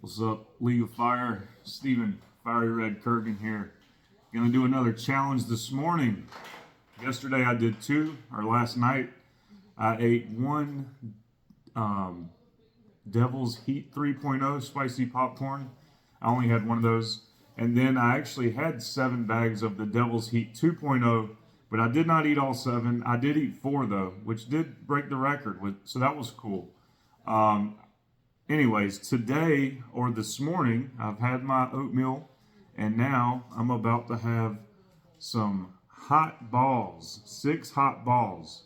What's up, League of Fire? Steven, Fiery Red Curgan here. Gonna do another challenge this morning. Yesterday I did two, or last night. I ate one Devil's Heat 3.0 spicy popcorn. I only had one of those. And then I actually had 7 bags of the Devil's Heat 2.0, but I did not eat all 7. I did eat 4 though, which did break the record, so that was cool. Anyways, today or this morning, I've had my oatmeal, and now I'm about to have some hot balls, 6 hot balls.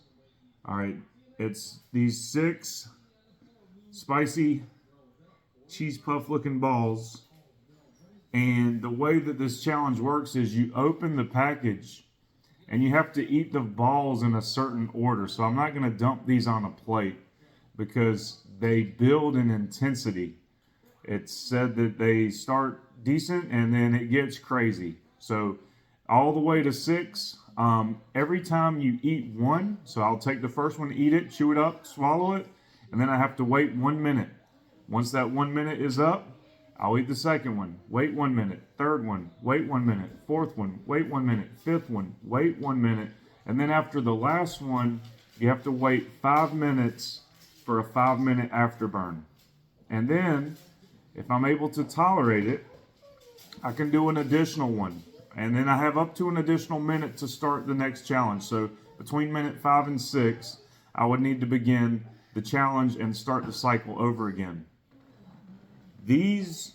All right, it's these 6 spicy cheese puff looking balls. And the way that this challenge works is you open the package and you have to eat the balls in a certain order. So I'm not going to dump these on a plate because they build in intensity. It's said that they start decent and then it gets crazy. So all the way to 6. Every time you eat one, so I'll take the first one, eat it, chew it up, swallow it, and then I have to wait 1 minute. Once that 1 minute is up, I'll eat the second one, wait 1 minute, third one, wait 1 minute, fourth one, wait 1 minute, fifth one, wait 1 minute, and then after the last one, you have to wait 5 minutes for a 5-minute afterburn. And then, if I'm able to tolerate it, I can do an additional one. And then I have up to an additional minute to start the next challenge. So between minute 5 and 6, I would need to begin the challenge and start the cycle over again. There's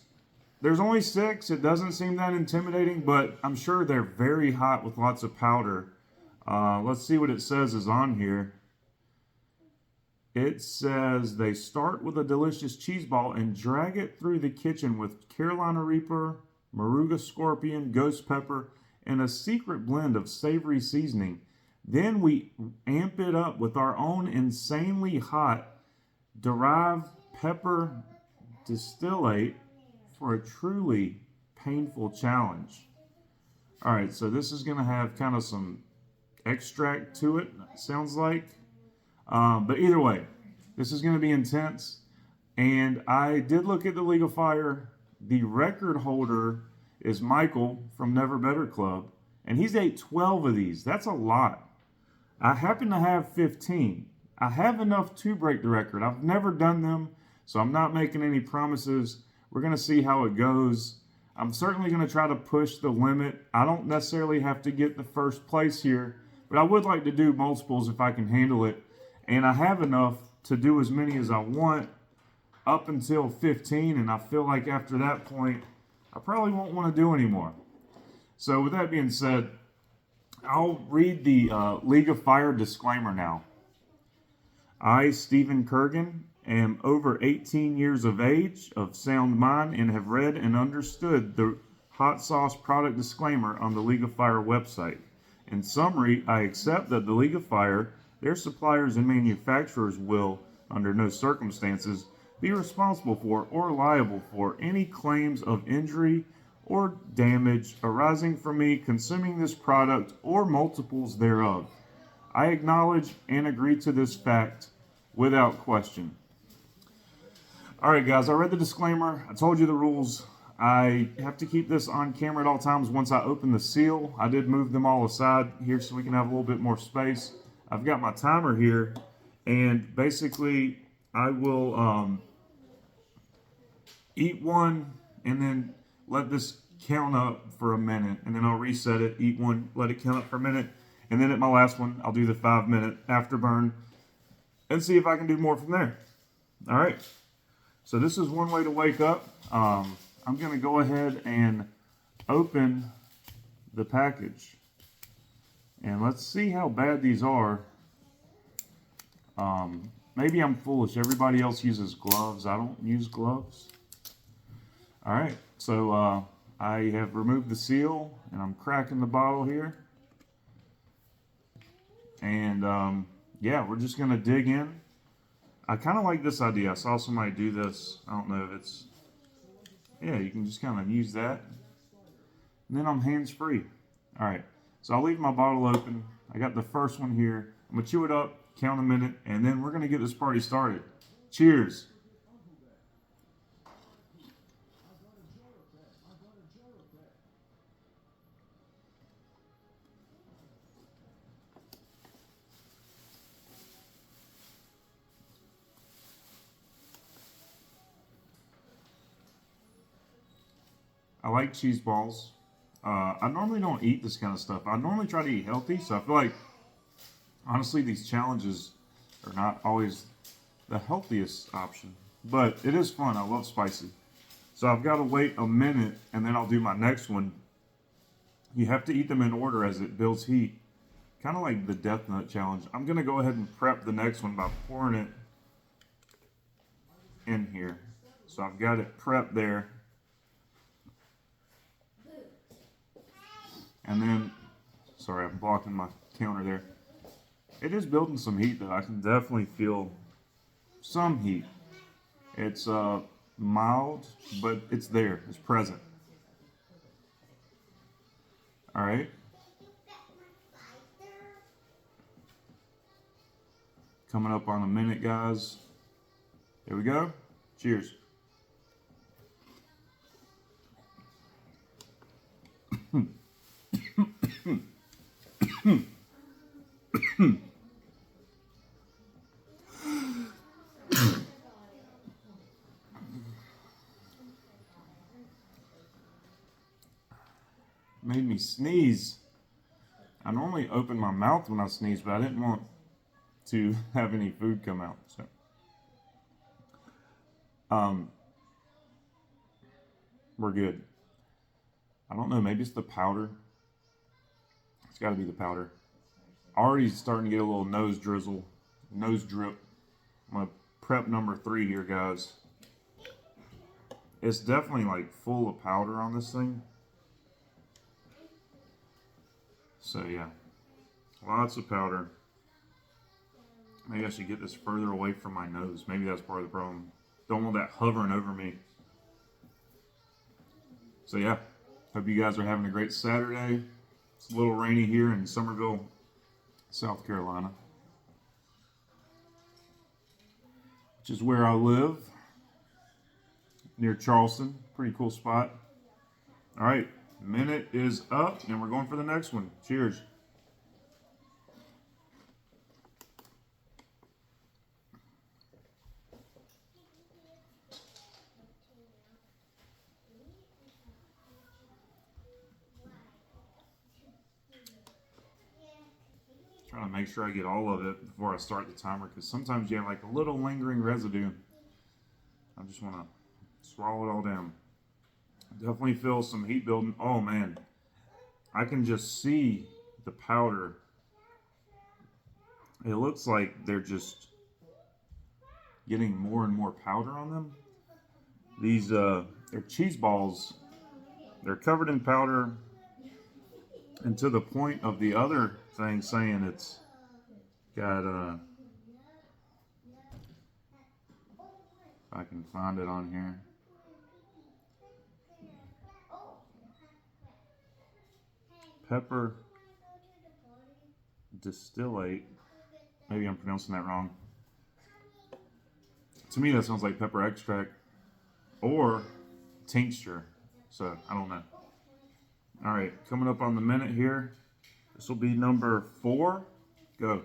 only 6. It doesn't seem that intimidating, but I'm sure they're very hot with lots of powder. Let's see what it says is on here. It says they start with a delicious cheese ball and drag it through the kitchen with Carolina Reaper, Moruga Scorpion, Ghost Pepper, and a secret blend of savory seasoning. Then we amp it up with our own insanely hot derived pepper distillate for a truly painful challenge. All right, so this is going to have kind of some extract to it, sounds like. But either way, this is going to be intense. And I did look at the League of Fire. The record holder is Michael from Never Better Club, and he's ate 12 of these. That's a lot. I happen to have 15. I have enough to break the record. I've never done them, so I'm not making any promises. We're going to see how it goes. I'm certainly going to try to push the limit. I don't necessarily have to get the first place here, but I would like to do multiples if I can handle it. And I have enough to do as many as I want up until 15, and I feel like after that point, I probably won't want to do anymore. So with that being said, I'll read the League of Fire disclaimer now. I, Steven Curgan, am over 18 years of age, of sound mind, and have read and understood the hot sauce product disclaimer on the League of Fire website. In summary, I accept that the League of Fire, their suppliers and manufacturers will, under no circumstances, be responsible for or liable for any claims of injury or damage arising from me consuming this product or multiples thereof. I acknowledge and agree to this fact without question. All right, guys, I read the disclaimer. I told you the rules. I have to keep this on camera at all times once I open the seal. I did move them all aside here so we can have a little bit more space. I've got my timer here, and basically I will eat one and then let this count up for a minute, and then I'll reset it, eat one, let it count up for a minute, and then at my last one, I'll do the 5-minute afterburn and see if I can do more from there. All right, so this is one way to wake up. I'm going to go ahead and open the package. And let's see how bad these are. Maybe I'm foolish. Everybody else uses gloves. I don't use gloves. All right, so I have removed the seal, and I'm cracking the bottle here. And yeah, we're just going to dig in. I kind of like this idea. I saw somebody do this. I don't know if it's... Yeah, you can just kind of use that. And then I'm hands-free. All right. So I'll leave my bottle open. I got the first one here. I'm going to chew it up, count a minute, and then we're going to get this party started. Cheers. I like cheese balls. I normally don't eat this kind of stuff. I normally try to eat healthy, so I feel like, honestly, these challenges are not always the healthiest option. But it is fun. I love spicy. So I've got to wait a minute, and then I'll do my next one. You have to eat them in order as it builds heat. Kind of like the Death Nut Challenge. I'm going to go ahead and prep the next one by pouring it in here. So I've got it prepped there. And then, sorry, I'm blocking my counter there. It is building some heat though. I can definitely feel some heat. It's mild, but it's there. It's present. All right. Coming up on a minute, guys. Here we go. Cheers. Made me sneeze. I normally open my mouth when I sneeze, but I didn't want to have any food come out. So, we're good. I don't know. Maybe it's the powder. It's got to be the powder. Already starting to get a little nose drizzle, nose drip. I'm gonna prep number 3 here, guys. It's definitely like full of powder on this thing. So yeah, lots of powder. Maybe I should get this further away from my nose. Maybe that's part of the problem. Don't want that hovering over me. So yeah, hope you guys are having a great Saturday. It's a little rainy here in Summerville, South Carolina, which is where I live, near Charleston. Pretty cool spot. All right, minute is up, and we're going for the next one. Cheers. Trying to make sure I get all of it before I start the timer, because sometimes you have like a little lingering residue. I just want to swallow it all down. Definitely feel some heat building. Oh man, I can just see the powder. It looks like they're just getting more and more powder on them. These they're cheese balls. They're covered in powder, and to the point of the other thing saying it's got if I can find it on here. Pepper distillate. Maybe I'm pronouncing that wrong. To me, that sounds like pepper extract or tincture. So I don't know. All right, coming up on the minute here. This will be number 4. Go.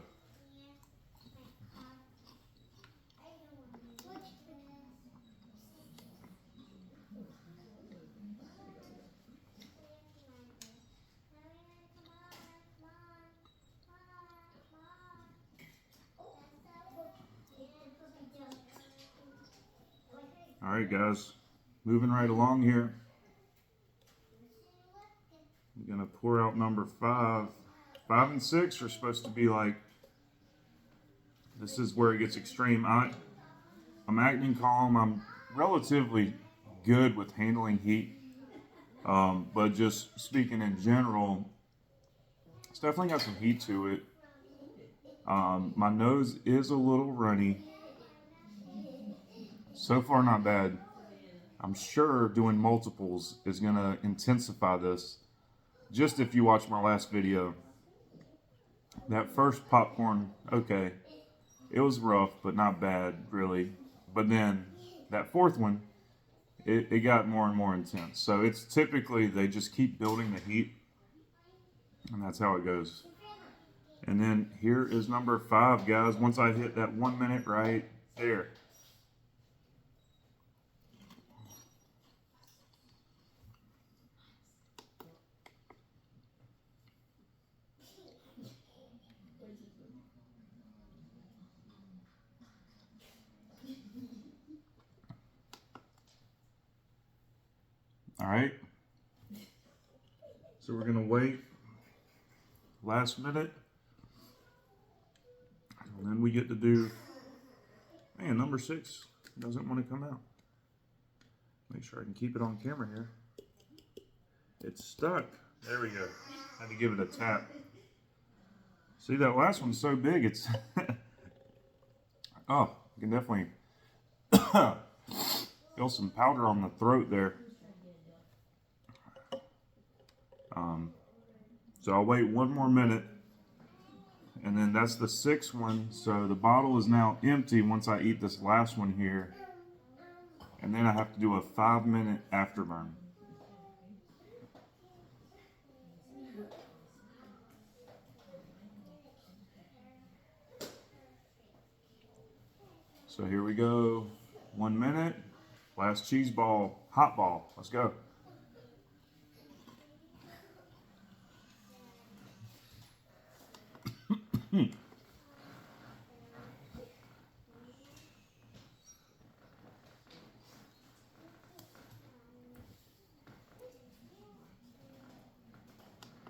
All right, guys, moving right along here. I'm gonna pour out number 5. 5 and 6 are supposed to be like, this is where it gets extreme. I'm acting calm. I'm relatively good with handling heat, but just speaking in general, it's definitely got some heat to it. My nose is a little runny. So far, not bad. I'm sure doing multiples is going to intensify this. Just if you watch my last video, that first popcorn, okay, it was rough, but not bad, really. But then that 4th one, it got more and more intense. So it's typically, they just keep building the heat, and that's how it goes. And then here is number 5, guys. Once I hit that 1 minute right there. All right. So we're gonna wait last minute, and then we get to do. Man, number 6 doesn't want to come out. Make sure I can keep it on camera here. It's stuck. There we go. Had to give it a tap. See, that last one's so big, it's... Oh, you can definitely feel some powder on the throat there. So I'll wait one more minute, and then that's the 6th one. So the bottle is now empty once I eat this last one here. And then I have to do a 5-minute afterburn. So here we go. 1 minute. Last cheese ball, hot ball. Let's go.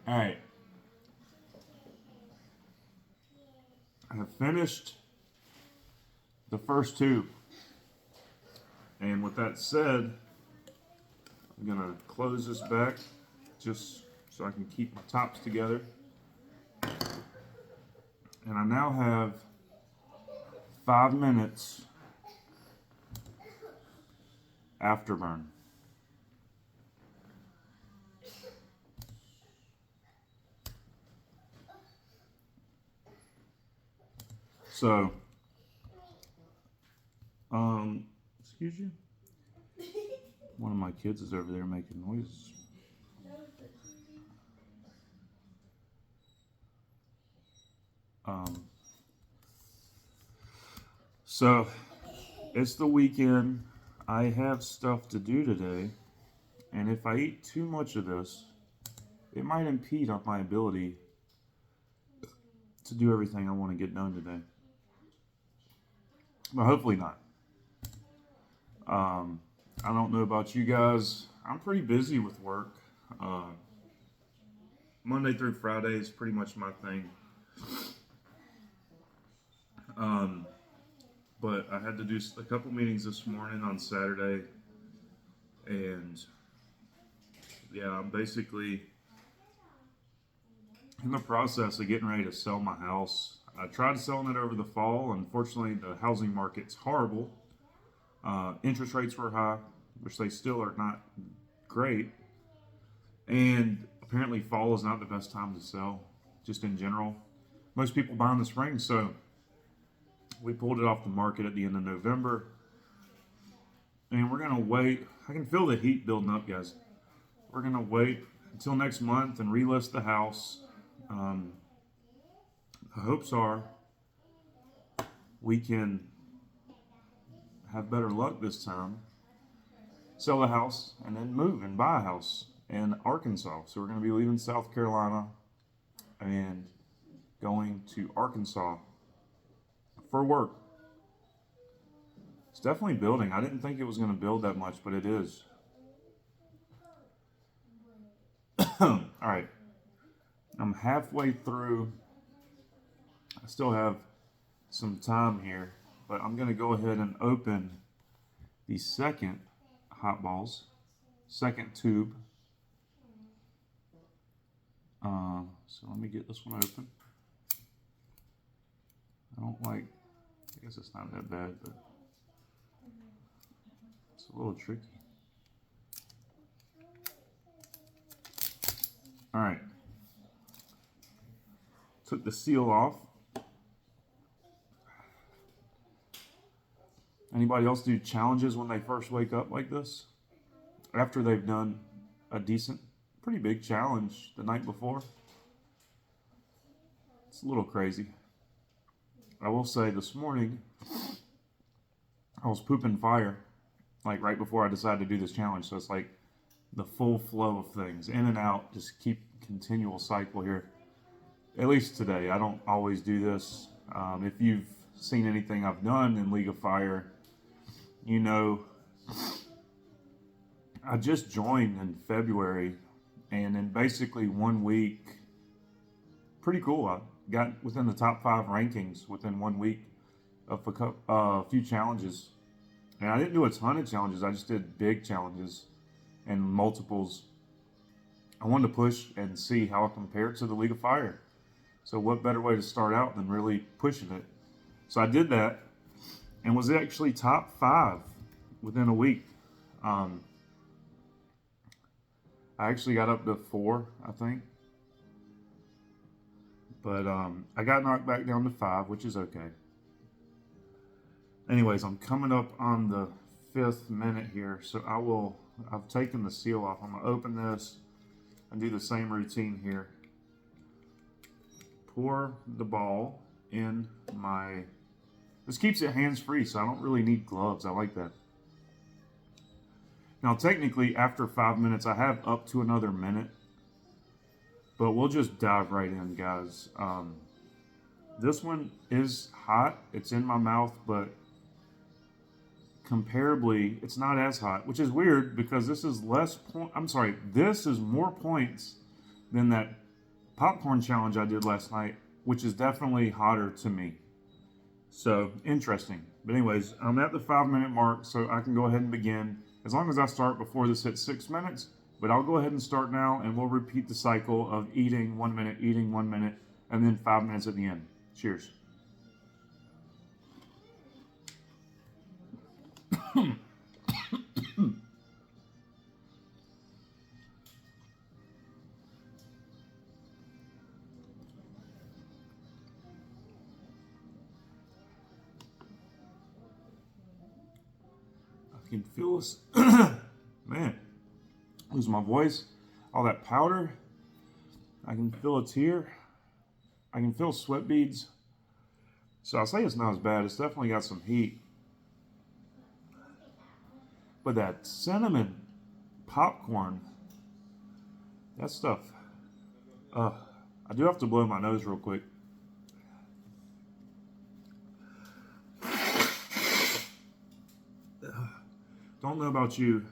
All right. I have finished the first 2. And with that said, I'm going to close this back just so I can keep my tops together. And I now have 5 minutes afterburn. So, excuse you? One of my kids is over there making noises. So, it's the weekend. I have stuff to do today. And if I eat too much of this, it might impede on my ability to do everything I want to get done today. But hopefully not. I don't know about you guys. I'm pretty busy with work. Monday through Friday is pretty much my thing. But I had to do a couple meetings this morning on Saturday. And yeah, I'm basically in the process of getting ready to sell my house. I tried selling it over the fall. Unfortunately, the housing market's horrible. Interest rates were high, which they still are not great. And apparently fall is not the best time to sell, just in general. Most people buy in the spring, so we pulled it off the market at the end of November. And we're going to wait. I can feel the heat building up, guys. We're going to wait until next month and relist the house. The hopes are we can have better luck this time, sell a house, and then move and buy a house in Arkansas. So we're going to be leaving South Carolina and going to Arkansas for work. It's definitely building. I didn't think it was going to build that much, but it is. All right. I'm halfway through. I still have some time here, but I'm going to go ahead and open the second hot balls, second tube. So let me get this one open. I guess it's not that bad, but it's a little tricky. All right. Took the seal off. Anybody else do challenges when they first wake up like this? After they've done a pretty big challenge the night before? It's a little crazy. I will say this morning, I was pooping fire, like right before I decided to do this challenge. So it's like the full flow of things, in and out, just keep continual cycle here. At least today. I don't always do this. If you've seen anything I've done in League of Fire, you know I just joined in February, and in basically 1 week, pretty cool. I got within the top 5 rankings within 1 week of a few challenges. And I didn't do a ton of challenges. I just did big challenges and multiples. I wanted to push and see how it compared to the League of Fire. So what better way to start out than really pushing it? So I did that and was actually top 5 within a week. Um, I actually got up to 4, I think. But I got knocked back down to 5, which is okay. Anyways, I'm coming up on the 5th minute here. So I've taken the seal off. I'm going to open this and do the same routine here. Pour the ball in my... This keeps it hands-free, so I don't really need gloves. I like that. Now, technically, after 5 minutes, I have up to another minute. But we'll just dive right in, guys. This one is hot. It's in my mouth, but comparably, it's not as hot, which is weird because this is this is more points than that popcorn challenge I did last night, which is definitely hotter to me. So, interesting. But anyways, I'm at the 5-minute mark, so I can go ahead and begin. As long as I start before this hits 6 minutes, but I'll go ahead and start now, and we'll repeat the cycle of eating 1 minute, and then 5 minutes at the end. Cheers. I can feel this, man, lose my voice, all that powder. I can feel a tear. I can feel sweat beads. So I'll say it's not as bad. It's definitely got some heat. But that cinnamon popcorn, that stuff, I do have to blow my nose real quick. Don't know about you,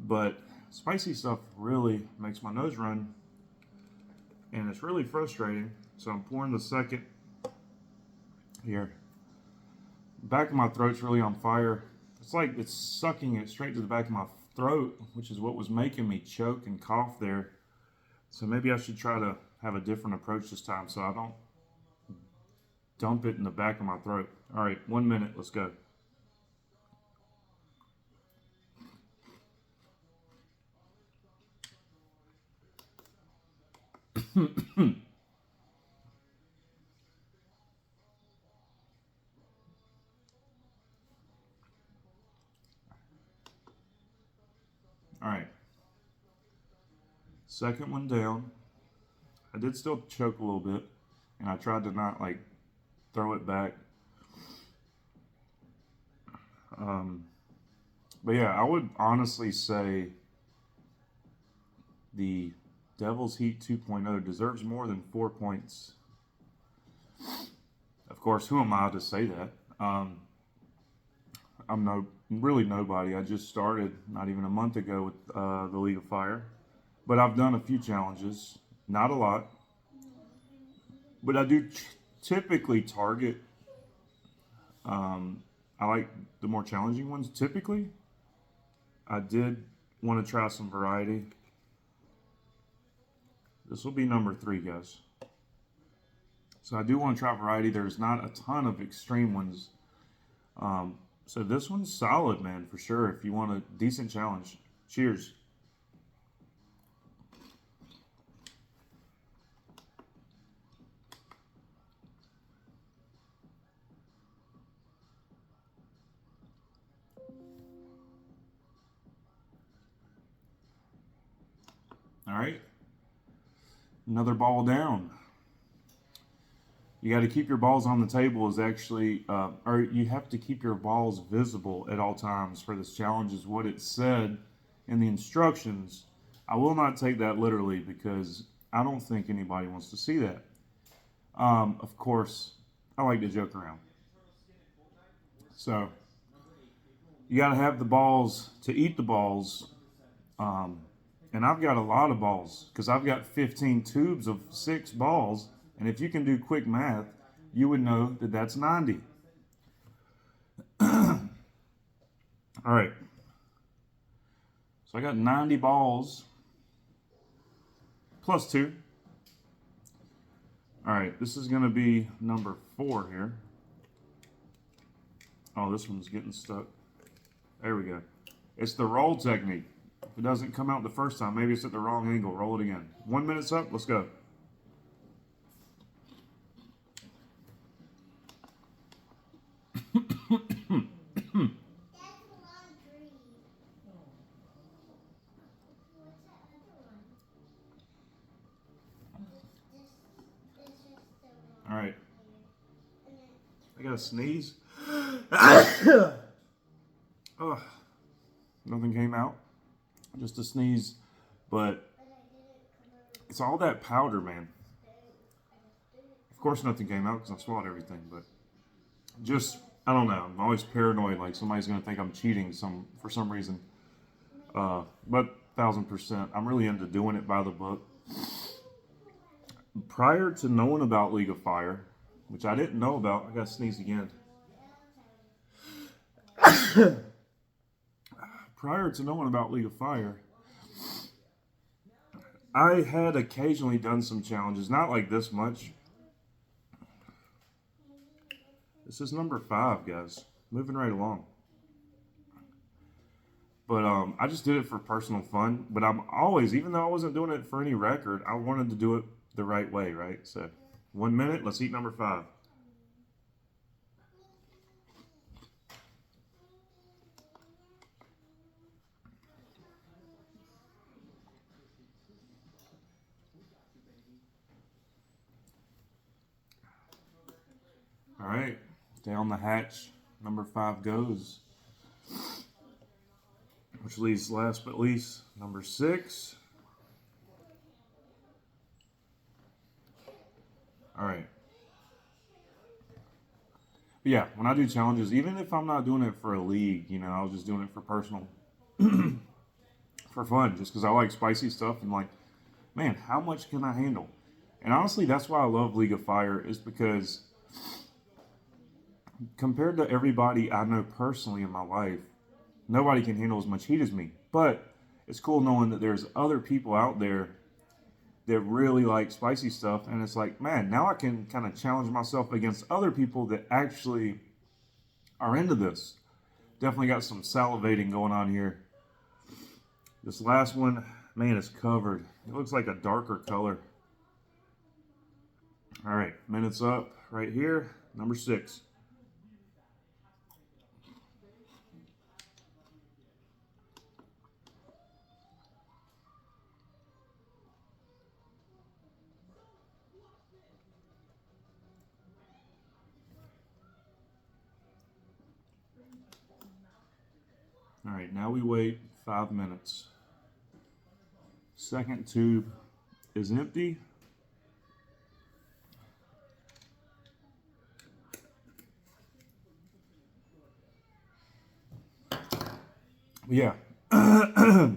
but spicy stuff really makes my nose run, and it's really frustrating. So I'm pouring the second here. Back of my throat's really on fire. It's like it's sucking it straight to the back of my throat, which is what was making me choke and cough there. So maybe I should try to have a different approach this time so I don't dump it in the back of my throat. All right, 1 minute, let's go. All right. Second one down. I did still choke a little bit, and I tried to not like throw it back. But yeah, I would honestly say the Devil's Heat 2.0 deserves more than 4 points. Of course, who am I to say that? I'm really nobody. I just started not even a month ago with the League of Fire. But I've done a few challenges, not a lot. But I do typically target, I like the more challenging ones typically. I did want to try some variety. This will be number 3, guys. So I do want to try variety. There's not a ton of extreme ones. So this one's solid, man, for sure. If you want a decent challenge. Cheers. All right. Another ball down. You got to keep your balls on the table is actually, or you have to keep your balls visible at all times for this challenge is what it said in the instructions. I will not take that literally because I don't think anybody wants to see that. Of course, I like to joke around. So, you got to have the balls to eat the balls. And I've got a lot of balls because I've got 15 tubes of 6 balls. And if you can do quick math, you would know that that's 90. All right. So I got 90 balls plus 2. All right, this is going to be number 4 here. Oh, this one's getting stuck. There we go. It's the roll technique. If it doesn't come out the first time, maybe it's at the wrong angle. Roll it again. 1 minute's up. Let's go. All right. I got to sneeze. Oh, nothing came out. Just a sneeze. But it's all that powder, man. Of course, nothing came out because I swallowed everything. But just, I don't know. I'm always paranoid, like somebody's going to think I'm cheating for some reason. But 1000%, I'm really into doing it by the book. Prior to knowing about League of Fire, which I didn't know about, I got to sneeze again. Prior to knowing about League of Fire, I had occasionally done some challenges, not like this much. This is number 5, guys. Moving right along. But I just did it for personal fun. But I'm always, even though I wasn't doing it for any record, I wanted to do it the right way, right? So 1 minute, let's eat number 5. All right, down the hatch, number 5 goes. Which leaves last but least, number 6. All right. But yeah, when I do challenges, even if I'm not doing it for a league, I was just doing it for personal, for fun, just because I like spicy stuff and like, man, how much can I handle? And honestly, that's why I love League of Fire, is because compared to everybody I know personally in my life, nobody can handle as much heat as me. But it's cool knowing that there's other people out there that really like spicy stuff. And it's like, man, now I can kind of challenge myself against other people that actually are into this. Definitely got some salivating going on here. This last one, man, is covered. It looks like a darker color. All right, minutes up right here. Number 6. All right, now we wait 5 minutes. Second tube is empty. Yeah. I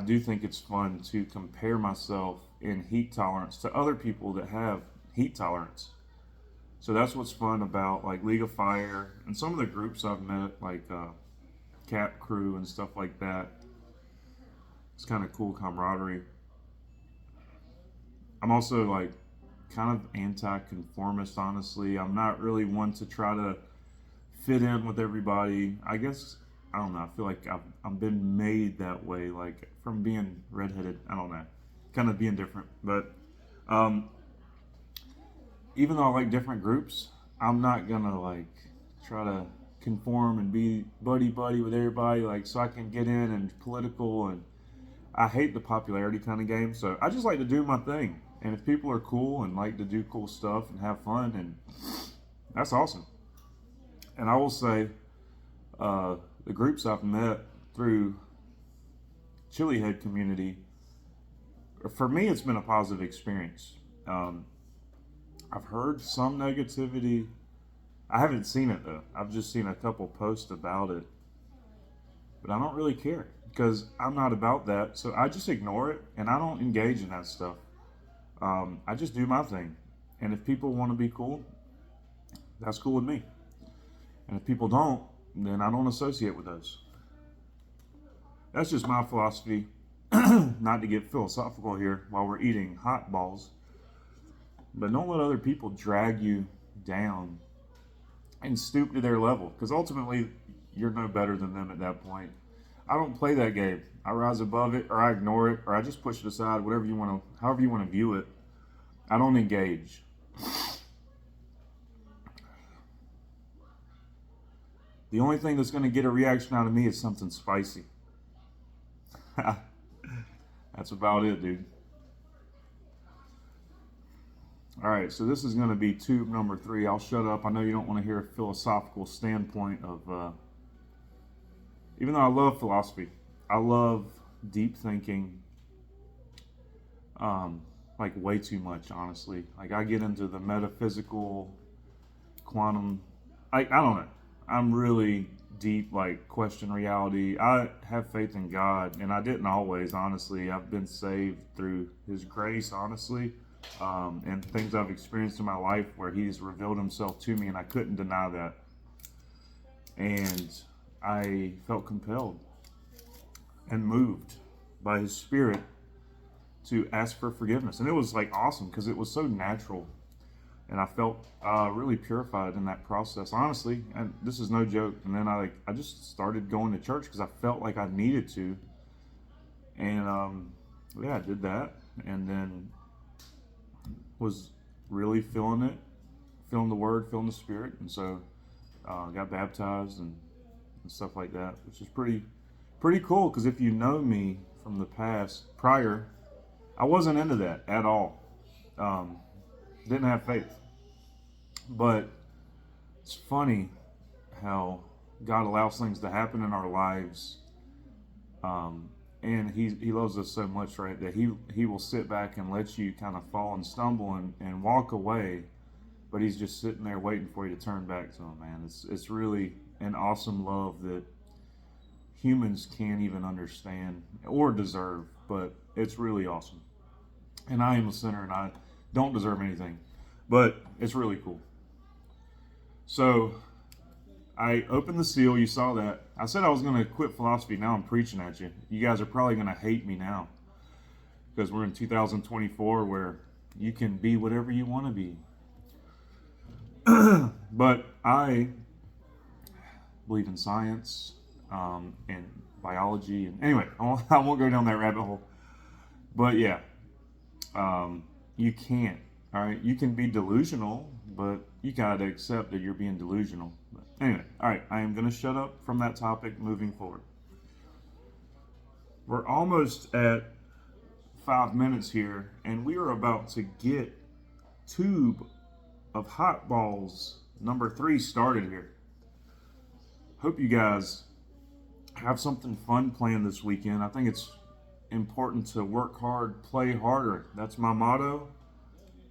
do think it's fun to compare myself in heat tolerance to other people that have heat tolerance. So that's what's fun about like League of Fire and some of the groups I've met, like Cap Crew and stuff like that. It's kind of cool camaraderie. I'm also like kind of anti-conformist, honestly. I'm not really one to try to fit in with everybody. I guess, I don't know, I feel like I've been made that way, like from being redheaded. I don't know, kind of being different. But even though I like different groups, I'm not gonna like try to conform and be buddy with everybody, like so I can get in and political. And I hate the popularity kind of game, so I just like to do my thing. And if people are cool and like to do cool stuff and have fun, and that's awesome. And I will say, the groups I've met through Chili Head community, for me, it's been a positive experience. I've heard some negativity. I haven't seen it though. I've just seen a couple posts about it, but I don't really care because I'm not about that. So I just ignore it and I don't engage in that stuff. I just do my thing, and if people want to be cool, that's cool with me. And if people don't, then I don't associate with those. That's just my philosophy. Not to get philosophical here while we're eating hot balls, but don't let other people drag you down and stoop to their level, because ultimately you're no better than them at that point. I don't play that game. I rise above it, or I ignore it, or I just push it aside. Whatever you want to, however you want to view it. I don't engage. The only thing that's going to get a reaction out of me is something spicy. That's about it, dude. All right, so this is going to be tube number 3. I'll shut up. I know you don't want to hear a philosophical standpoint of, even though I love philosophy, I love deep thinking, like way too much, honestly. Like I get into the metaphysical, quantum, I don't know. I'm really deep, like question reality. I have faith in God, and I didn't always, honestly. I've been saved through His grace, honestly, and things I've experienced in my life where He's revealed Himself to me, and I couldn't deny that. And I felt compelled and moved by His Spirit to ask for forgiveness, and it was like awesome because it was so natural. And I felt really purified in that process, honestly. And this is no joke. And then I just started going to church because I felt like I needed to. And yeah, I did that, and then was really feeling it, feeling the Word, feeling the Spirit, and so got baptized and stuff like that, which is pretty cool. Because if you know me from the past, prior, I wasn't into that at all. Didn't have faith. But it's funny how God allows things to happen in our lives, and He loves us so much, right? That He will sit back and let you kind of fall and stumble and walk away, but He's just sitting there waiting for you to turn back to Him. Man, it's really an awesome love that humans can't even understand or deserve, but it's really awesome. And I am a sinner, and I don't deserve anything, but it's really cool. So I opened the seal. You saw that. I said I was going to quit philosophy. Now I'm preaching at you. You guys are probably going to hate me now because we're in 2024 where you can be whatever you want to be. But I believe in science and biology. And anyway, I won't go down that rabbit hole. But yeah, you can't. All right, you can be delusional, but you gotta accept that you're being delusional. But anyway, all right, I am gonna shut up from that topic moving forward. We're almost at 5 minutes here, and we are about to get tube of hot balls number 3 started here. Hope you guys have something fun planned this weekend. I think it's important to work hard, play harder. That's my motto.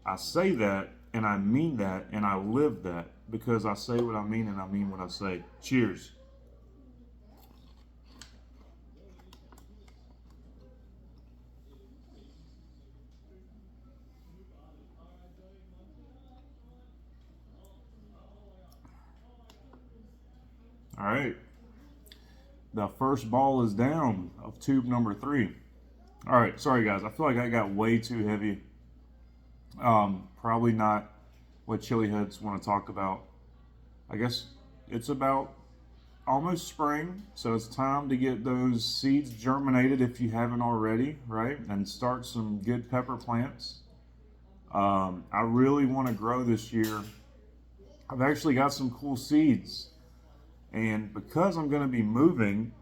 I say that, and I mean that, and I live that, because I say what I mean, and I mean what I say. Cheers. All right. The first ball is down of tube number 3. All right. Sorry, guys. I feel like I got way too heavy. Probably not what chili heads want to talk about. I guess it's about almost spring, so it's time to get those seeds germinated if you haven't already, right? And start some good pepper plants. I really want to grow this year. I've actually got some cool seeds, and because I'm going to be moving,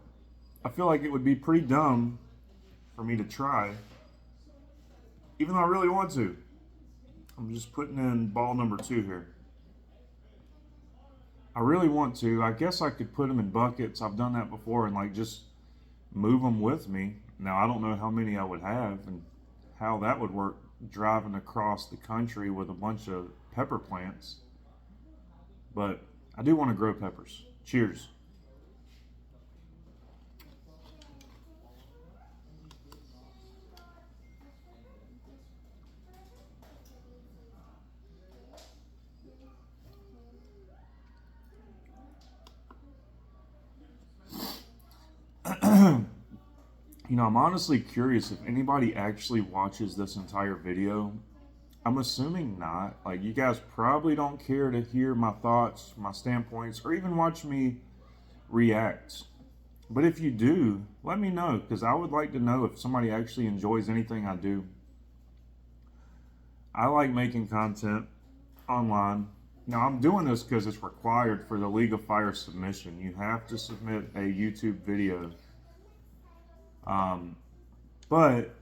I feel like it would be pretty dumb for me to try, even though I really want to. I'm just putting in ball number 2 here. I really want to. I guess I could put them in buckets. I've done that before and like just move them with me. Now, I don't know how many I would have and how that would work driving across the country with a bunch of pepper plants. But I do want to grow peppers. Cheers. You know, I'm honestly curious if anybody actually watches this entire video. I'm assuming not. Like, you guys probably don't care to hear my thoughts, my standpoints, or even watch me react. But if you do, let me know, because I would like to know if somebody actually enjoys anything I do. I like making content online. Now, I'm doing this because it's required for the League of Fire submission. You have to submit a YouTube video. But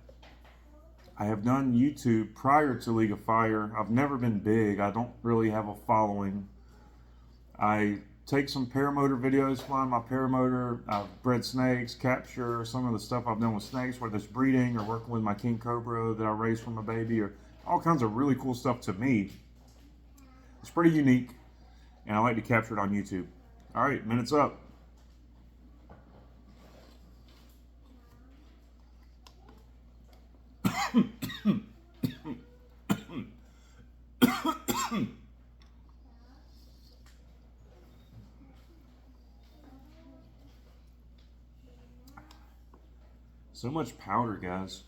I have done YouTube prior to League of Fire. I've never been big. I don't really have a following. I take some paramotor videos, flying my paramotor. I've bred snakes, capture some of the stuff I've done with snakes, whether it's breeding or working with my king cobra that I raised from a baby, or all kinds of really cool stuff to me. It's pretty unique, and I like to capture it on YouTube. All right, minute's up. So much powder, guys.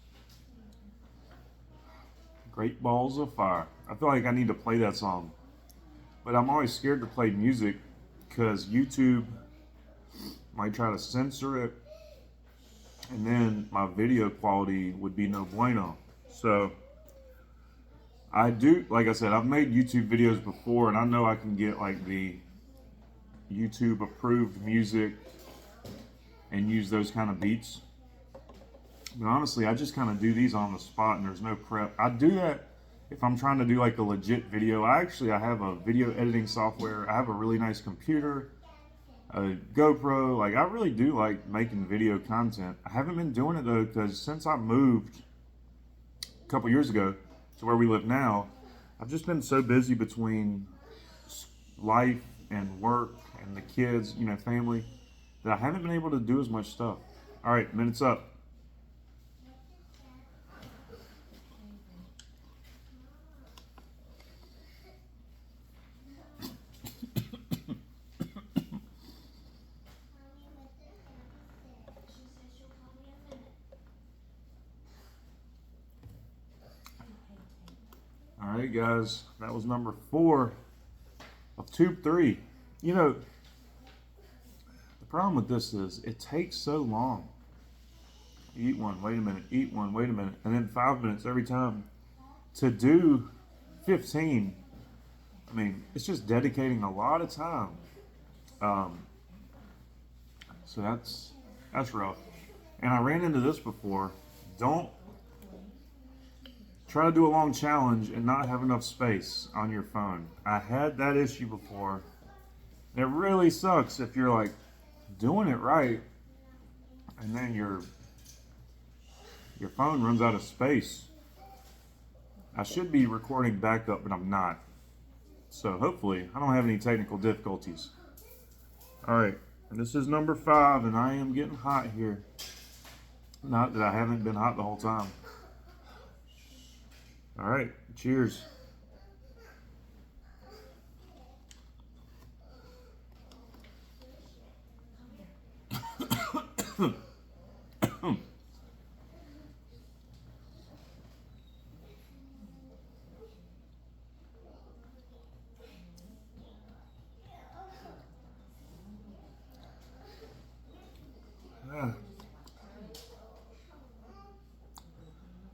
Great Balls of Fire. I feel like I need to play that song. But I'm always scared to play music because YouTube might try to censor it. And then my video quality would be no bueno. So I do, like I said, I've made YouTube videos before, and I know I can get like the YouTube approved music and use those kind of beats. But honestly, I just kind of do these on the spot, and there's no prep. I do that if I'm trying to do like a legit video. I have a video editing software. I have a really nice computer, a GoPro. Like, I really do like making video content. I haven't been doing it though, because since I moved a couple years ago to where we live now, I've just been so busy between life and work and the kids, you know, family, that I haven't been able to do as much stuff. All right, minute's up. All right, guys, that was number 4 of tube 3. You know, the problem with this is it takes so long. Eat one, wait a minute, eat one, wait a minute, and then 5 minutes every time. To do 15, I mean, it's just dedicating a lot of time. So that's rough. And I ran into this before. Don't try to do a long challenge and not have enough space on your phone. I had that issue before. It really sucks if you're like doing it right and then your phone runs out of space. I should be recording backup, but I'm not. So hopefully I don't have any technical difficulties. All right, and this is number 5, and I am getting hot here. Not that I haven't been hot the whole time. All right, cheers.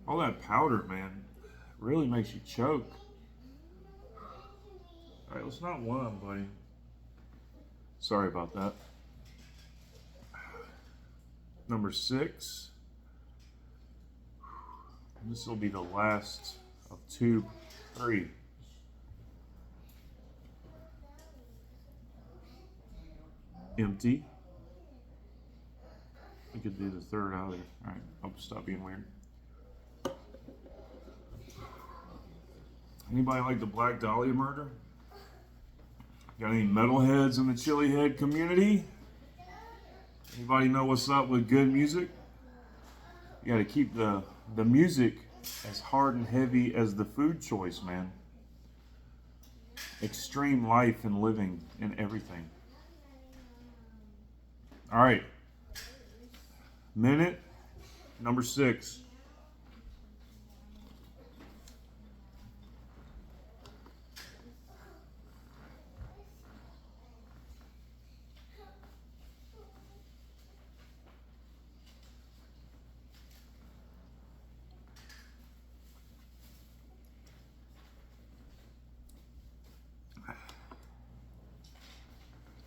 All that powder, man, really makes you choke. All right, let's not one, buddy. Sorry about that. Number 6. This will be the last of tube 3. Empty. We could do the third out of. All right, I'll stop being weird. Anybody like the Black Dahlia murder? Got any metalheads in the chili head community? Anybody know what's up with good music? You got to keep the music as hard and heavy as the food choice, man. Extreme life and living and everything. All right. Minute number 6.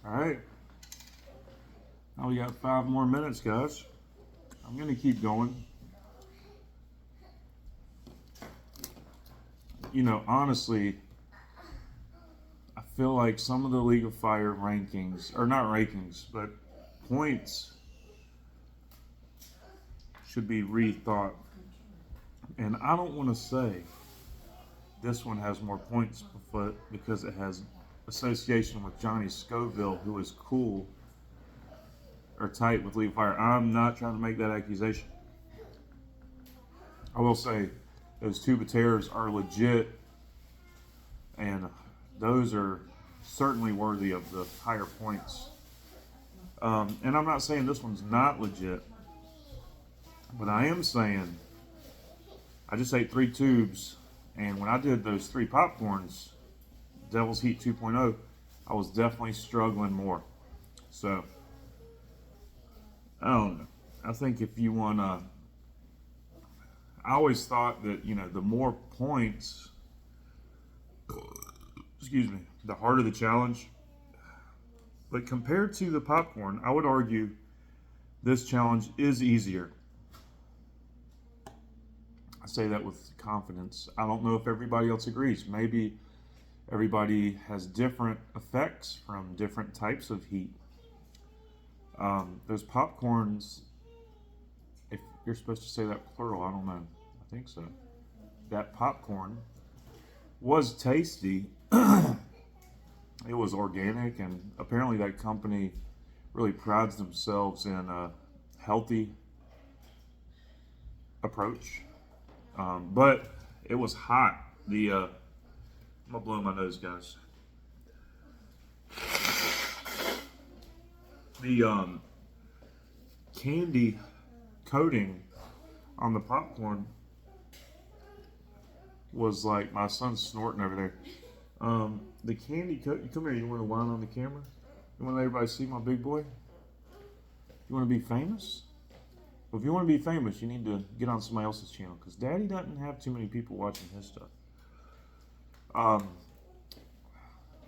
All right. Now we got 5 more minutes, guys. I'm going to keep going. You know, honestly, I feel like some of the League of Fire rankings, or not rankings, but points should be rethought. And I don't want to say this one has more points because it has association with Johnny Scoville, who is cool or tight with League of Fire. I'm not trying to make that accusation. I will say those tuba tears are legit, and those are certainly worthy of the higher points. And I'm not saying this one's not legit, but I am saying I just ate 3 tubes, and when I did those 3 popcorns, Devil's Heat 2.0, I was definitely struggling more. So, I don't know. I think if you want to, I always thought that, you know, the more points, excuse me, the harder the challenge. But compared to the popcorn, I would argue this challenge is easier. I say that with confidence. I don't know if everybody else agrees. Maybe everybody has different effects from different types of heat. Those popcorns, if you're supposed to say that plural, I don't know. I think so. That popcorn was tasty. It was organic, and apparently that company really prides themselves in a healthy approach. But it was hot. I'm gonna blow my nose, guys. The candy coating on the popcorn was like, my son's snorting over there. The candy coat. Come here. You want to whine on the camera? You want everybody to see my big boy? You want to be famous? Well, if you want to be famous, you need to get on somebody else's channel, because Daddy doesn't have too many people watching his stuff.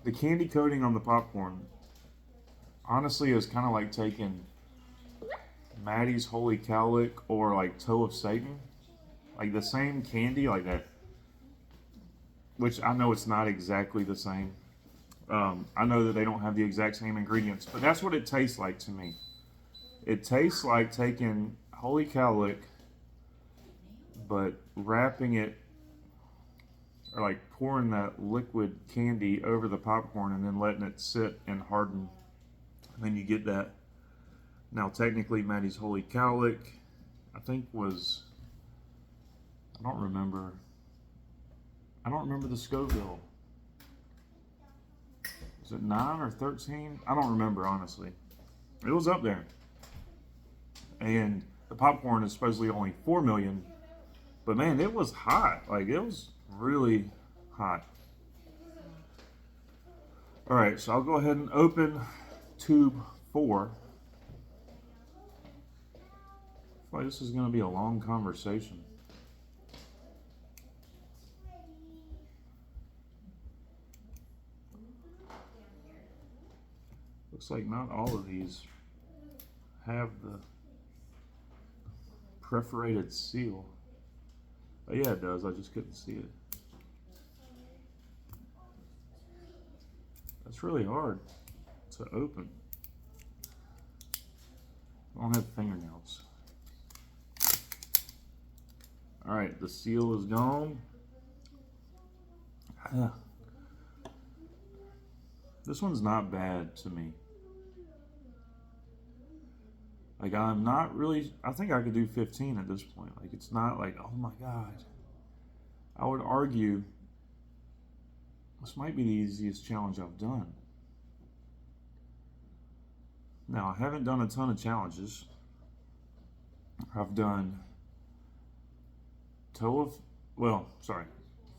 The candy coating on the popcorn, honestly, is kind of like taking Maddie's Holy Cowlick or like Toe of Satan, like the same candy, like that. Which I know it's not exactly the same. I know that they don't have the exact same ingredients, but that's what it tastes like to me. It tastes like taking Holy Cowlick, but wrapping it, or like pouring that liquid candy over the popcorn and then letting it sit and harden. And then you get that. Now, technically, Maddie's Holy Cowlick, I think was, I don't remember the Scoville. Was it 9 or 13? I don't remember, honestly. It was up there. And the popcorn is supposedly only 4 million. But man, it was hot. Like, it was really hot. All right, so I'll go ahead and open tube 4. I feel like this is going to be a long conversation. Looks like not all of these have the perforated seal. Oh yeah, it does. I just couldn't see it. That's really hard to open. I don't have fingernails. All right, the seal is gone. This one's not bad to me. Like, I'm not really, I think I could do 15 at this point. Like, it's not like, oh my God. I would argue this might be the easiest challenge I've done. Now, I haven't done a ton of challenges. I've done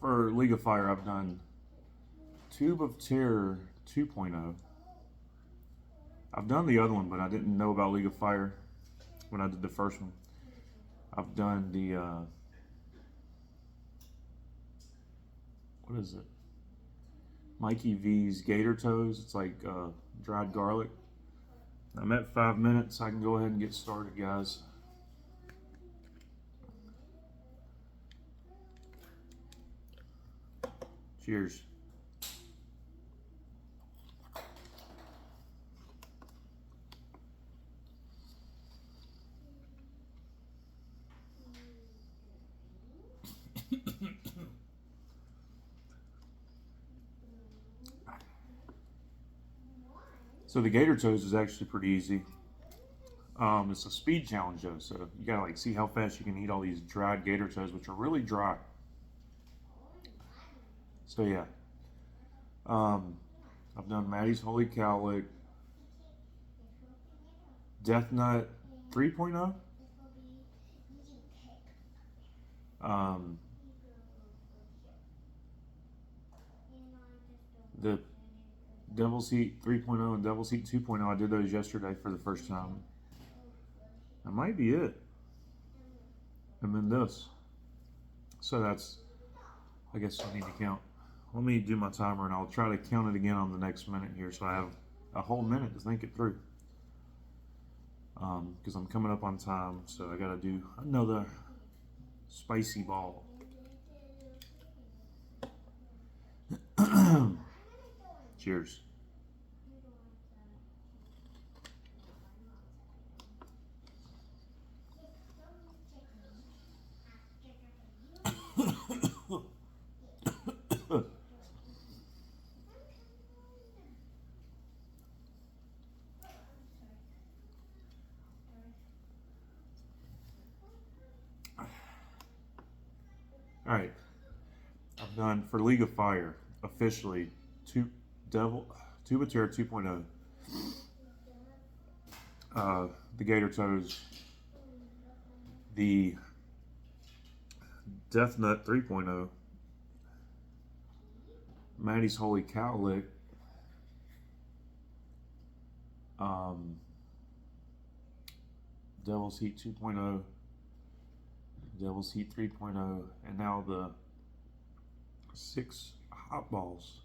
for League of Fire, I've done Tube of Terror 2.0. I've done the other one, but I didn't know about League of Fire when I did the first one. I've done the, what is it? Mikey V's Gator Toes. It's like dried garlic. I'm at 5 minutes. I can go ahead and get started, guys. Cheers. So the Gator Toes is actually pretty easy. It's a speed challenge though, so you gotta like see how fast you can eat all these dried Gator Toes, which are really dry. So yeah, I've done Maddie's Holy Cowlick, Death Nut 3.0, the Devil's Heat 3.0 and Devil's Heat 2.0. I did those yesterday for the first time. That might be it. And then this. So that's, I guess I need to count. Let me do my timer and I'll try to count it again on the next minute here so I have a whole minute to think it through. Because I'm coming up on time, so I gotta do another spicy ball. Cheers. All right, I've done for League of Fire officially Tube of Terror 2.0, the Gator Toes, the Death Nut 3.0, Maddie's Holy Cowlick, Devil's Heat 2.0, Devil's Heat 3.0, and now the 6 hot balls.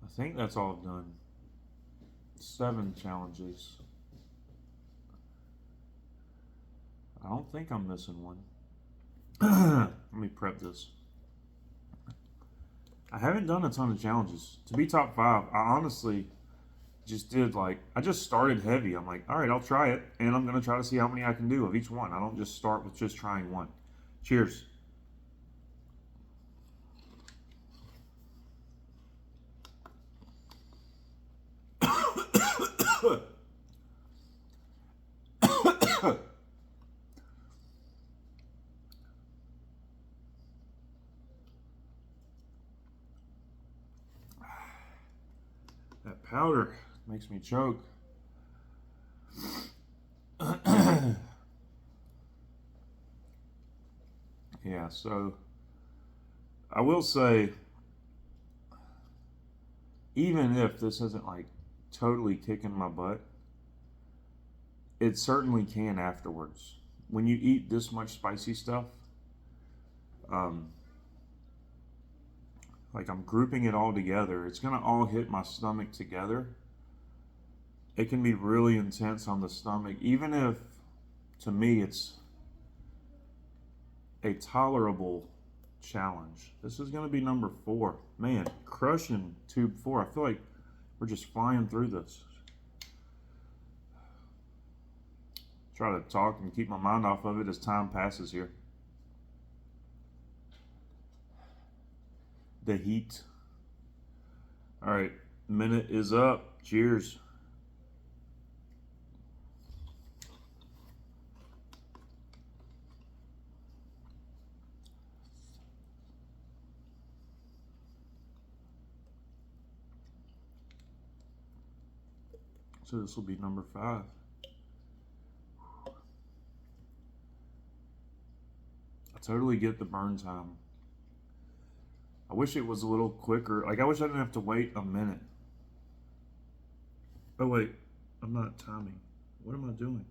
I think that's all I've done. 7 challenges. I don't think I'm missing one. Let me prep this. I haven't done a ton of challenges. To be top 5, I honestly just did I just started heavy. I'm like, all right, I'll try it, and I'm going to try to see how many I can do of each one. I don't just start with just trying one. Cheers. That powder makes me choke. Yeah, so I will say, even if this isn't totally kicking my butt, it certainly can afterwards. When you eat this much spicy stuff, I'm grouping it all together, it's gonna all hit my stomach together. It can be really intense on the stomach, even if, to me, it's a tolerable challenge. This is gonna be number 4. Man, crushing tube 4. I feel like we're just flying through this. Try to talk and keep my mind off of it as time passes here. The heat. All right, Minute is up. Cheers. So this will be number 5. I totally get the burn time. I wish it was a little quicker. Like, I wish I didn't have to wait a minute. Oh, wait. I'm not timing. What am I doing?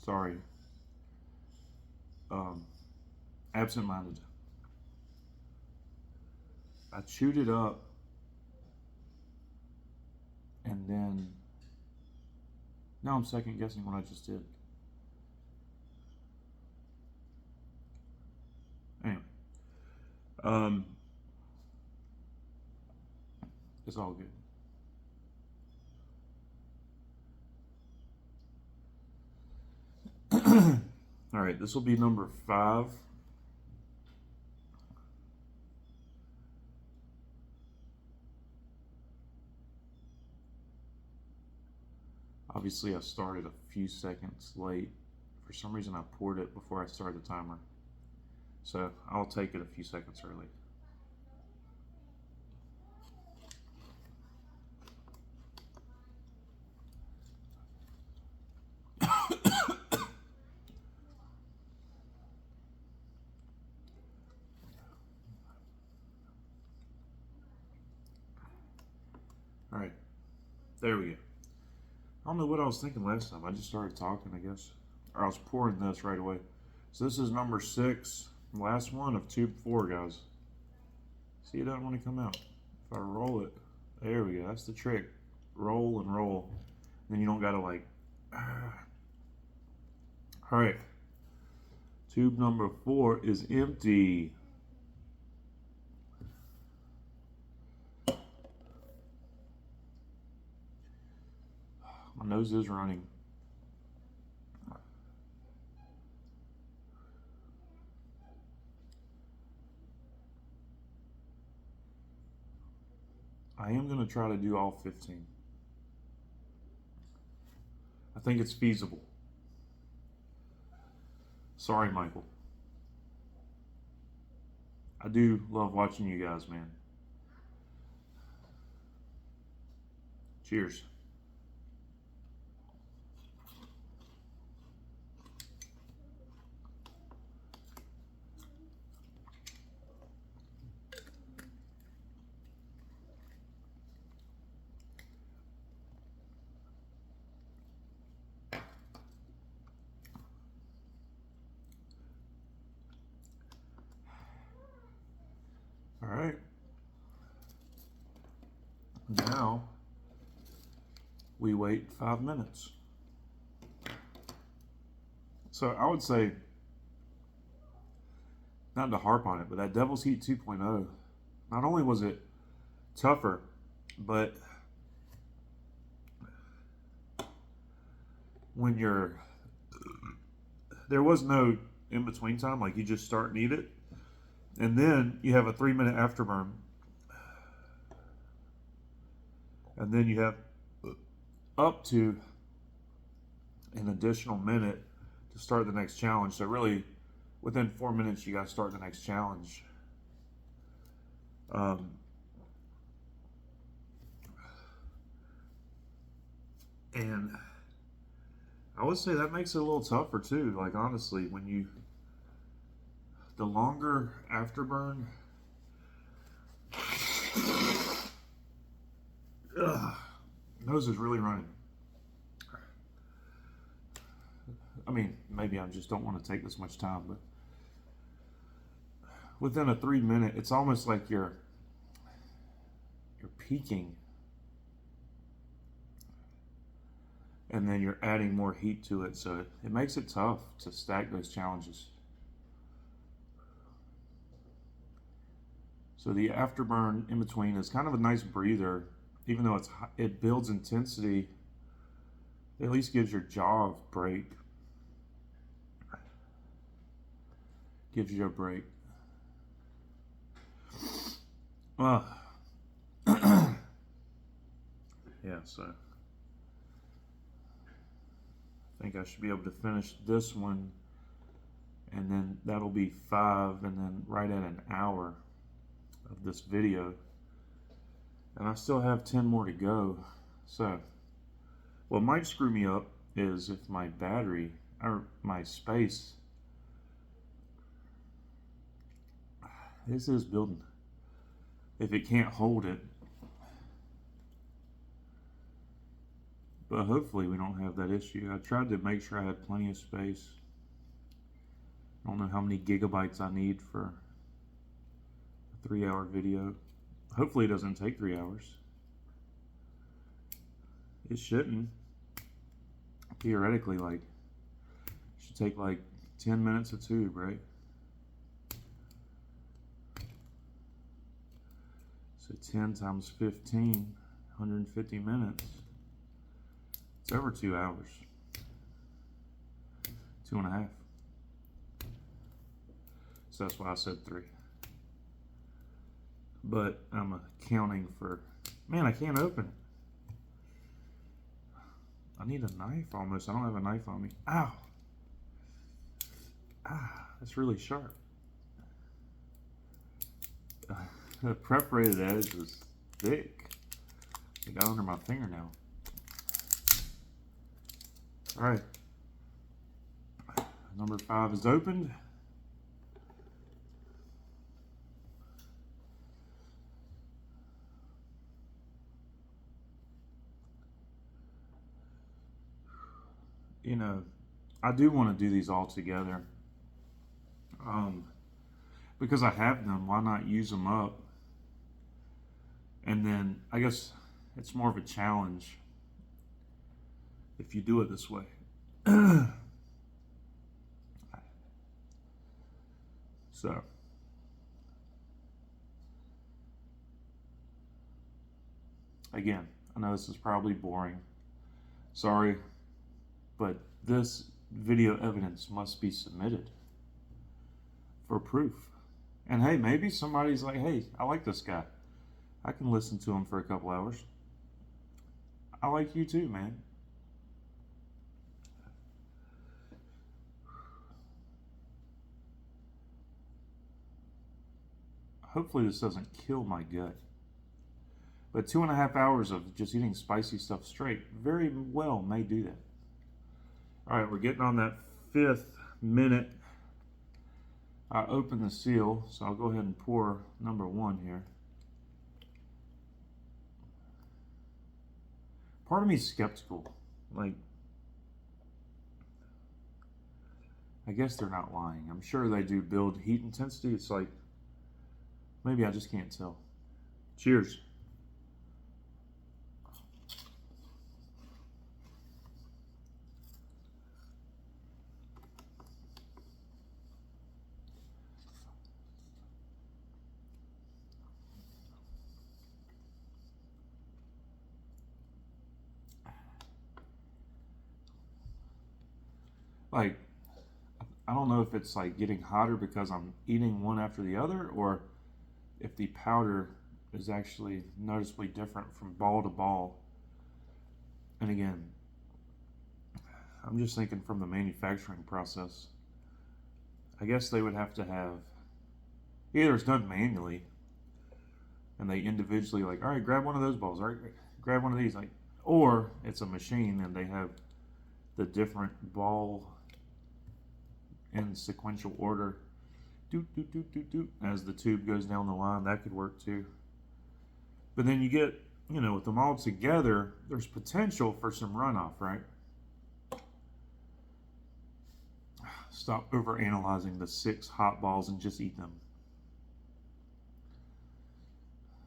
Sorry. Absent-minded. I chewed it up, and then now I'm second guessing what I just did. Anyway, it's all good. All right, this will be number 5. Obviously, I started a few seconds late. For some reason, I poured it before I started the timer. So I'll take it a few seconds early. All right, there we go. I don't know what I was thinking last time. I just started talking, I guess. Or I was pouring this right away. So this is number 6, last one of tube 4, guys. See, it doesn't want to come out. If I roll it, there we go. That's the trick. Roll and roll. Then you don't gotta like. All right. Tube number 4 is empty. My nose is running. I am going to try to do all 15. I think it's feasible. Sorry, Michael. I do love watching you guys, man. Cheers. All right. Now we wait 5 minutes. So I would say, not to harp on it, but that Devil's Heat 2.0, not only was it tougher, but when there was no in between time, like you just start and eat it, and then you have a 3-minute afterburn, and then you have up to an additional minute to start the next challenge. So really, within 4 minutes, you got to start the next challenge. And I would say that makes it a little tougher too. Like honestly, the longer afterburn, nose is really running. I mean, maybe I just don't want to take this much time, but within a 3 minute, it's almost like you're peaking, and then you're adding more heat to it, so it makes it tough to stack those challenges. So the afterburn in between is kind of a nice breather, even though it builds intensity. It at least gives your jaw a break. Gives you a break. Uh, yeah, so I think I should be able to finish this one, and then that'll be 5, and then right at an hour of this video. And I still have 10 more to go. So what might screw me up is if my battery, or my space, this is building, if it can't hold it. But hopefully we don't have that issue. I tried to make sure I had plenty of space. I don't know how many gigabytes I need for a 3-hour video. Hopefully it doesn't take 3 hours. It shouldn't. Theoretically, like, it should take like 10 minutes a tube, right? So 10 times 15, 150 minutes. It's over 2 hours. 2.5. So that's why I said 3. But I'm accounting for, man, I can't open it. I need a knife almost. I don't have a knife on me. Ow. Ah, that's really sharp. The perforated edge was thick. It got under my fingernail. All right. Number 5 is opened. You know, I do want to do these all together. Because I have them, why not use them up? And then I guess it's more of a challenge if you do it this way. So, again, I know this is probably boring. Sorry, but this video evidence must be submitted for proof. And hey, maybe somebody's like, hey, I like this guy. I can listen to him for a couple hours. I like you too, man. Hopefully this doesn't kill my gut. But 2.5 hours of just eating spicy stuff straight very well may do that. All right, we're getting on that 5th minute. I opened the seal, so I'll go ahead and pour number 1 here. Part of me is skeptical. Like, I guess they're not lying. I'm sure they do build heat intensity. It's like, maybe I just can't tell. Cheers. Like, I don't know if it's like getting hotter because I'm eating one after the other, or if the powder is actually noticeably different from ball to ball. And again, I'm just thinking from the manufacturing process. I guess they would have to have, either it's done manually and they individually like, all right, grab one of those balls, all right, grab one of these, like, or it's a machine and they have the different ball in sequential order, doot, doot, doot, doot, doot, as the tube goes down the line. That could work too. But then you get, you know, with them all together, there's potential for some runoff, right? Stop over analyzing the 6 hot balls and just eat them.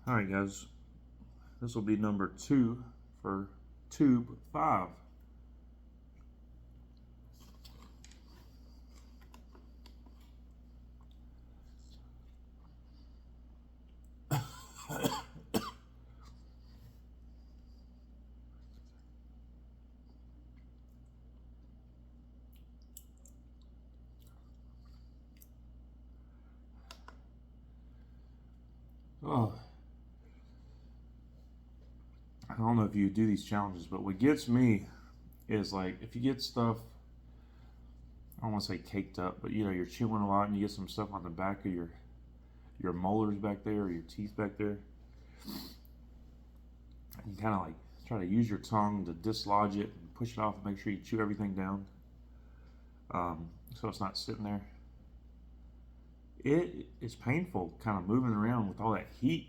All right, guys, this will be number 2 for tube 5. Oh, I don't know if you do these challenges, but what gets me is like if you get stuff, I don't want to say caked up, but you know, you're chewing a lot and you get some stuff on the back of your molars back there or your teeth back there. And you kind of like try to use your tongue to dislodge it and push it off and make sure you chew everything down, so it's not sitting there. It is painful kind of moving around with all that heat.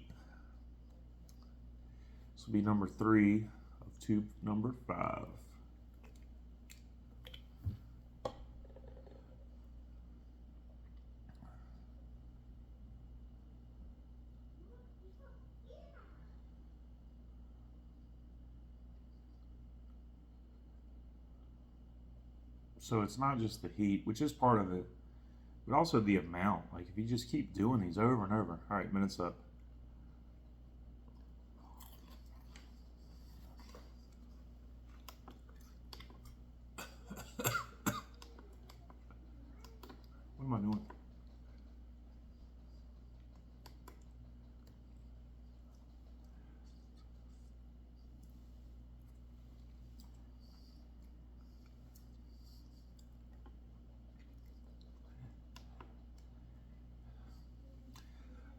This will be number 3 of tube number 5. So it's not just the heat, which is part of it, but also the amount. Like if you just keep doing these over and over. All right, minutes up. What am I doing?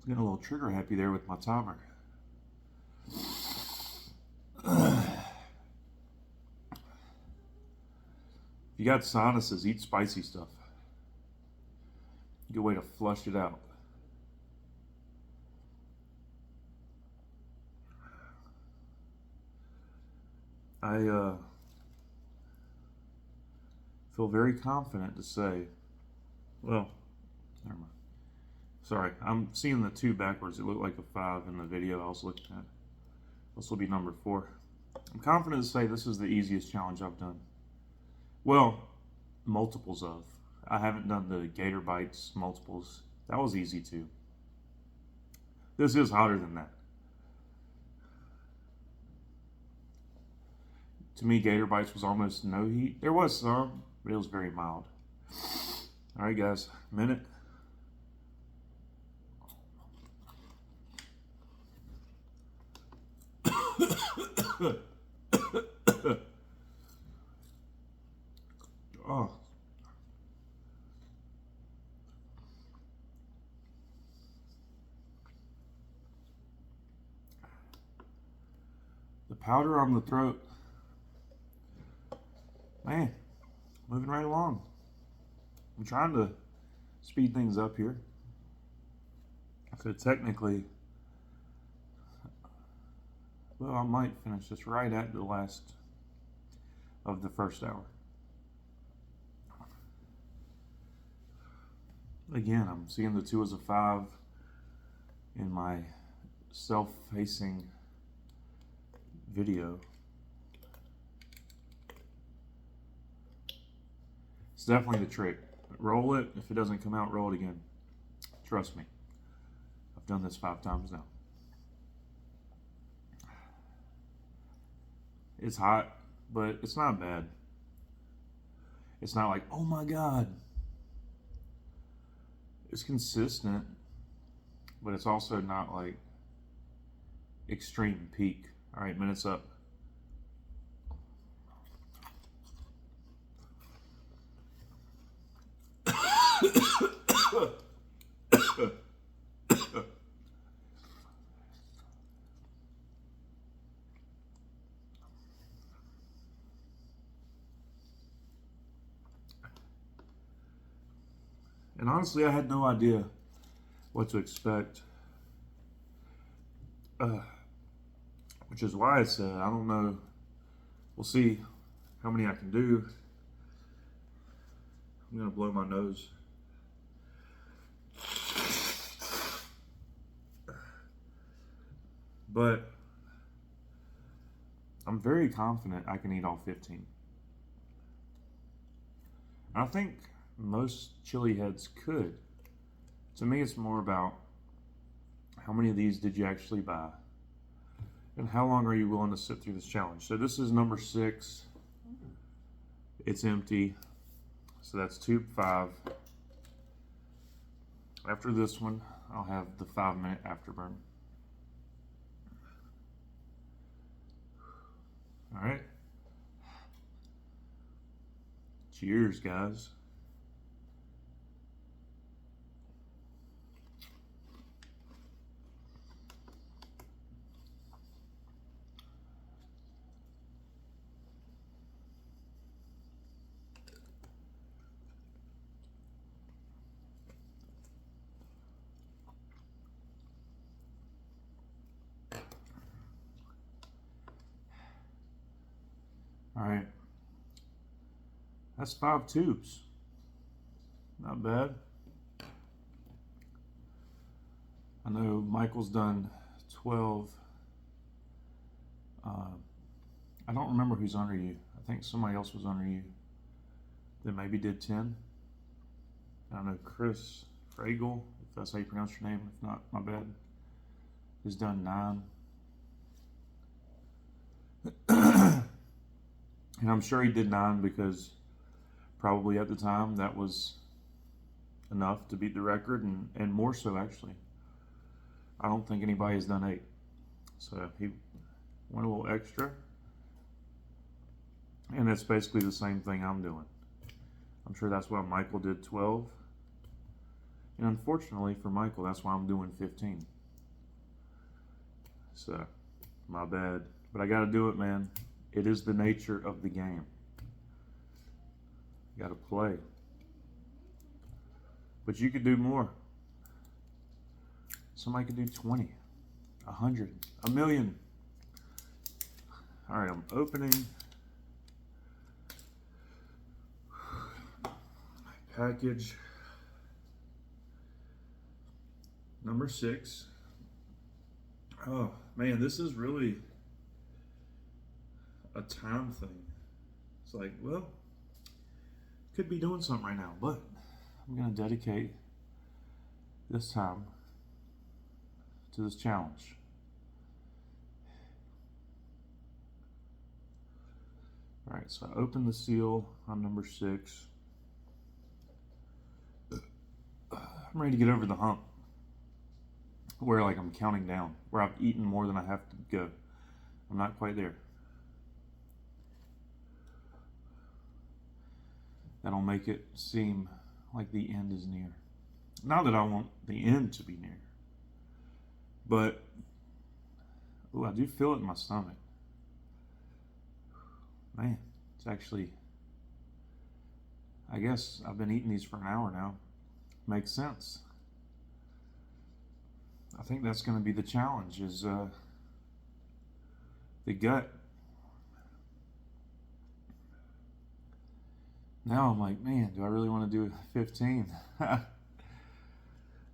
Getting a little trigger happy there with my timer. If you got sinuses, eat spicy stuff. Good way to flush it out. I feel very confident to say, well, never mind. Sorry, I'm seeing the 2 backwards. It looked like a 5 in the video I was looking at. This will be number 4. I'm confident to say this is the easiest challenge I've done. Well, multiples of. I haven't done the Gator Bites multiples. That was easy too. This is hotter than that. To me, Gator Bites was almost no heat. There was some, but it was very mild. All right, guys, minute. Oh. The powder on the throat. Man, moving right along. I'm trying to speed things up here. So technically, well, I might finish this right at the last of the first hour. Again, I'm seeing the 2 as a 5 in my self-facing video. It's definitely the trick. Roll it. If it doesn't come out, roll it again. Trust me. I've done this 5 times now. It's hot, but it's not bad. It's not like, oh my God. It's consistent, but it's also not like extreme peak. All right, minutes up. And honestly, I had no idea what to expect. Which is why I said, I don't know. We'll see how many I can do. I'm going to blow my nose. But I'm very confident I can eat all 15. I think most chili heads could. To me, it's more about how many of these did you actually buy and how long are you willing to sit through this challenge. So this is number 6. It's empty. So that's tube 5. After this one, I'll have the 5-minute afterburn. All right. Cheers, guys. All right. That's 5 tubes. Not bad. I know Michael's done 12. I don't remember who's under you. I think somebody else was under you that maybe did 10. I know Chris Fragel, if that's how you pronounce your name. If not, my bad. Has done 9. And I'm sure he did 9 because probably at the time that was enough to beat the record, and more so actually. I don't think anybody has done 8. So he went a little extra. And it's basically the same thing I'm doing. I'm sure that's why Michael did 12. And unfortunately for Michael, that's why I'm doing 15. So, my bad. But I gotta do it, man. It is the nature of the game. You gotta play. But you could do more. Somebody could do 20, 100, 1,000,000. All right, I'm opening package number 6. Oh man, this is really a time thing. It's like, well, could be doing something right now, but I'm gonna dedicate this time to this challenge. All right, so I open the seal on number 6. I'm ready to get over the hump where like I'm counting down, where I've eaten more than I have to go. I'm not quite there. That'll make it seem like the end is near. Not that I want the end to be near, but ooh, I do feel it in my stomach. Man, it's actually, I guess I've been eating these for an hour now. Makes sense. I think that's going to be the challenge, is the gut. Now I'm like, man, do I really want to do 15? I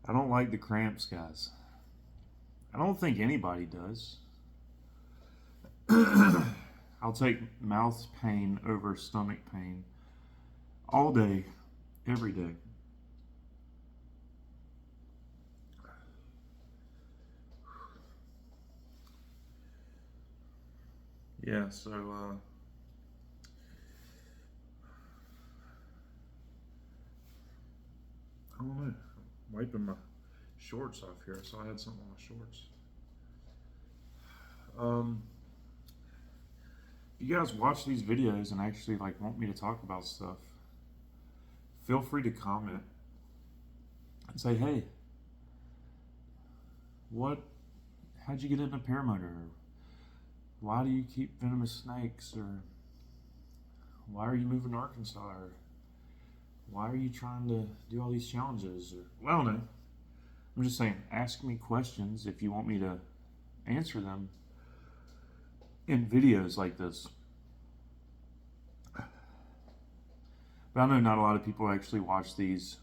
don't like the cramps, guys. I don't think anybody does. I'll take mouth pain over stomach pain all day, every day. Yeah, so I don't know. I'm wiping my shorts off here, so I had something on my shorts. If you guys watch these videos and actually like want me to talk about stuff, feel free to comment and say, hey, how'd you get into paramotor? Or why do you keep venomous snakes? Or why are you moving to Arkansas? Or why are you trying to do all these challenges? Or, well, I don't know. I'm just saying, ask me questions if you want me to answer them in videos like this. But I know not a lot of people actually watch these,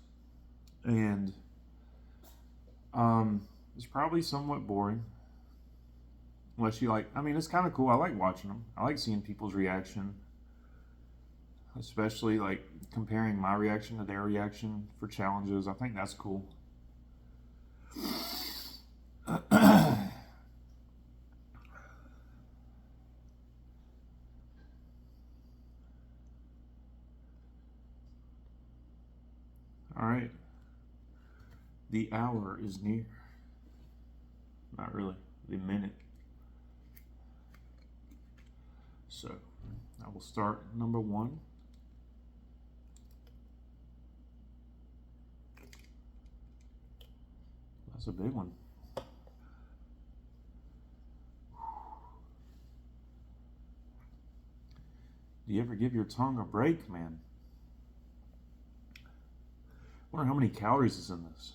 and it's probably somewhat boring. Unless you like, I mean, it's kind of cool. I like watching them. I like seeing people's reaction, especially like comparing my reaction to their reaction for challenges. I think that's cool. All right. The hour is near. Not really. The minute. So I will start number 1. That's a big one. Do you ever give your tongue a break, man? I wonder how many calories is in this.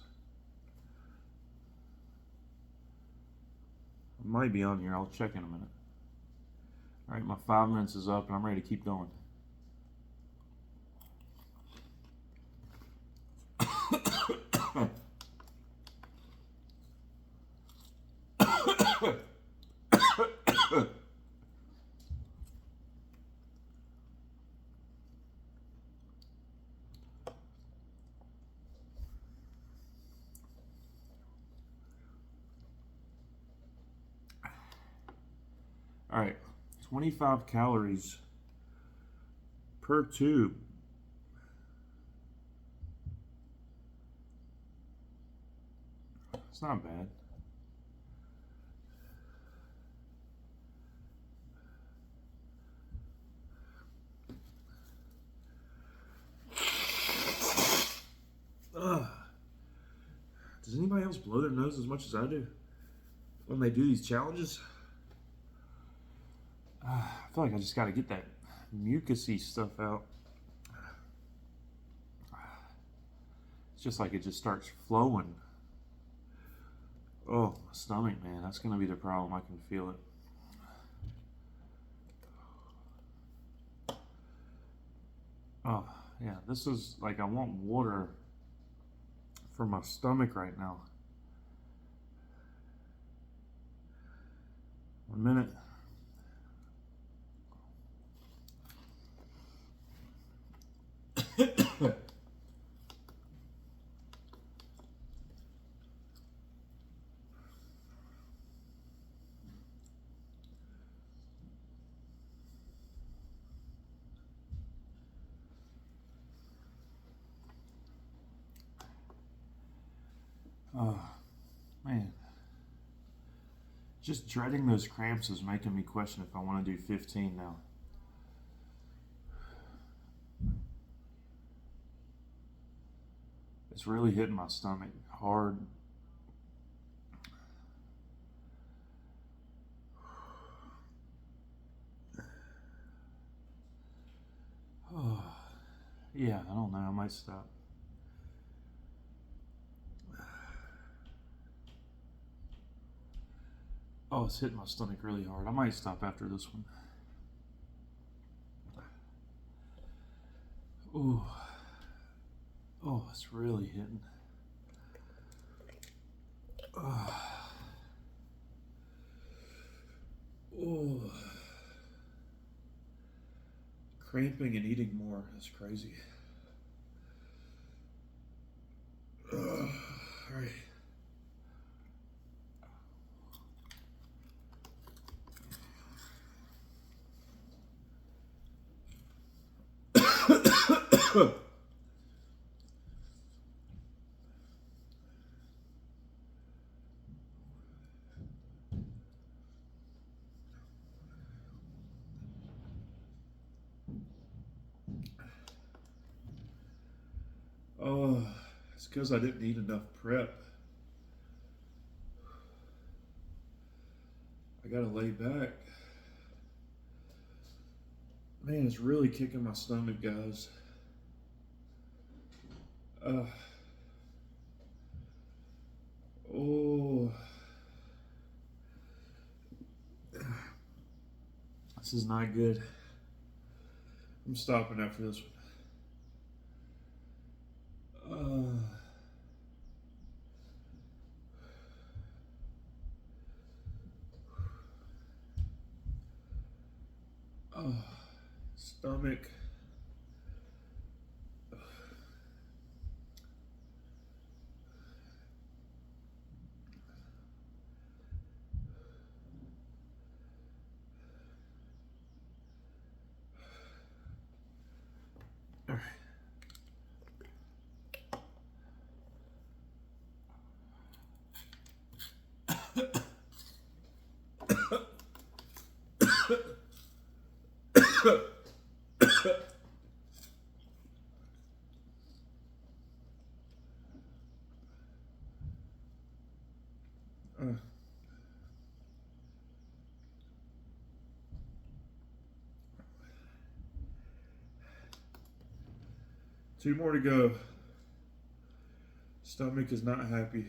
It might be on here. I'll check in a minute. All right, my 5 minutes is up and I'm ready to keep going. All right, 25 calories per tube. It's not bad. Ugh. Does anybody else blow their nose as much as I do when they do these challenges? I feel like I just got to get that mucusy stuff out. It's just like it just starts flowing. Oh, my stomach, man, that's going to be the problem. I can feel it. Oh, yeah, this is like I want water for my stomach right now. 1 minute. Oh, man. Just dreading those cramps is making me question if I want to do 15 now. It's really hitting my stomach hard. Oh, yeah, I don't know. I might stop. Oh, it's hitting my stomach really hard. I might stop after this one. Ooh. Oh, it's really hitting. Oh. Oh. Cramping and eating more. That's crazy. All right. Oh, it's because I didn't eat enough prep. I gotta lay back. Man, it's really kicking my stomach, guys. Oh. This is not good. I'm stopping after this one. Stomach. All right. Two more to go. Stomach is not happy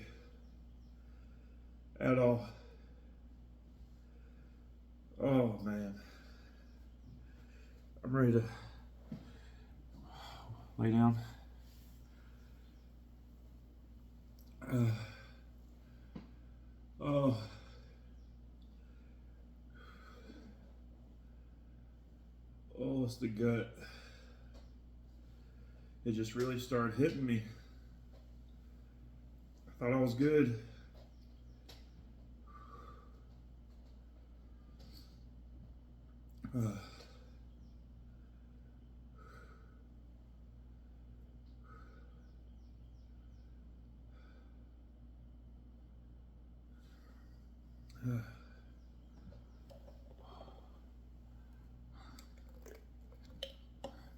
at all. Oh man. I'm ready to lay down. Oh. Oh, it's the gut. It just really started hitting me. I thought I was good.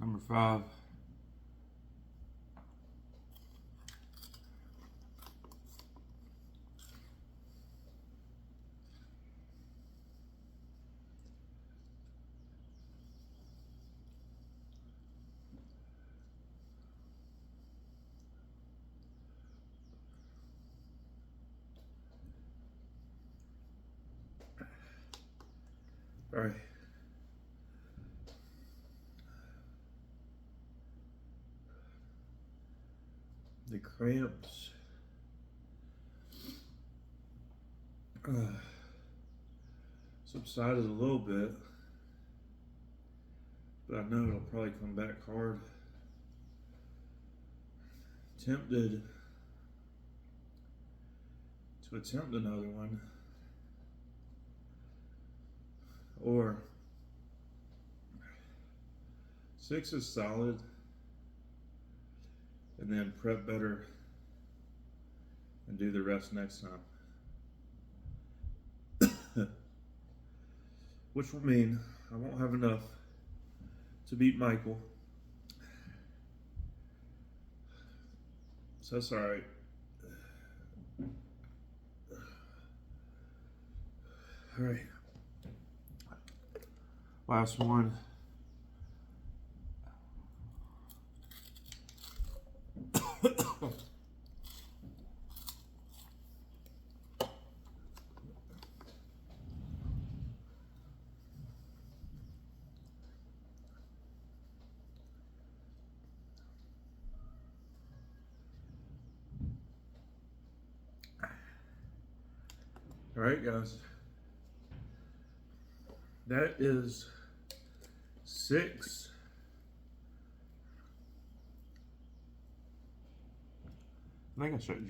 Number 5. All right. The cramps subsided a little bit, but I know it'll probably come back hard. Tempted to attempt another one, or 6 is solid, and then prep better and do the rest next time. Which will mean I won't have enough to beat Michael. So that's all right. All right. Last one. All right, guys. That is 6. I think I showed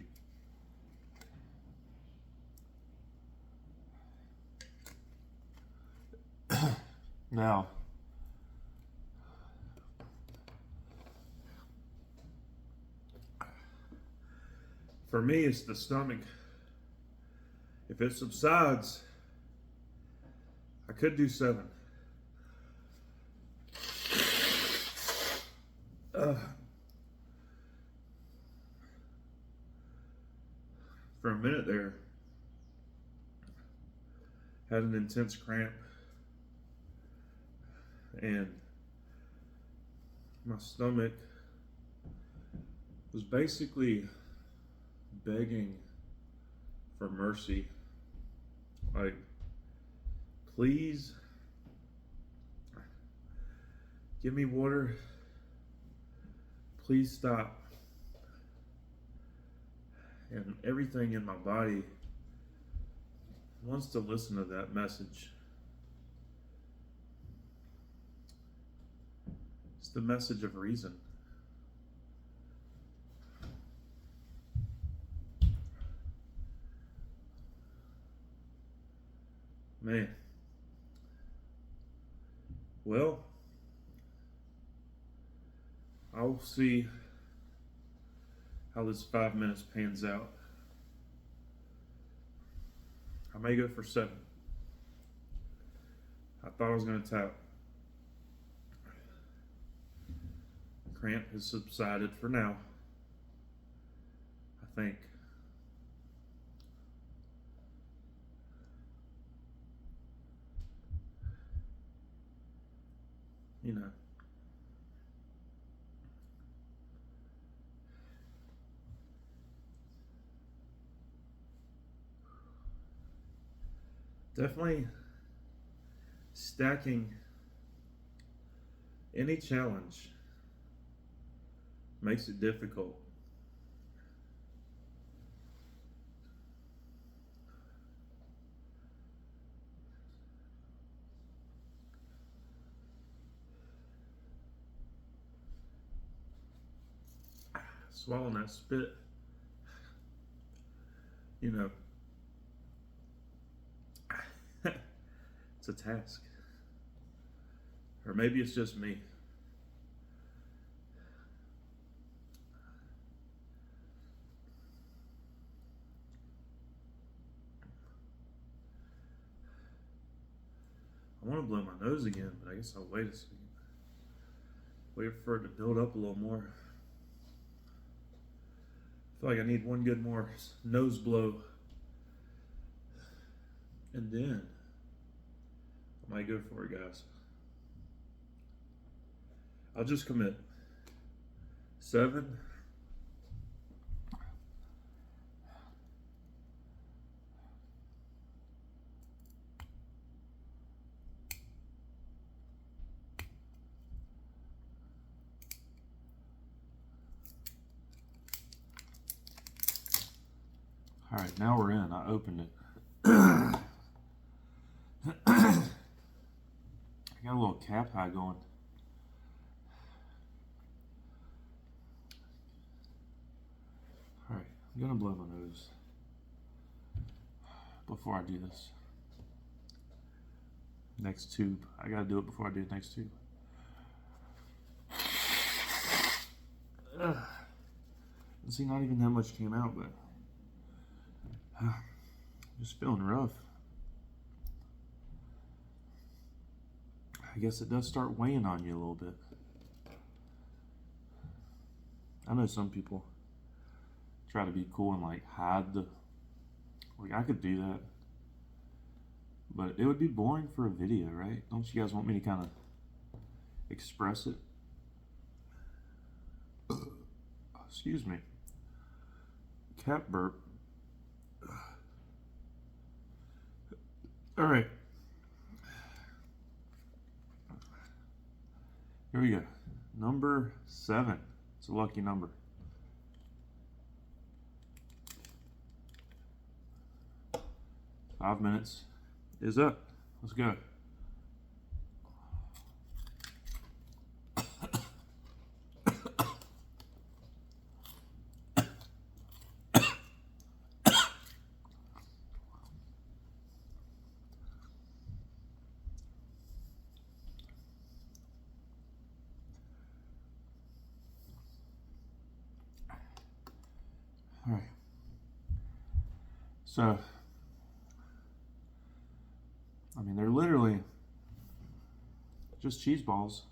you. Now, for me, it's the stomach. If it subsides, I could do 7. For a minute there, had an intense cramp, and my stomach was basically begging for mercy. Like, please give me water. Please stop. And everything in my body wants to listen to that message. It's the message of reason. Man. Well, I'll see how this 5 minutes pans out. I may go for 7. I thought I was going to tap. cramp has subsided for now. I think. You know. Definitely stacking any challenge makes it difficult. Swallowing that spit, you know, it's a task. Or maybe it's just me. I want to blow my nose again, but I guess I'll wait a second. Wait for it to build up a little more. I feel like I need one good more nose blow. And then I might go for it, guys. I'll just commit. 7. All right, now we're in. I opened it. I got a little cap high going. All right, I'm gonna blow my nose before I do this. Next tube. I gotta do it before I do the next tube. See, not even that much came out, but just feeling rough. I guess it does start weighing on you a little bit. I know some people try to be cool and like hide the, like I could do that, but it would be boring for a video, right? Don't you guys want me to kind of express it? Excuse me. Cat burp. All right. Here we go. Number 7. It's a lucky number. Five minutes is up. Let's go. All right. So, I mean, they're literally just cheese balls,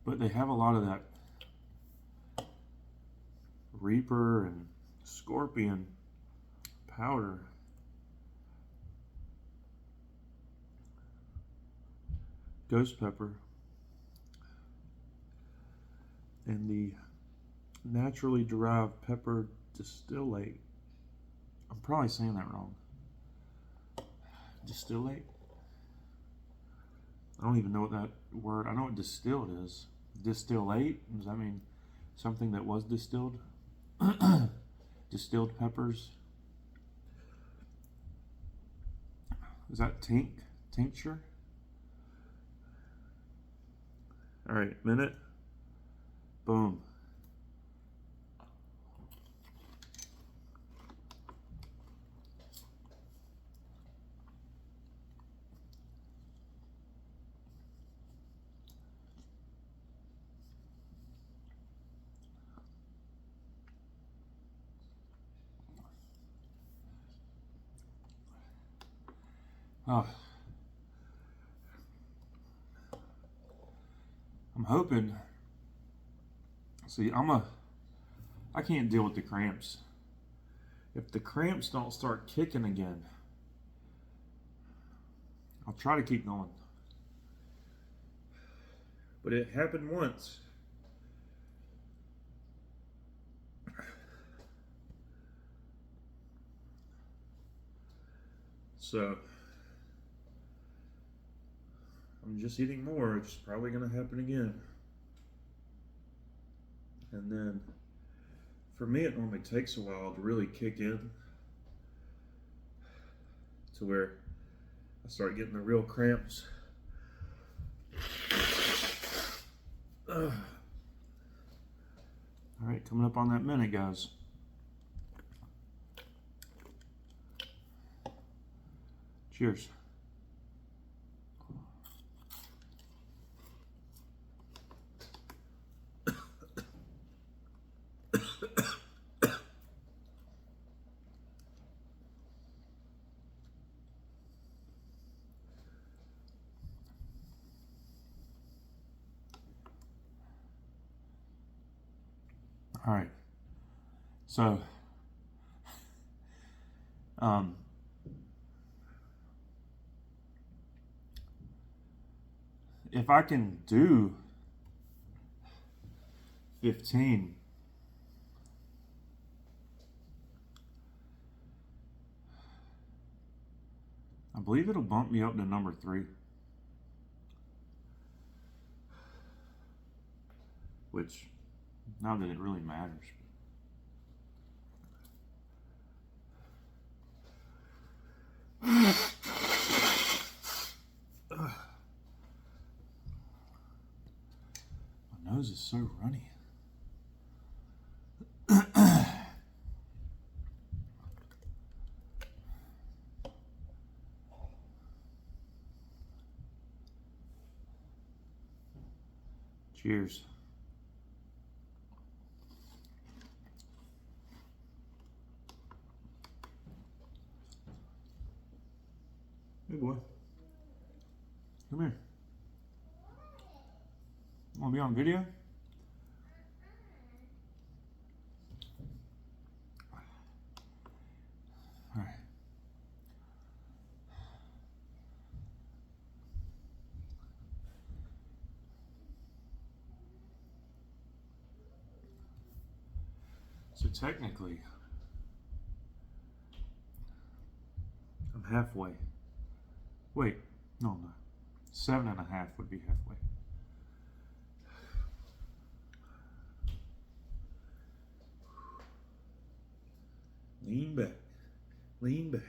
but they have a lot of that Reaper and Scorpion powder. Ghost pepper and the naturally derived pepper distillate. I'm probably saying that wrong. Distillate? I don't even know what that word, I know what distilled is. Distillate? Does that mean something that was distilled? Distilled peppers? Is that tincture? All right, minute. Boom. Oh. I'm hoping. See, I can't deal with the cramps. If the cramps don't start kicking again, I'll try to keep going. But it happened once. So I'm just eating more. It's probably going to happen again. And then for me, it normally takes a while to really kick in to where I start getting the real cramps. All right, coming up on that minute, guys. Cheers. All right. So, if I can do 15, I believe it'll bump me up to number 3. Which, not that it really matters. My nose is so runny. Cheers. Hey boy, come here. Want to be on video? All right. So technically, I'm halfway. Wait, no, I'm not. 7.5 would be halfway. Lean back. Lean back.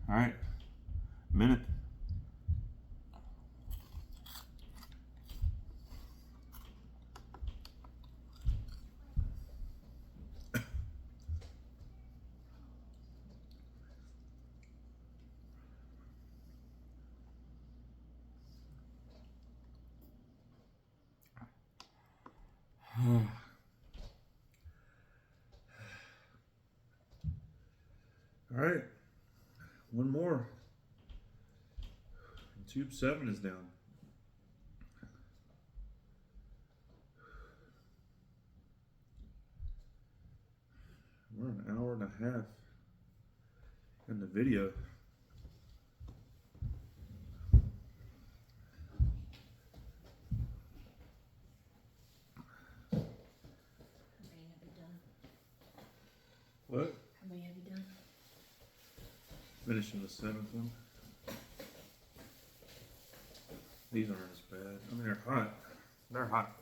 All right, minute. All right, one more. Tube 7 is down. We're an hour and a half in the video. What? How many have you done? Finishing the 7th one. These aren't as bad. I mean, they're hot. They're hot.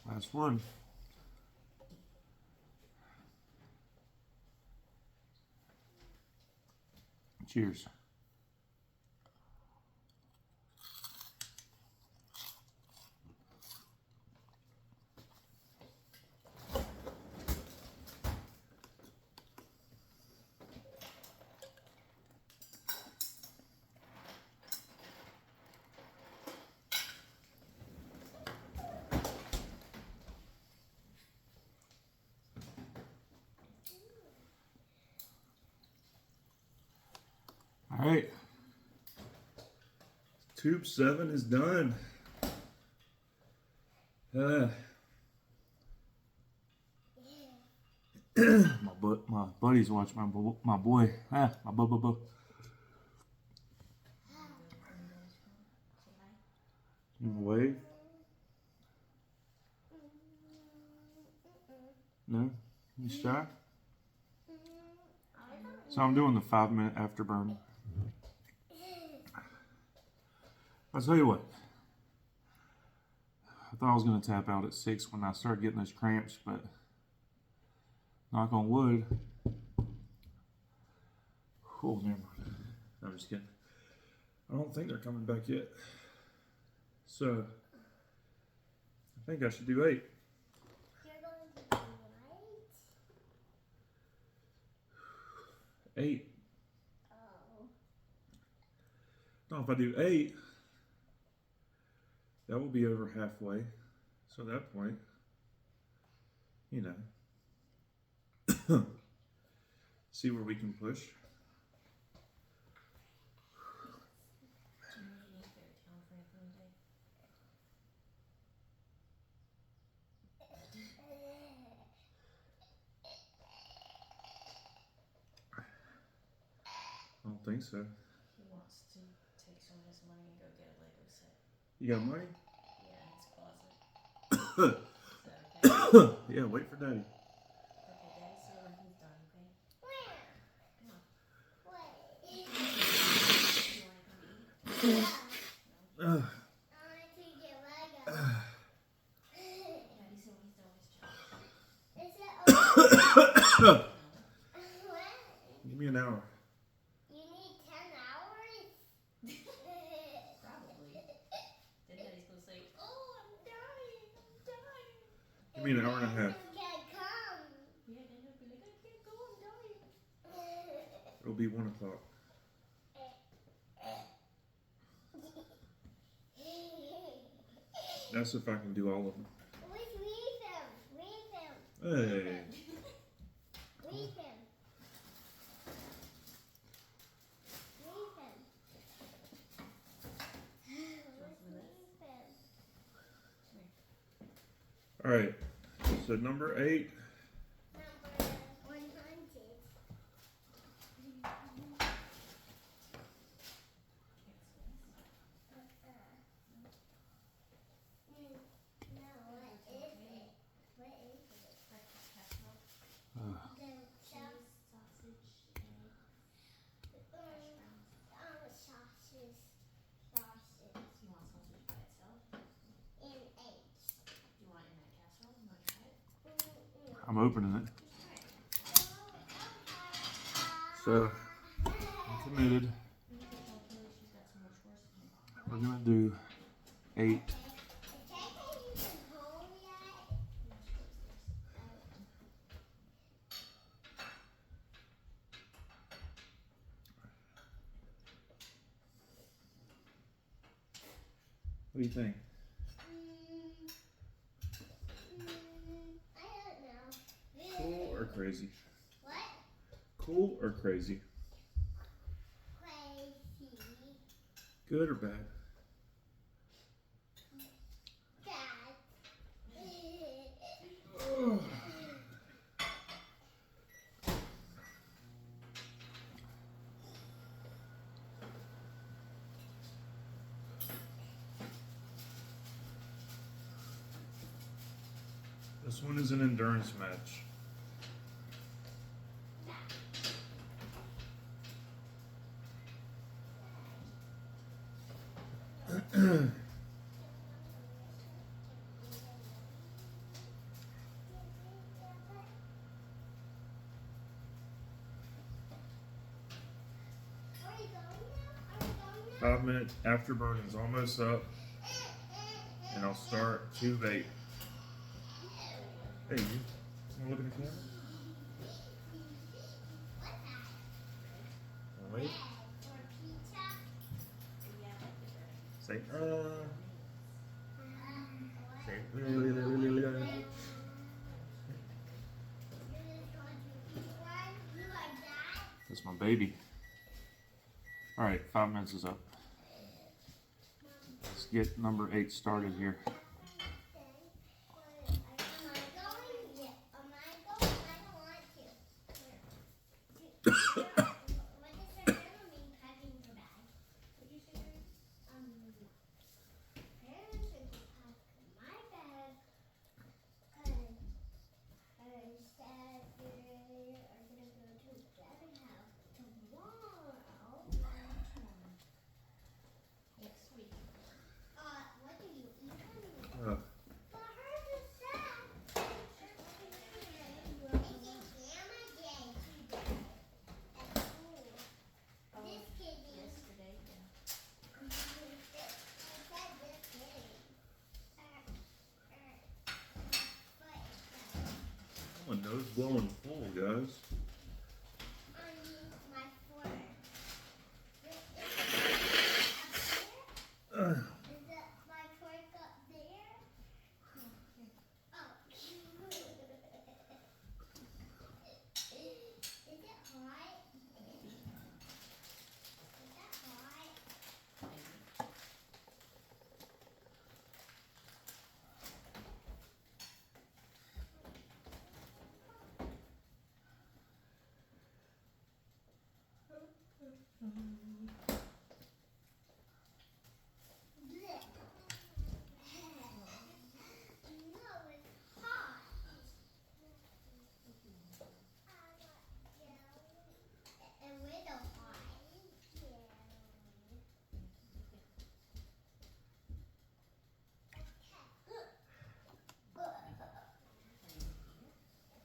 Last one. Cheers. right. Tube 7 is done. My buddies watch my boy. My boy. You wanna wave? No? You shy? So I'm doing the 5-minute afterburn. I'll tell you what. I thought I was going to tap out at 6 when I started getting those cramps, but knock on wood. Oh, never mind. I'm just kidding. I don't think they're coming back yet. So, I think I should do 8. You're going to do what? 8. Oh. No, if I do 8, that will be over halfway. So at that point, you know, see where we can push. I don't think so. He wants to take some of his money and go get a Lego set. You got money? Yeah, in his closet. Is that okay? Yeah, wait for Daddy. Okay, Daddy's here when he's done, okay? Where? Come on. Wait. Do you want to come eat? I want to get Lego. Daddy's here when he's done with his job. Is it open? When? Give me an hour. You need 10 hours? Probably. Then Daddy's going to say, Oh, I'm dying. I'm dying. Give me an hour and a half. Can't come. yeah, then he'll be like, I can't go, I'm dying. It'll be 1 o'clock. That's if I can do all of them. Where's Reef? Hey. Reef. All right. So number 8. Number 100. No, what is it? What is it? Breakfast casserole. The Cheese, sausage, egg, hash browns. sausage. You want sausage by itself? And eggs. Do you want it in that casserole? You want to try it? I'm opening it. So, I'm committed. You need to tell Kaylee she's got some more chores to do. We're going to do 8. What do you think? I don't know. Cool or crazy? What? Cool or crazy? Crazy. Good or bad? Dad. This one is an endurance match. Are we going now? Are we going now? 5-minute afterburn is almost up, and I'll start tube 8. Hey, you wanna look at the camera? Wanna wait? Or pizza? Say, say, that's my baby. All right, 5 minutes is up. Let's get number 8 started here. Am I going? Yeah. Am I going? I don't want to. What does her grandma mean packing her bag? What'd you say, Grace? Parents should pack my bag because Saturday are gonna go to Dad's house tomorrow. Next week. What do you eat anyway? Uh, But hers is sad. It's a Gamma Day today at school. Oh, This kitty. yesterday, yeah. It said this kitty. my nose blowing full, guys. On my forehead. Is it my fork up there? Oh. Is it hot? Maybe. Is that hot? Maybe. Blech. No, it's hot. A little hot.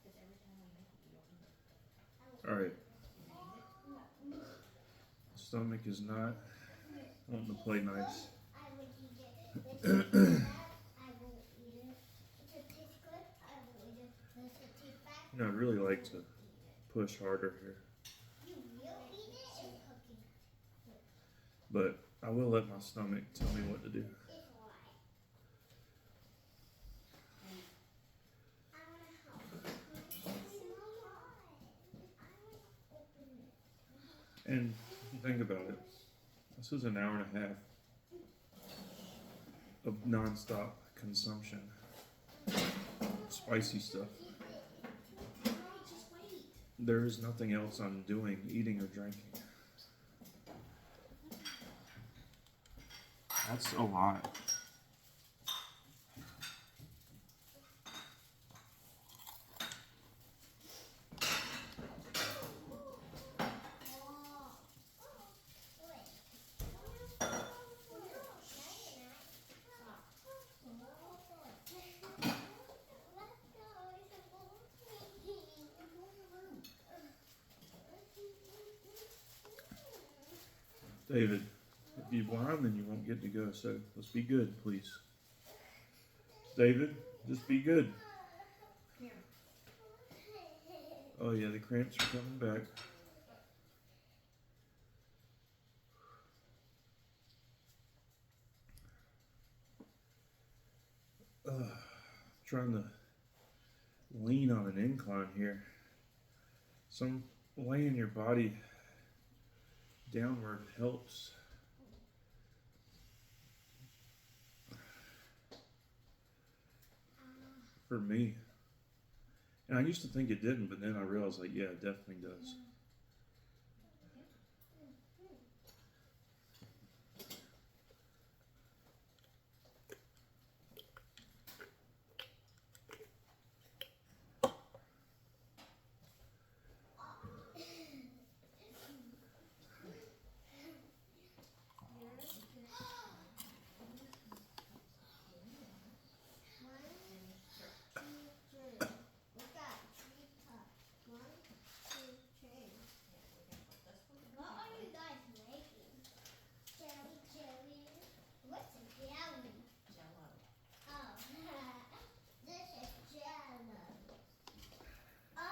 Because every time we make it, you open it. All right. Stomach is not wanting to play nice. I would eat it. If it tastes bad, I won't eat it. If it tastes good, I will eat it. If it tastes bad, You know, I'd really like to push harder here, you will eat it. It's cooking. but I will let my stomach tell me what to do. It's alright. I want to help. It's not hot. I want to open it. And if you think about it, this is an hour and a half of nonstop consumption of spicy stuff. Just wait. There is nothing else I'm doing, eating or drinking. That's a lot. David, if you whine, then you won't get to go. So let's be good, please. David, just be good. Here. Oh yeah, the cramps are coming back. Trying to lean on an incline here. Some laying your body downward helps. For me. And I used to think it didn't, but then I realized, like, yeah, it definitely does. What are you guys making? Jelly. What's a jelly? Jello. Oh, this is jello. Oh.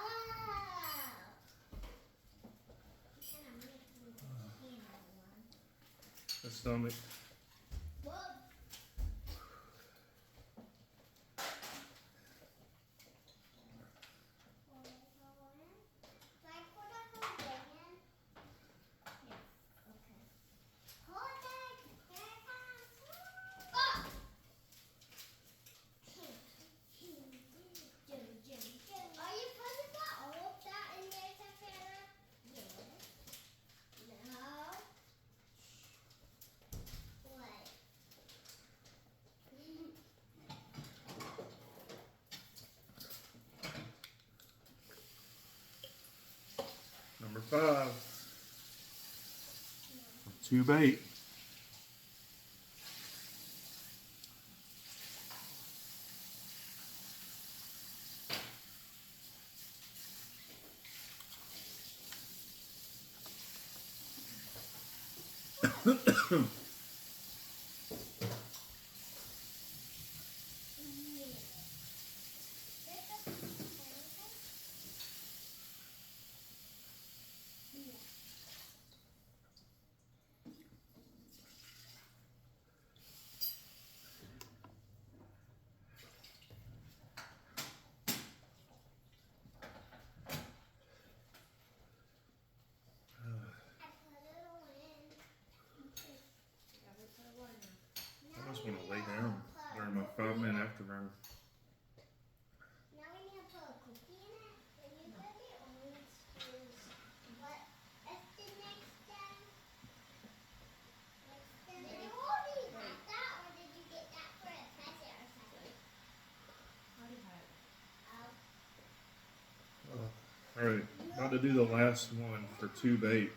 And I'm making the peanut one. The stomach. Whoa. Like put a whole thing in? Yeah. Okay. Number 5. 2 bait. I just want to lay down during my 5-minute afterburn. Now we need to put a cookie in it. Then you put the orange juice. What is the next step? Did you already have that, or did you get that for a present or something? Already had it. Alright, about to do the last one for 2 bait.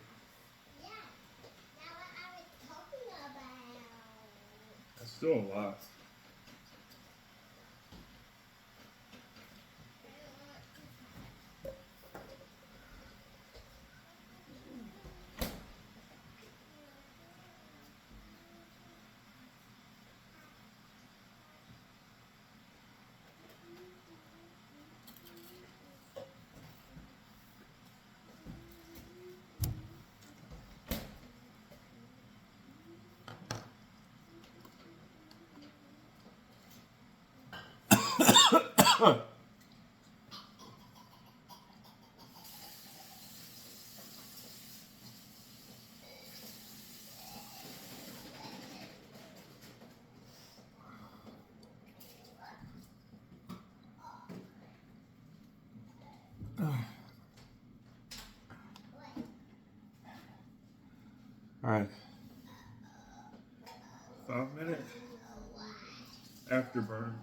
Yeah. Now what I was talking about. That's still a lot. Alright. 5-minute afterburn.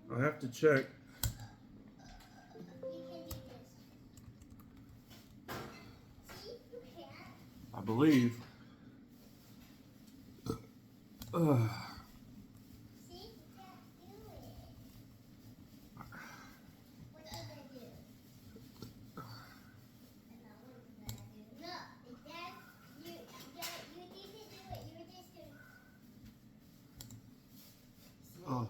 I have to check. I believe. See, you can't do it. What did I do? No, Dad, you didn't do it. You were just doing. Oh.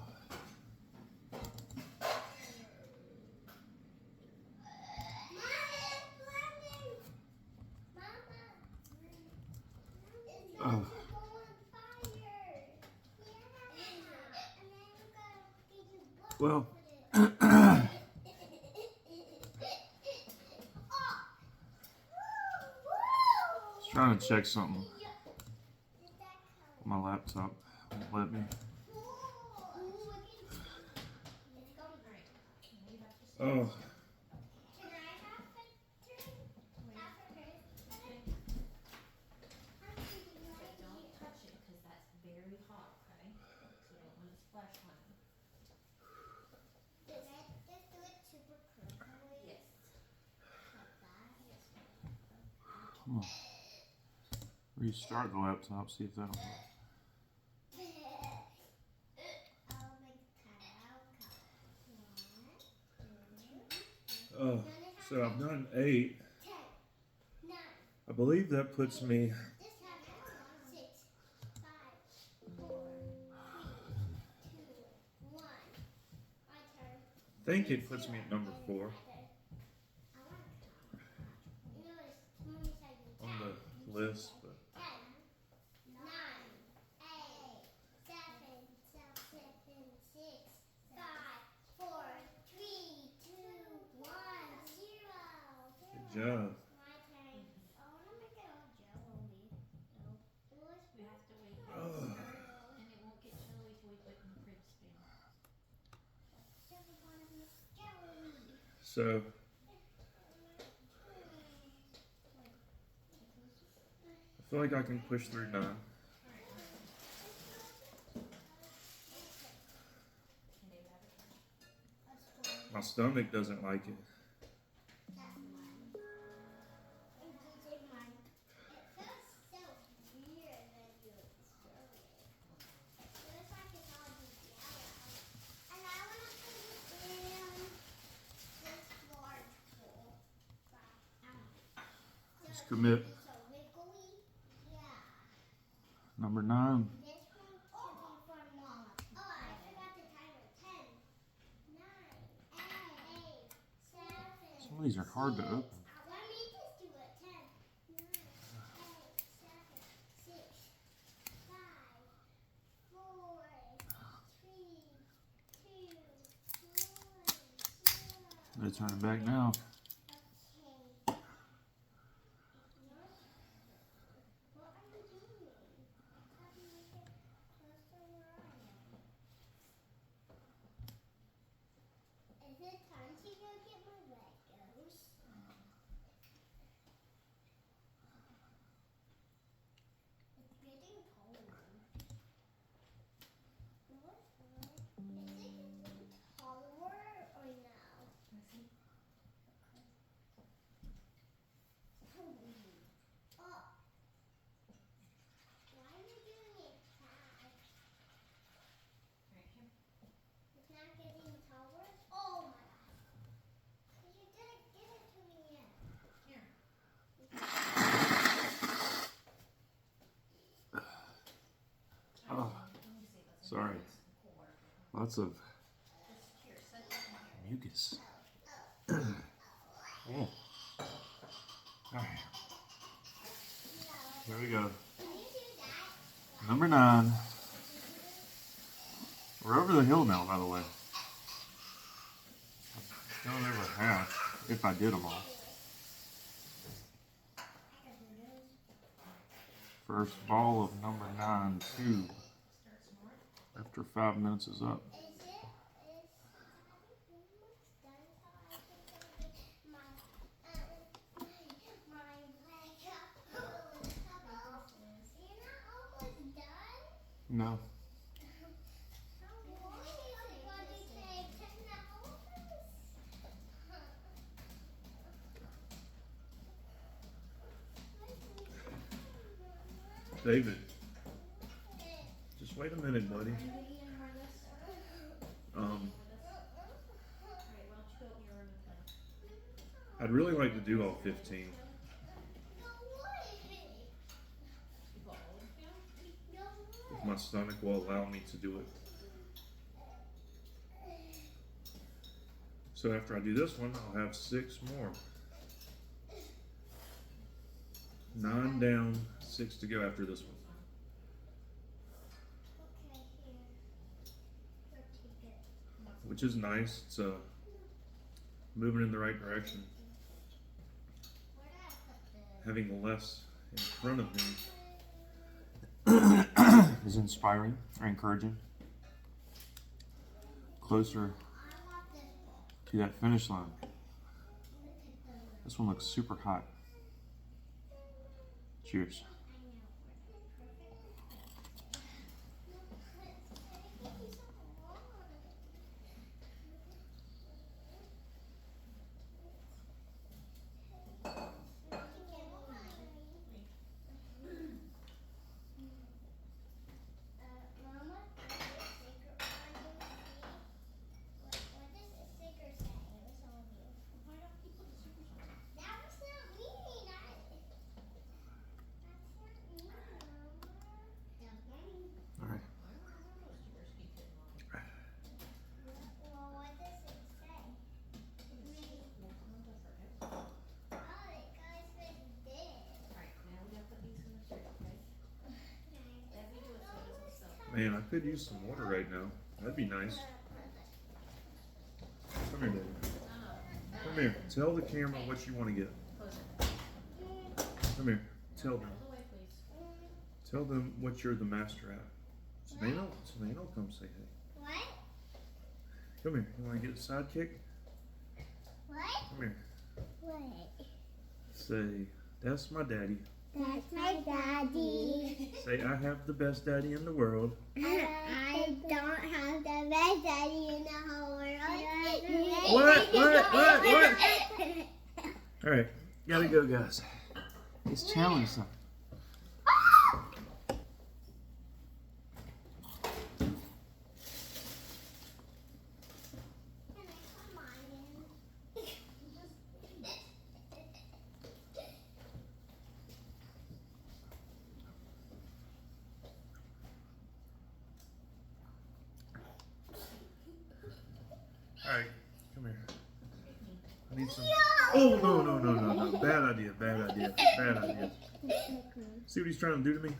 Oh. Well, just trying to check something. My laptop won't let me. Oh. Don't touch it because that's very hot, okay? So don't let it splash on you. Did I just do it super quickly? Yes. Like that? Yes. Come on. Restart the laptop, see if that'll work. I'll make tile cut. 1, 2. Oh, so I've done 8. 10, 9. I believe that puts me. This time 6, 5, 4, 3, 2, 1. My turn. I think it puts me at number 4 I want to count. You know, it's 27. on the list, but 10, 9, 8, 7, 6, 5, 4, 3, 2, 1, 0. good job. My turn. I want to make it all jello-y. We have to wait for it to Oh. start, and it won't get jelly till we put it in the fridge spin. So I feel like I can push through 9. My stomach doesn't like it. That's mine. And DJ mine. It feels so weird when you throw it. It feels like it's all just yellow. And I want to put it in this large bowl. Just commit. It's so wiggly. Yeah. Number 9. This one should be for Mama. Oh, I forgot the timer. 10, 9, 8, 7. Some of these are hard to open. Let me just do it. 10, 9, 8, 7, 6, 5, 4, 3, 2, 1, 0. They turn it back now. Okay. What are you doing? How do you make it close to where I am? Is it time to go get my Legos? It's getting cold. No, it's not. Is it getting taller or no? Oh. Why are you doing it fast? Right here. It's not getting taller? Oh my gosh. You didn't give it to me yet. Here. Oh, Let me see what's in sorry. here. It's cooler. Lots of Just here, set that in here. mucus. Oh. Alright, here we go. Can you do that? Number 9. We're over the hill now, by the way. I've done over half, if I did them all. First ball of number 9, 2. After 5 minutes is up. Is it? Is almost done so I can go get my Lego bubbles? You're not almost done? No. How long is it going to take? 10 hours? David, just wait a minute, buddy. Are you gonna eat any more of this? Um, Alright, why don't you go in your room and play? I'd really like to do all 15. No way! You put all of them down? No If way! my stomach will allow me to do it. So after I do this one, I'll have 6 more. 9 down, 6 to go after this one. Okay, here. Here, take it. Which is nice. It's moving in the right direction. Where did I put this? Having less in front of me is inspiring or encouraging. Closer I want this ball. to that finish line. Look at the This one looks super hot. Cheers. I know. Perfect. No, it's taking so long. Mama, is this secret finding see? What does the sticker say? It was on you. Why don't you put the stickers on? That was not me. That's not me, Mama. That's not me. All right. I don't know those stickers keep getting on. Well, what does it say? Oh, it goes with this. Alright, now we gotta put these in the fridge, okay? Let me do it so it doesn't spill. Man, I could use some water right now. That'd be nice. Come here, David. Come here. Tell the camera what you want to get. Close it. Come here. Tell Out them. of the way, please. Tell them what you're the master at. Savannah will come say hey. What? Come here. You want to get a sidekick? What? Come here. What? Say, that's my daddy. That's my daddy. Say, I have the best daddy in the world. I don't have the best daddy in the whole world. What? What? All right, gotta go, guys. It's challenge time. All right, come here. I need some. Oh, no. Bad idea. See what he's trying to do to me?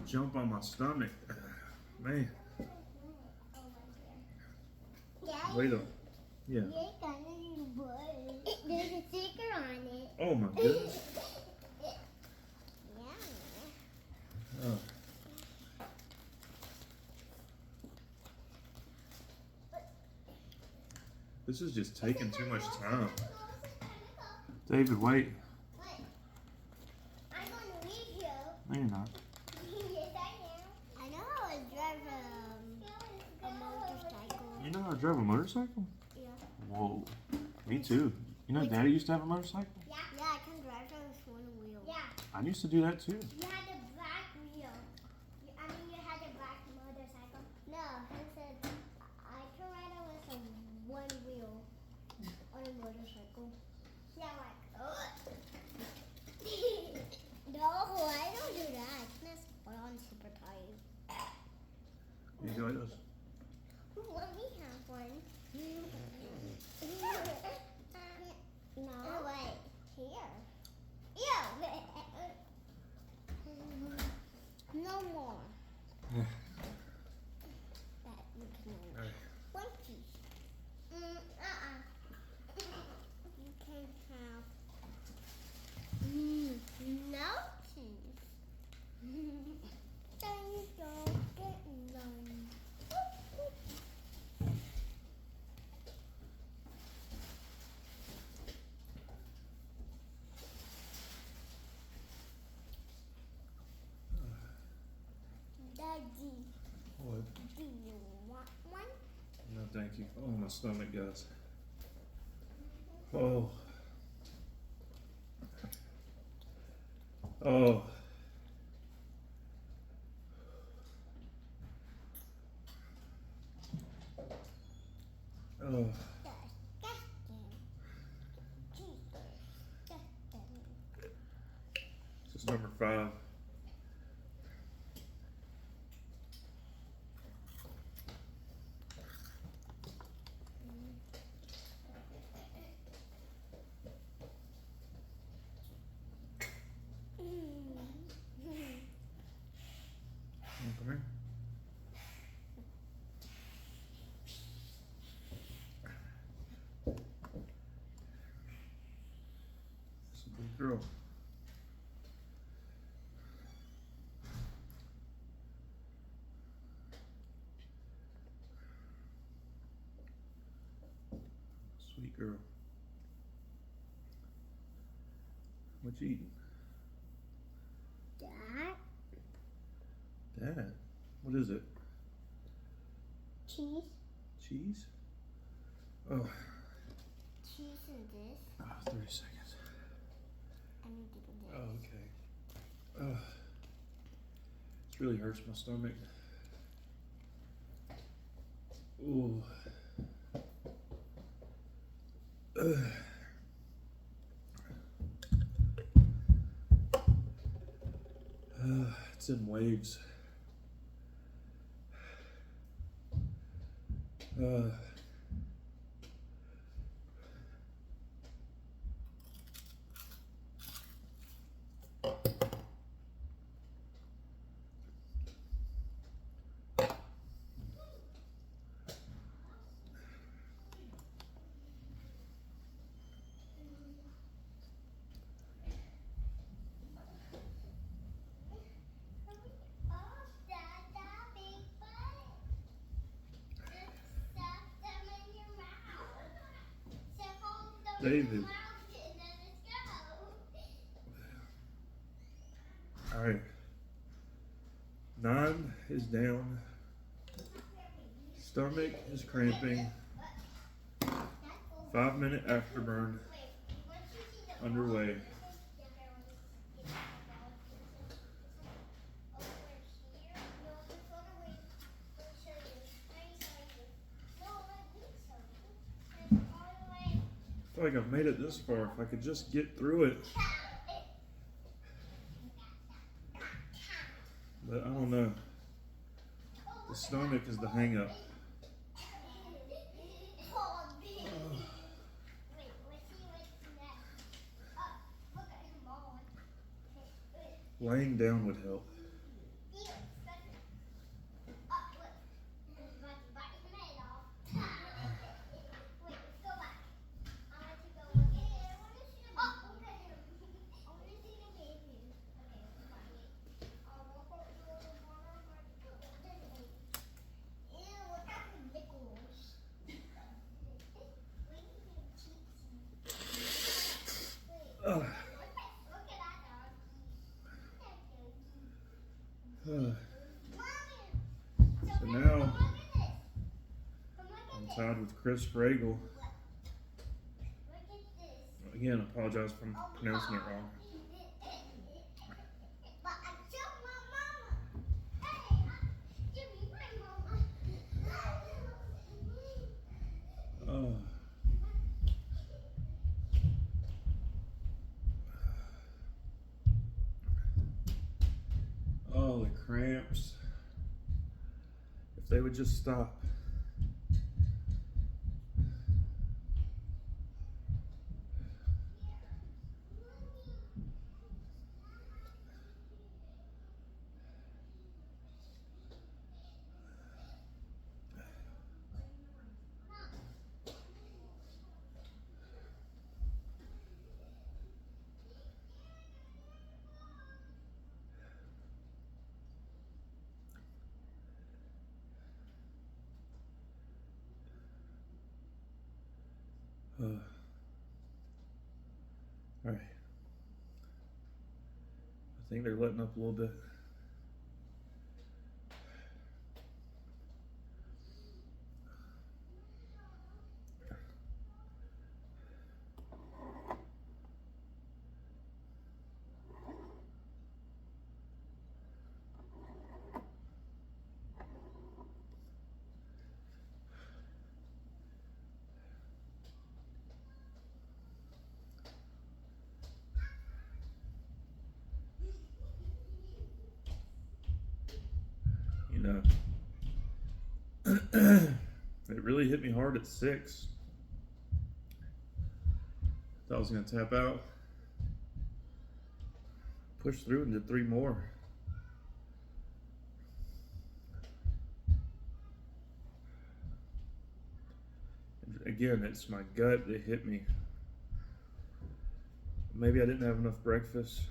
Jump on my stomach. Man. Wait up. Yeah. There's a sticker on it. Oh, my goodness. Yeah. Oh. This is just taking too much time. David, wait. What? I'm going to leave you. No, you're not. Yes, I am. I know how to drive a motorcycle. You know how to drive a motorcycle? Yeah. Whoa. Me too. You know Daddy used to have a motorcycle? Yeah, I can drive it with one wheel. Yeah. I used to do that too. You had a black wheel. You had a black motorcycle. No, I said I can ride it with a one wheel on a motorcycle. Yeah, like. No, I don't do that. I can put on super tires. You go, it does. Let me have one. No, wait. Here. Ew. No more. That you can only Alright. one piece. You can have no cheese. Then you don't get none. Daddy, What? do you want one? No, thank you. Oh, my stomach, guys. Oh. Oh. Oh. This is number 5. Come here. It's a big girl. Sweet girl. What you eating? Dad? What is it? Cheese. Cheese? Oh. Cheese and this. 30 seconds. I need to do this. Oh, okay. This really hurts my stomach. Ooh. It's in waves. David. Alright. 9 is down. Stomach is cramping. 5-minute afterburn Wait, once you see the underway. ball, it's over here. No, before the way, let me show you. Let me show you. No, let me show you. It's all the way. I feel like I've made it this far. If I could just get through it. But I don't know. The stomach is the hang up. Wait, let's see what's next. Look at him on. Laying down would help. Look. He's about to bite his head off. Wait, let's go back. I want to go look at him. I want to see him. Look at him. I want to see the baby. Okay, let's find it. Look at the water. Ew, look at the nickels. We need some cheeks. Wait. Ugh. Look at that dog. So now I'm tied with Chris Fragel. Again, I apologize if I'm pronouncing it wrong. Oh. Oh, the cramps. If they would just stop. All right. I think they're letting up a little bit. You know, it really hit me hard at 6. Thought I was going to tap out. Pushed through and did 3 more. And again, it's my gut that hit me. Maybe I didn't have enough breakfast.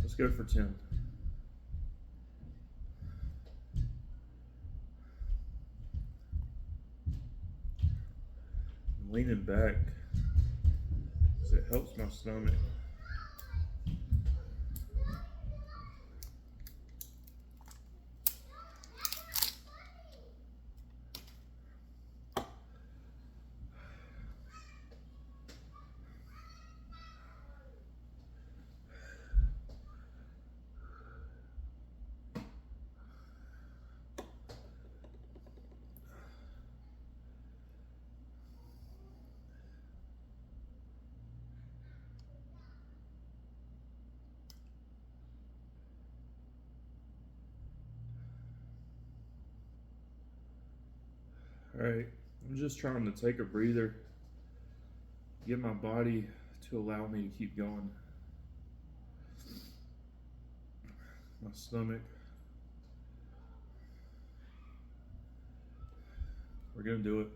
Let's go for 10. I'm leaning back because it helps my stomach. All right, I'm just trying to take a breather, get my body to allow me to keep going. My stomach. We're gonna do it.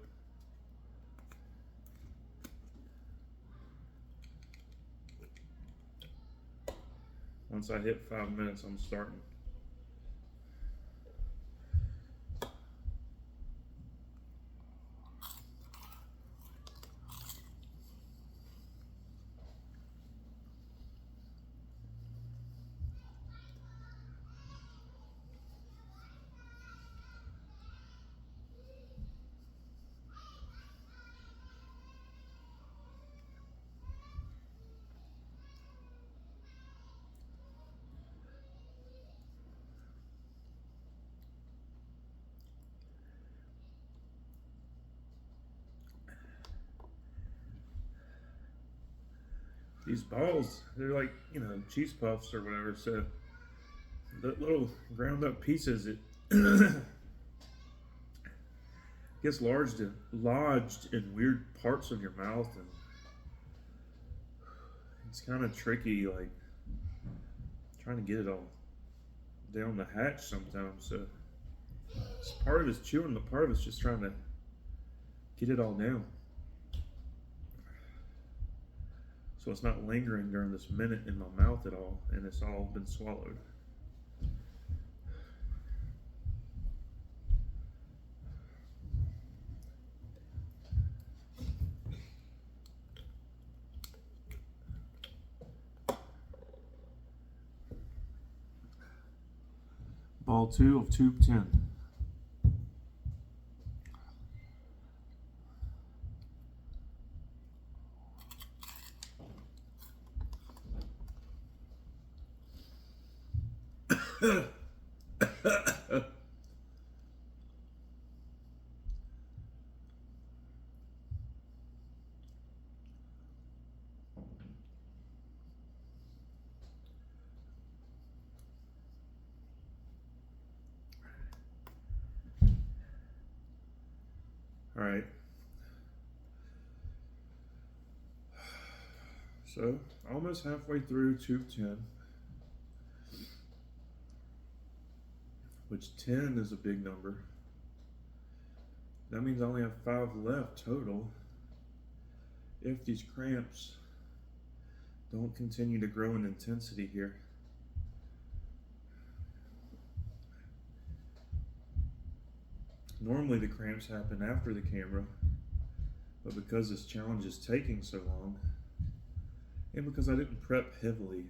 Once I hit 5 minutes, I'm starting. These balls, they're like, you know, cheese puffs or whatever. So the little ground up pieces, it gets lodged in weird parts of your mouth, and it's kind of tricky, like trying to get it all down the hatch sometimes. So part of it's chewing, but part of it's just trying to get it all down, so it's not lingering during this minute in my mouth at all, and it's all been swallowed. Ball 2 of tube 10. All right. So, almost halfway through tube 10, which 10 is a big number. That means I only have 5 left total if these cramps don't continue to grow in intensity here. Normally the cramps happen after the camera, but because this challenge is taking so long, and because I didn't prep heavily,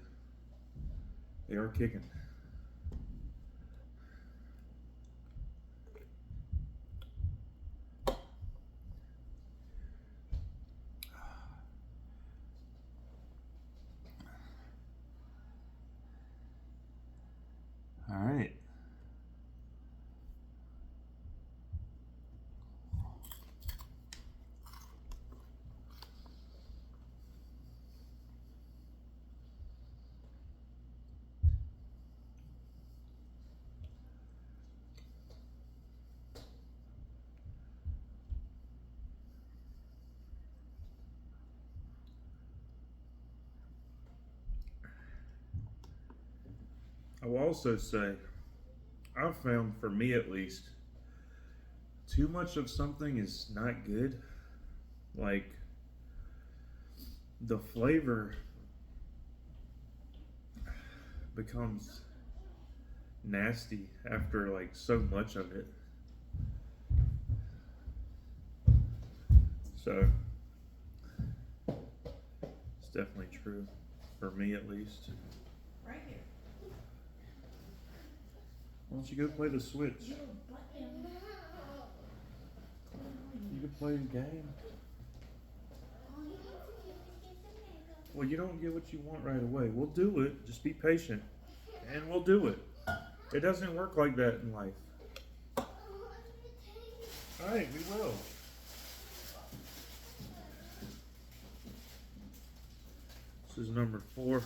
they are kicking. All right. I will also say, I've found, for me at least, too much of something is not good. Like, the flavor becomes nasty after like so much of it. So it's definitely true for me at least. Right here. Why don't you go play the Switch? Little button. You can play the game. Well, you don't get what you want right away. We'll do it. Just be patient. And we'll do it. It doesn't work like that in life. Alright, we will. This is number 4.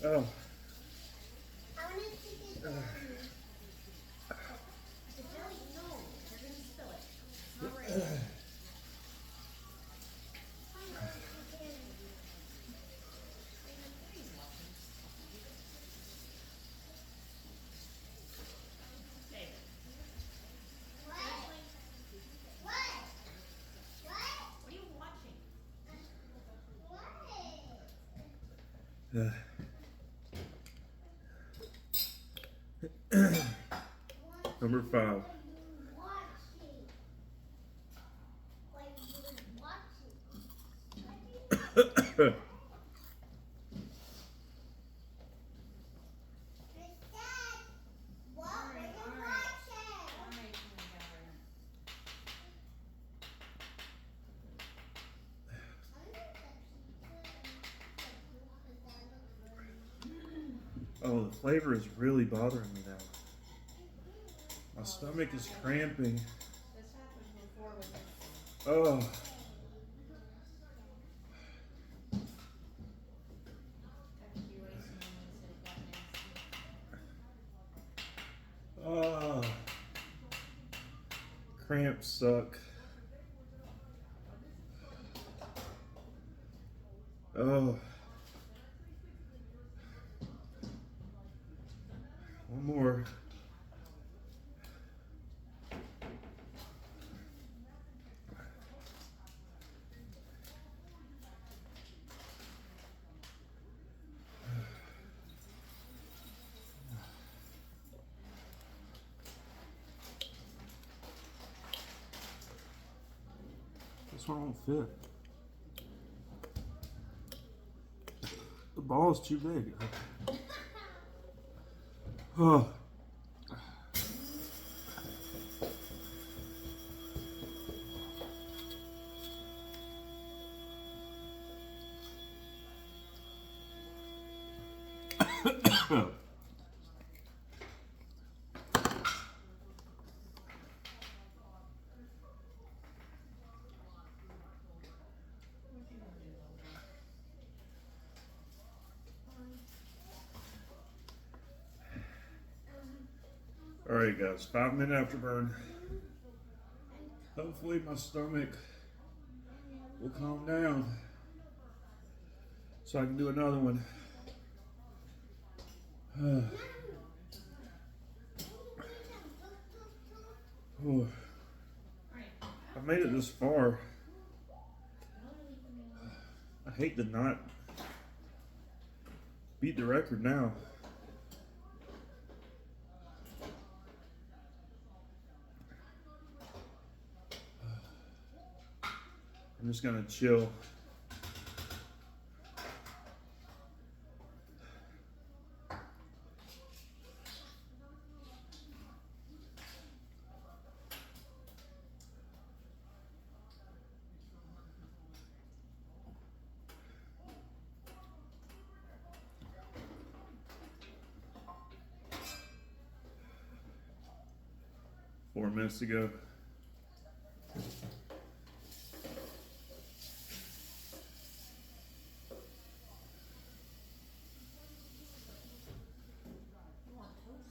Oh. Number 5. Oh, the flavor is really bothering me now. My stomach is cramping. This happened before with this. Oh. After you wasted them instead it got nasty. Oh. Cramps suck. Oh. One more. This one won't fit. The ball is too big. Oh. Alright guys, 5-minute afterburn. Hopefully my stomach will calm down so I can do another one. Oh. I've made it this far. I hate to not beat the record now. I'm just gonna chill. Four minutes to go. You want toast?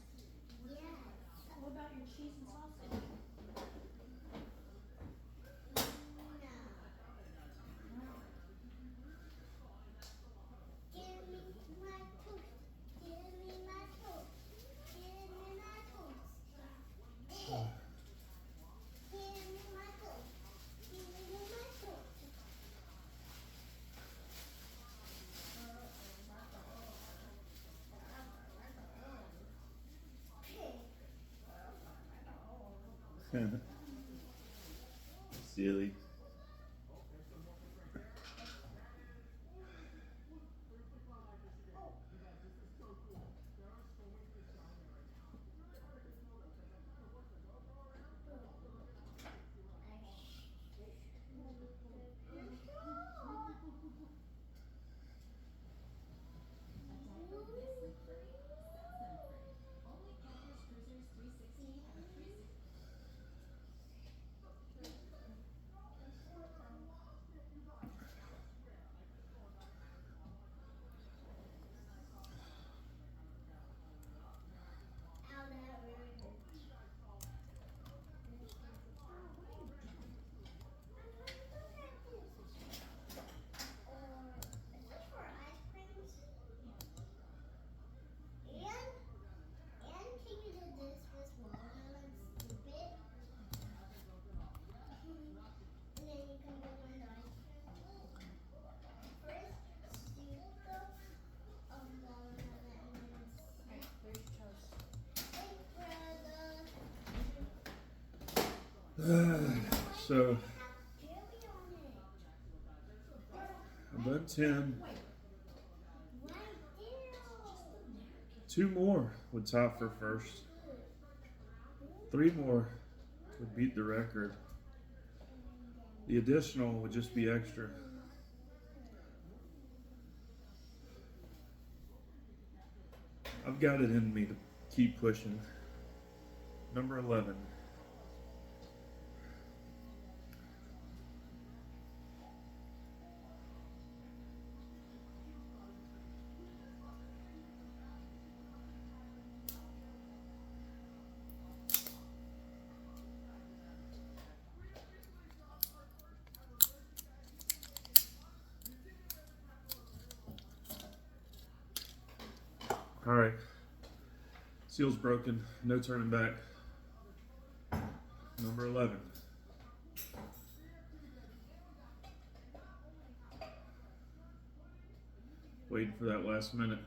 What about your cheese and sausage? Silly. So I've done 10. 2 more would tie for first. 3 more would beat the record. The additional would just be extra. I've got it in me to keep pushing. Number 11. All right. Seal's broken. No turning back. Number 11. Waiting for that last minute.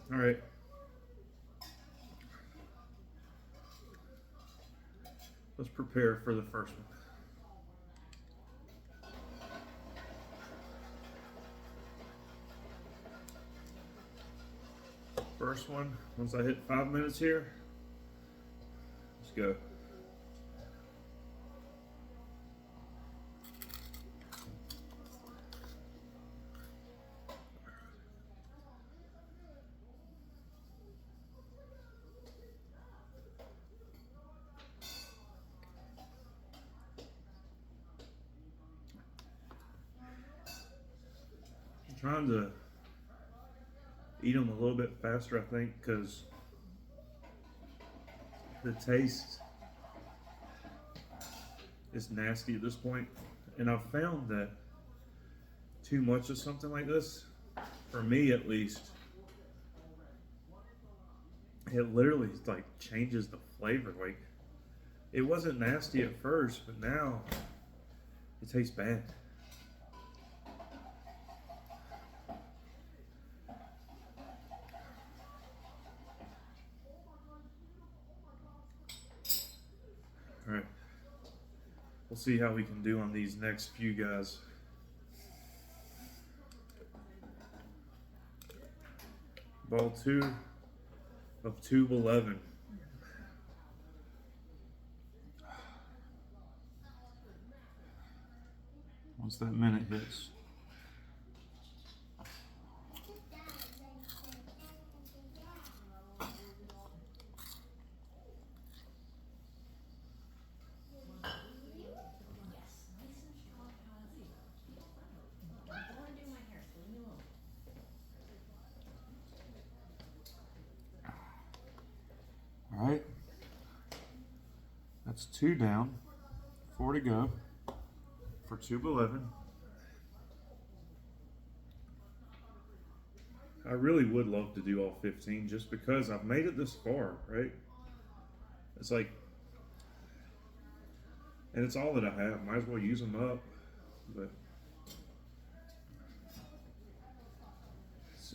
All right. Let's prepare for the first one. First one, once I hit 5 minutes here, let's go. I'm trying to eat them a little bit faster, I think, because the taste is nasty at this point. And I've found that too much of something like this, for me at least, it literally like changes the flavor. Like, it wasn't nasty at first, but now it tastes bad. All right, we'll see how we can do on these next few guys. Ball 2 of tube 11. Once that minute hits. All right, that's 2 down, 4 to go for tube 11. I really would love to do all 15 just because I've made it this far, right? It's like, and it's all that I have. Might as well use them up, but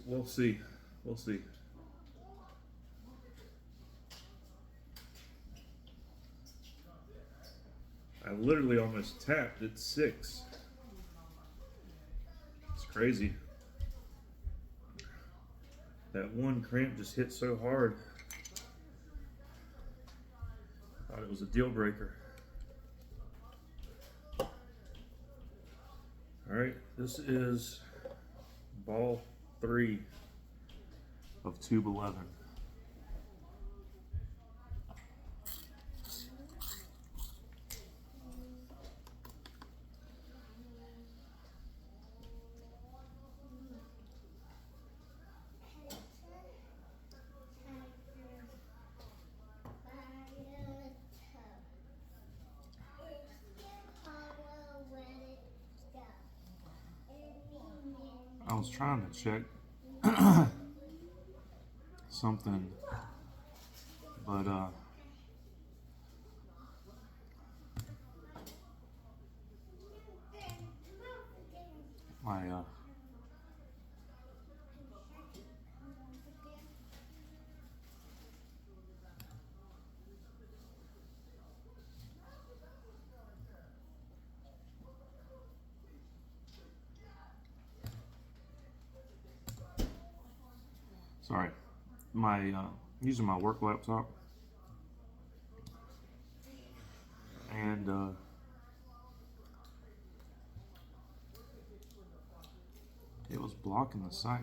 we'll see. We'll see. I literally almost tapped at 6. It's crazy. That one cramp just hit so hard. I thought it was a deal breaker. All right, this is ball 3 of tube 11. was trying to check something, but my sorry, my using my work laptop, and it was blocking the site.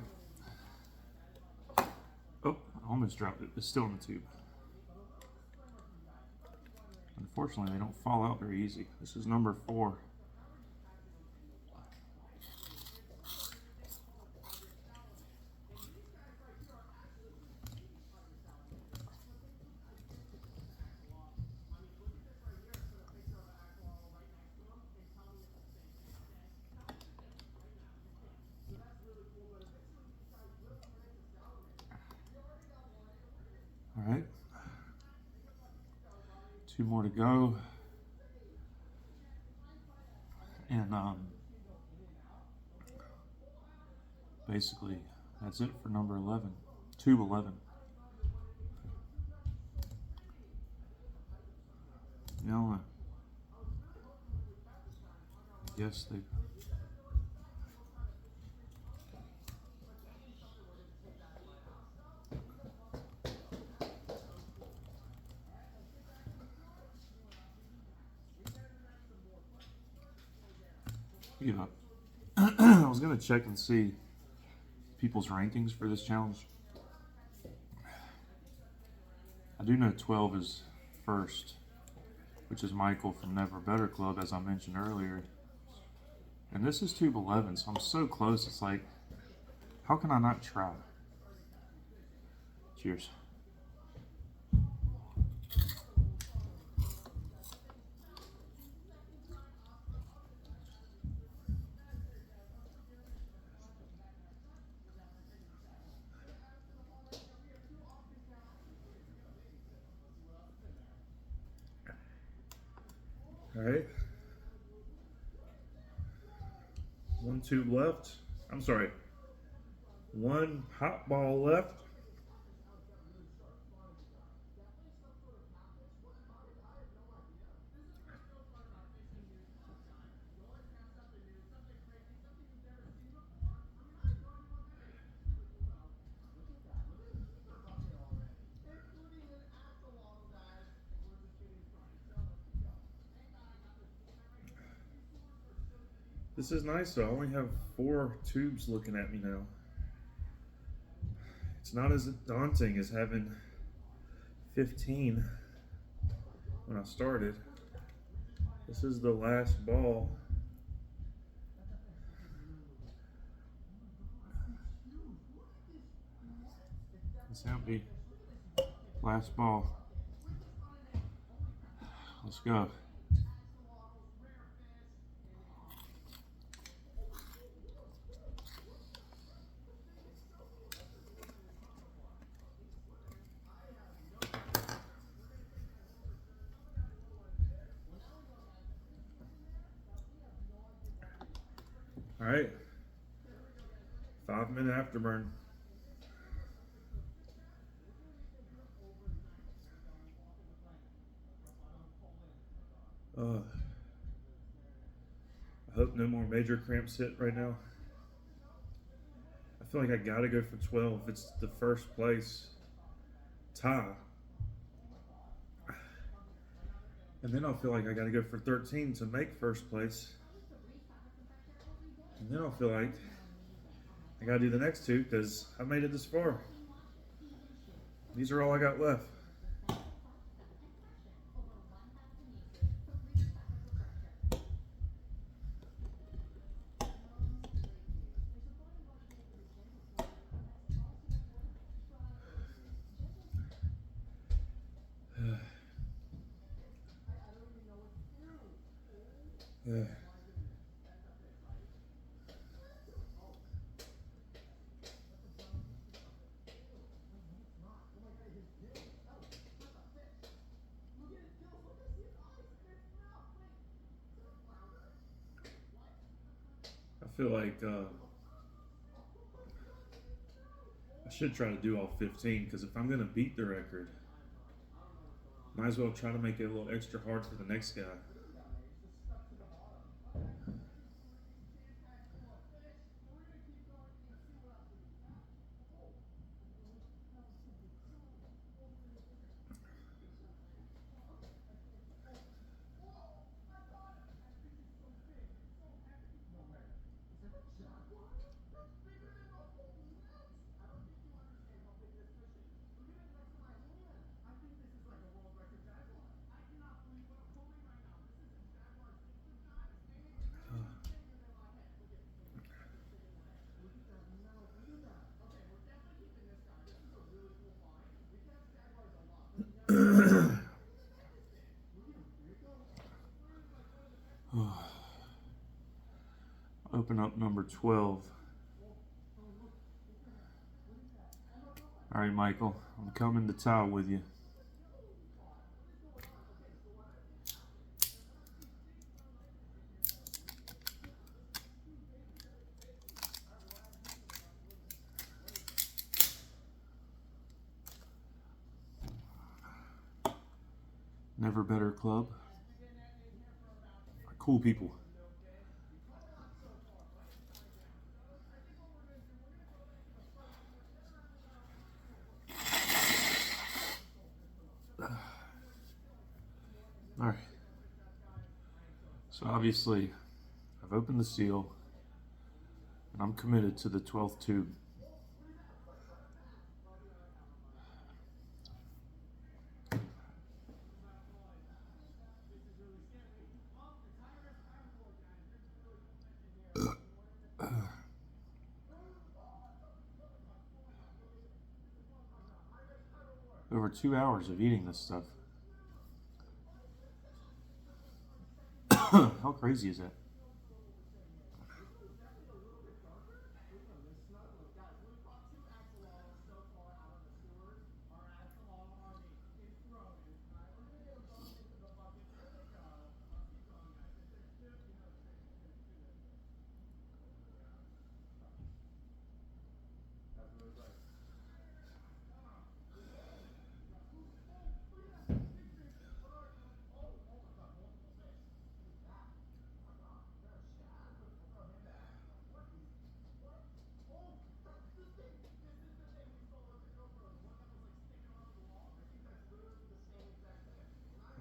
Oh, I almost dropped it. It's still in the tube. Unfortunately, they don't fall out very easy. This is number 4. All right. 2 more to go. And basically, that's it for number 11. Tube 11. Now, I guess they. Yeah. I was going to check and see people's rankings for this challenge. I do know 12 is first, which is Michael from Never Better Club, as I mentioned earlier. And this is tube 11, so I'm so close. It's like, how can I not try? Cheers. All right. 1 tube left. I'm sorry. 1 hot ball left. This is nice though. I only have 4 tubes looking at me now. It's not as daunting as having 15 when I started. This is the last ball. This might be last ball. Let's go. All right. 5-minute afterburn. I hope no more major cramps hit right now. I feel like I gotta go for 12. It's the first place tie. And then I'll feel like I gotta go for 13 to make first place. And then I'll feel like I gotta do the next 2 because I made it this far. These are all I got left. feel like I should try to do all 15 because if I'm going to beat the record, might as well try to make it a little extra hard for the next guy. Open up number 12. All right, Michael, I'm coming to tie with you. Never Better Club. Cool people. All right. So obviously, I've opened the seal, and I'm committed to the 12th tube. Over 2 hours of eating this stuff. How crazy is that?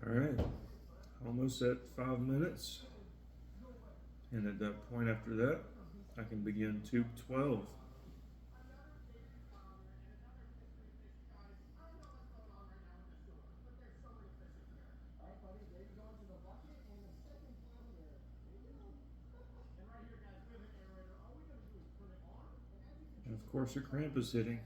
All right, almost at 5 minutes. And at that point after that, I can begin tube 12. And of course, your cramp is hitting.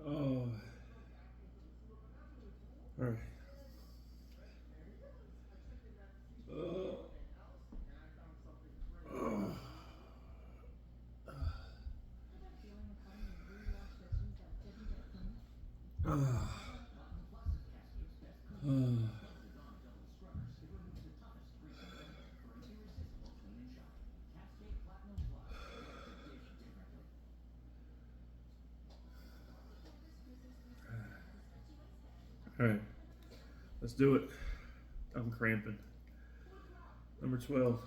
Oh. All right. All right, let's do it. I'm cramping. Number 12.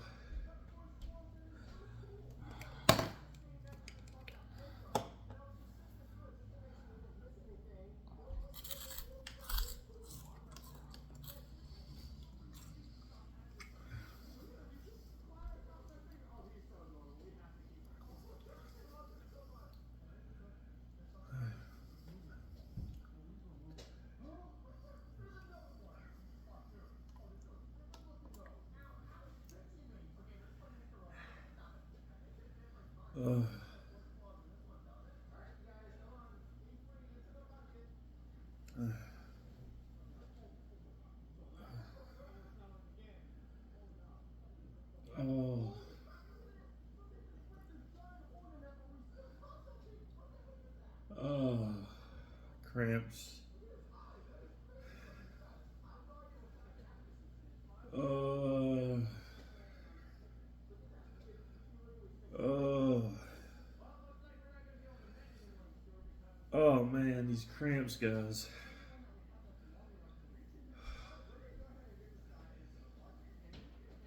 These cramps, guys.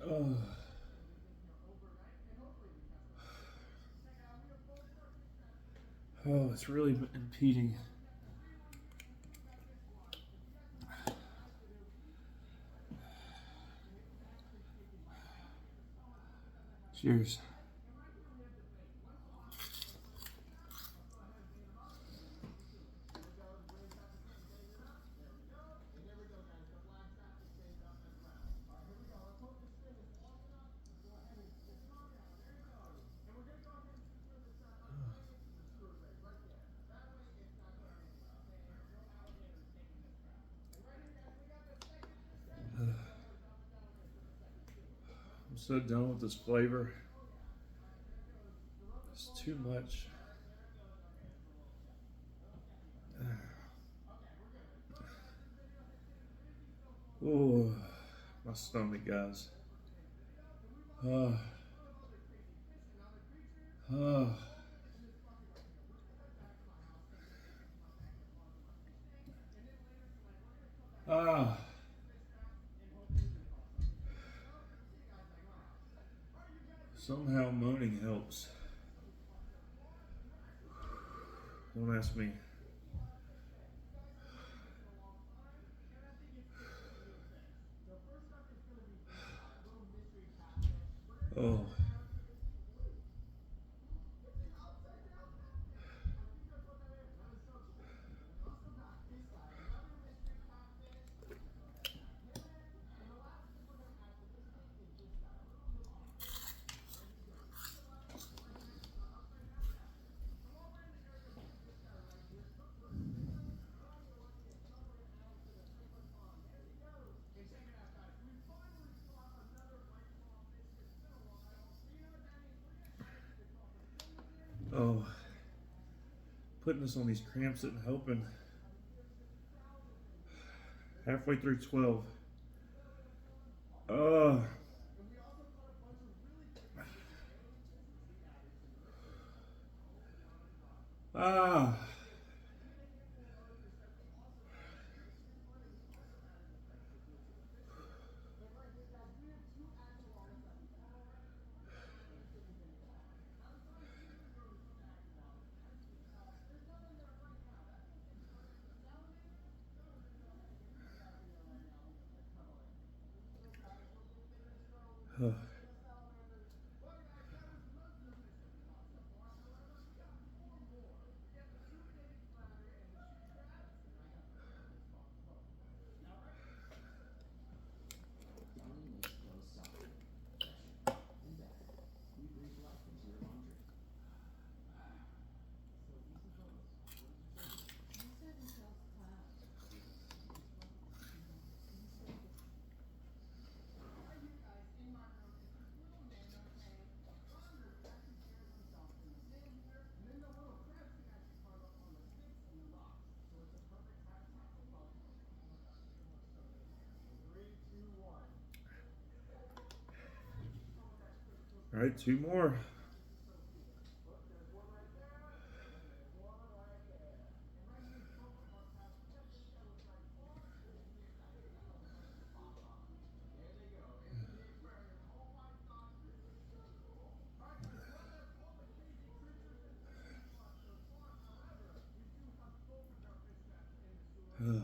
Oh. Oh, it's really impeding. Cheers. I'm so done with this flavor. It's too much. Oh, my stomach, guys. Oh. Oh. Ah. Somehow moaning helps. Don't ask me. Oh. Oh. Putting this on these cramps isn't helping. Halfway through 12. Oh. Ah. Oh. All right, two more. Oh.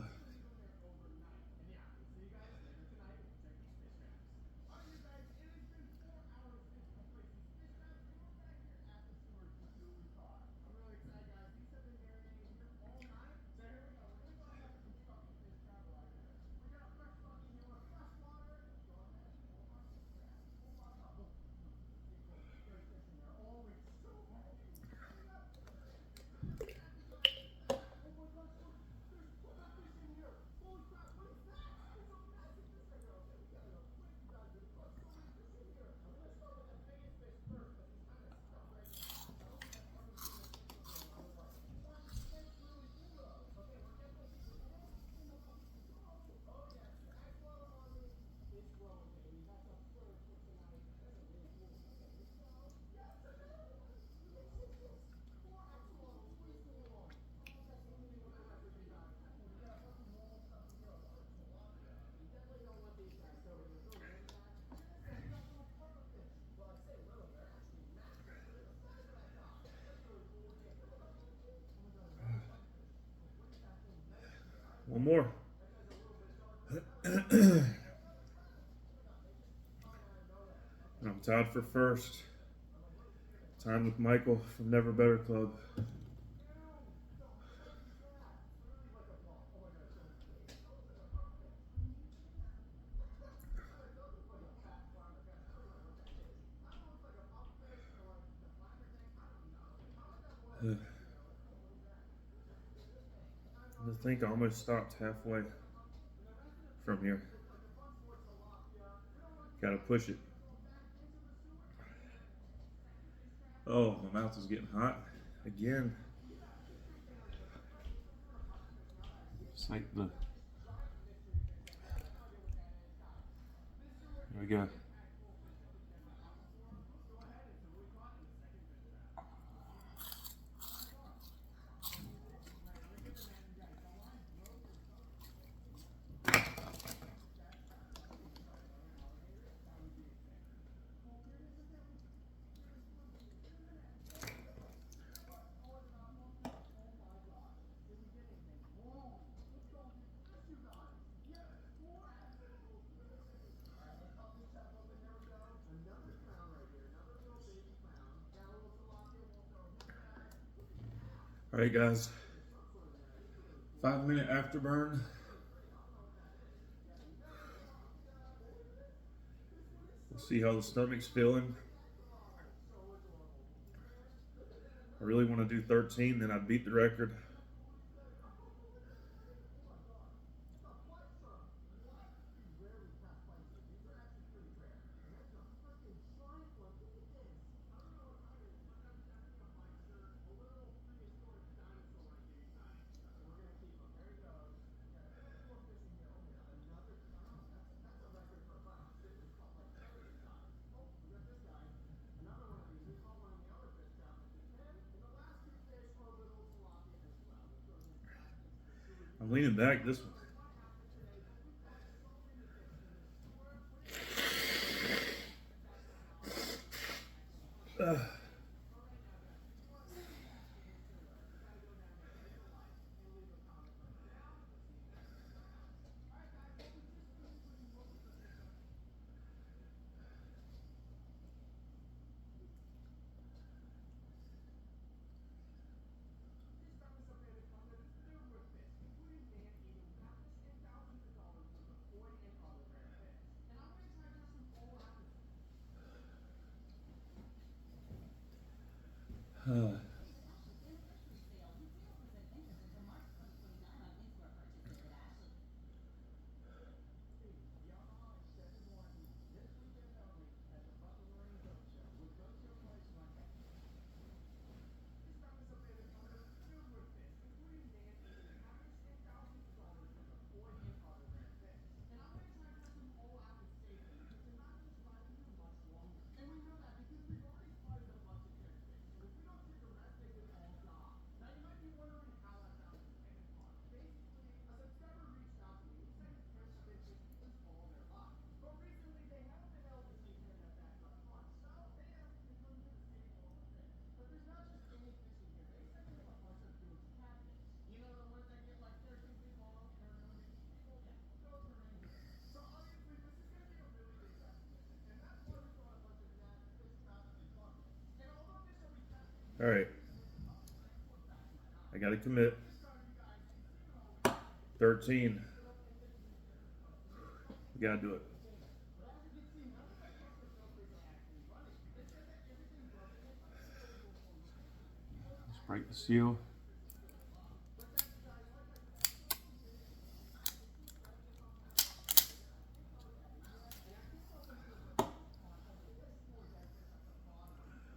One more. I'm tied for first. Tied with Michael from Never Better Club. I think I almost stopped halfway from here. Gotta push it. Oh, my mouth is getting hot again. It's like the. There we go. All right, guys. 5-minute afterburn. We'll see how the stomach's feeling. I really want to do 13, then I'd beat the record. I'm leaning back this one. All right. I got to commit. 13. We got to do it. Let's break the seal.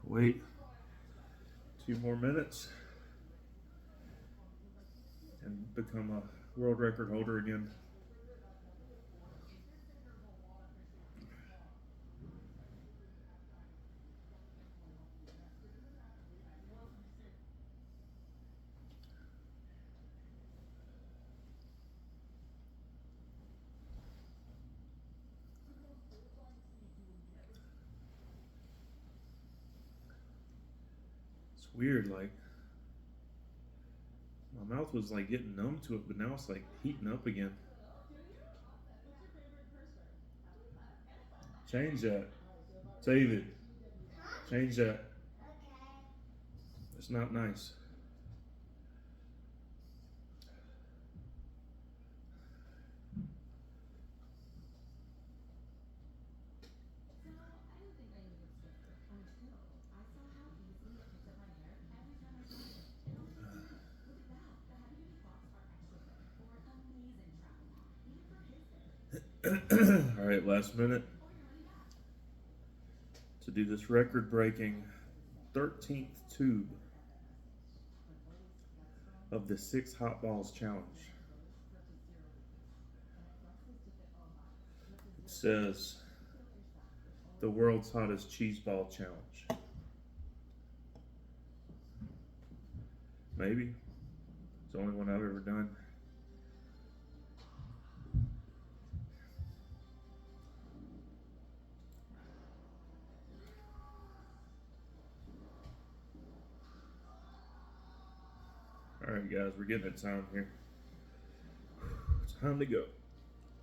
Wait 2 more minutes and become a world record holder again. It's weird, like my My mouth was like getting numb to it, but now it's like heating up again. Change that. David, Huh? change that. Okay. It's not nice. All right, last minute to do this record-breaking 13th tube of the 6 hot balls challenge. It says the world's hottest cheese ball challenge. Maybe. It's the only one I've ever done. All right, guys, we're getting at time here. It's time to go.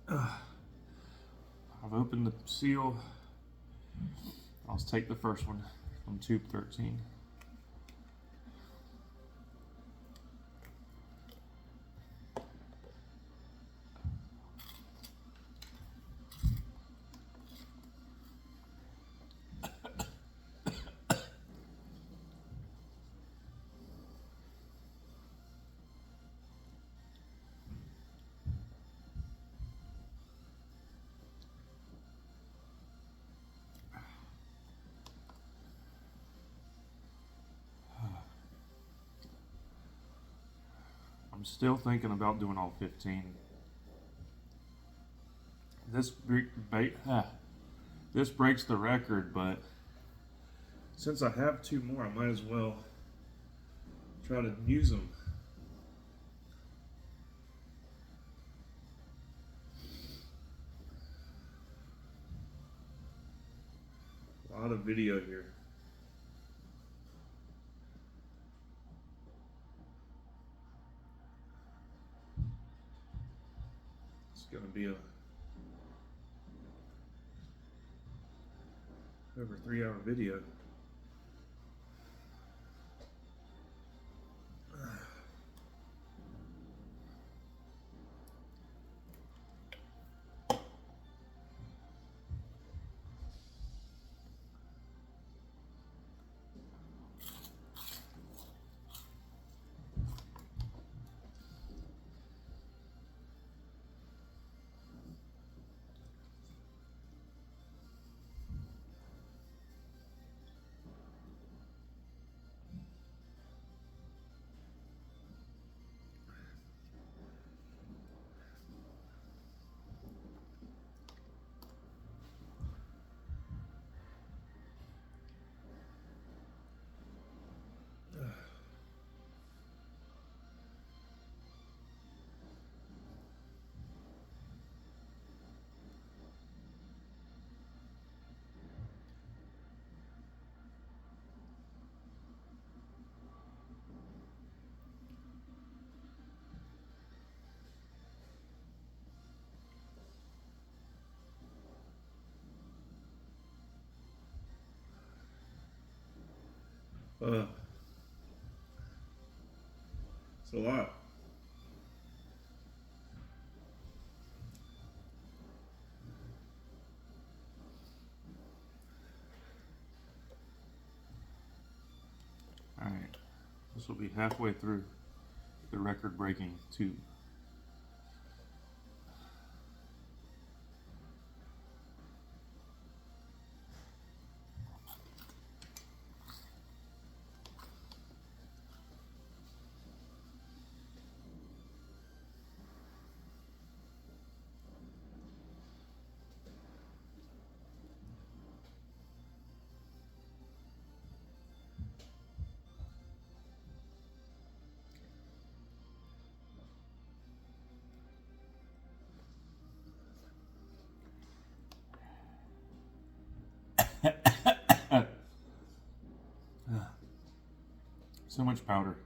I've opened the seal. I'll take the first one from tube 13. I'm still thinking about doing all 15. This breaks the record, but since I have 2 more, I might as well try to use them. A lot of video here. It's gonna be a over 3-hour video. It's a lot. All right, this will be halfway through the record-breaking tube. So much powder.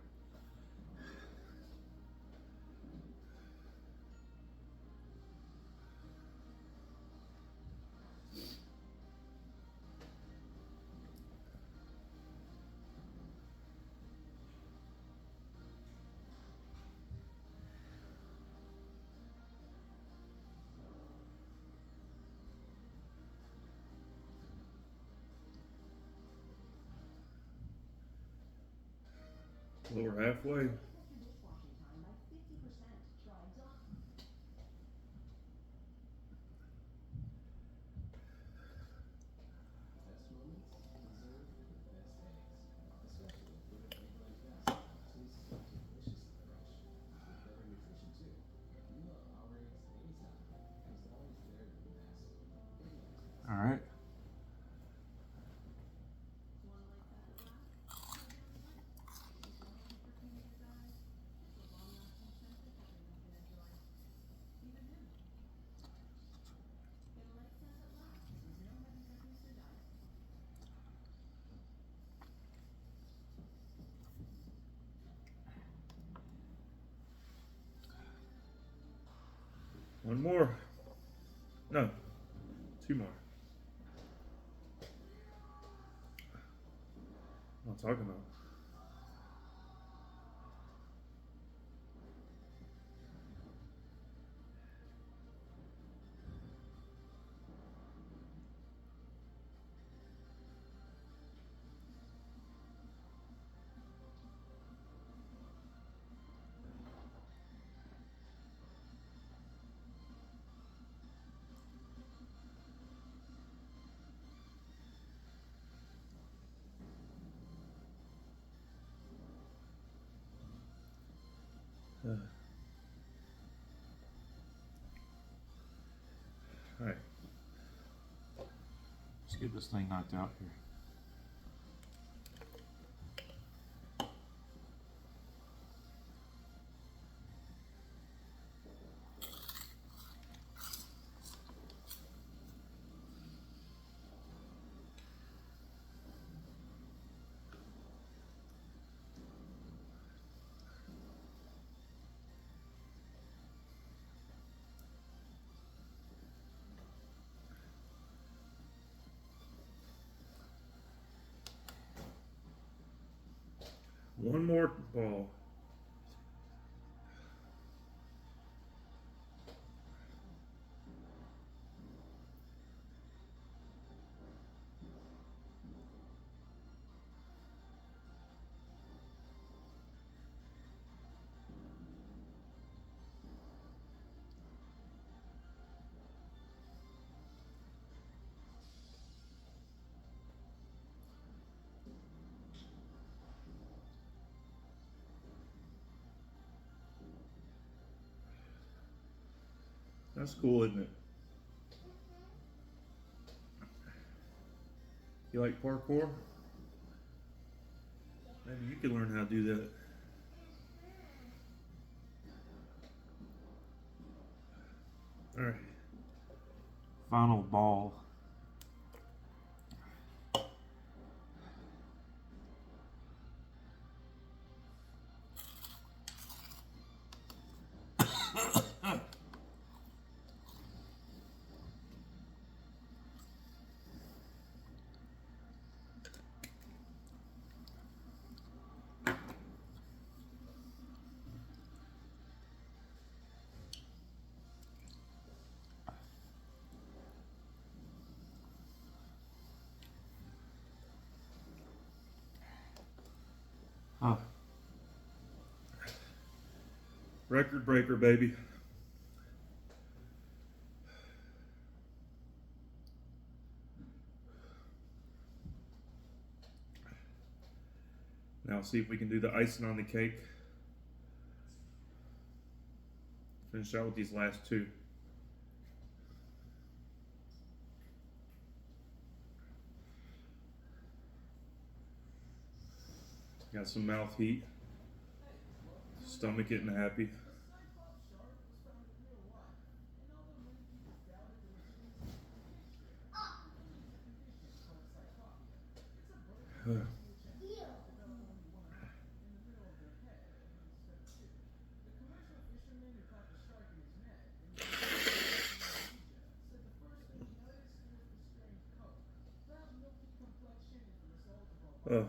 Well, we're halfway. All right. One more. No, two more. What I'm talking about. All right. Let's get this thing knocked out here. One more ball. That's cool, isn't it? You like parkour? Maybe you could learn how to do that. All right. Final ball. Oh. Record breaker, baby. Now see if we can do the icing on the cake. Finish out with these last two. Got some mouth heat. Stomach getting happy. Oh.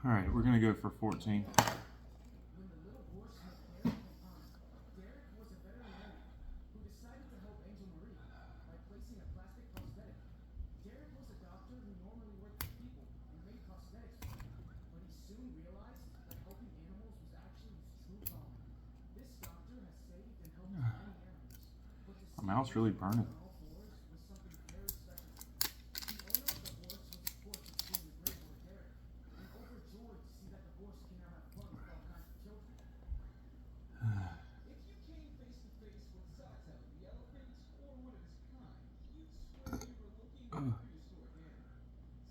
All right, we're gonna go for 14. When the little boar sniffed Derek in the pond, Derek was a veterinarian who decided to help Angel Marie by placing a plastic prosthetic. Derek was a doctor who normally worked with people and made prosthetics for them, but he soon realized that helping animals was actually his true calling. This doctor has saved and helped many animals, but to see My mouth's really burning. on all fours was something very special to him. The owner of the horse was of course extremely grateful to Derek, and overjoyed to see that the horse can now have fun with all kinds of children. If you came face to face with Sato, the elephant, or one of his kind, you'd swear you were looking at a prehistoric animal.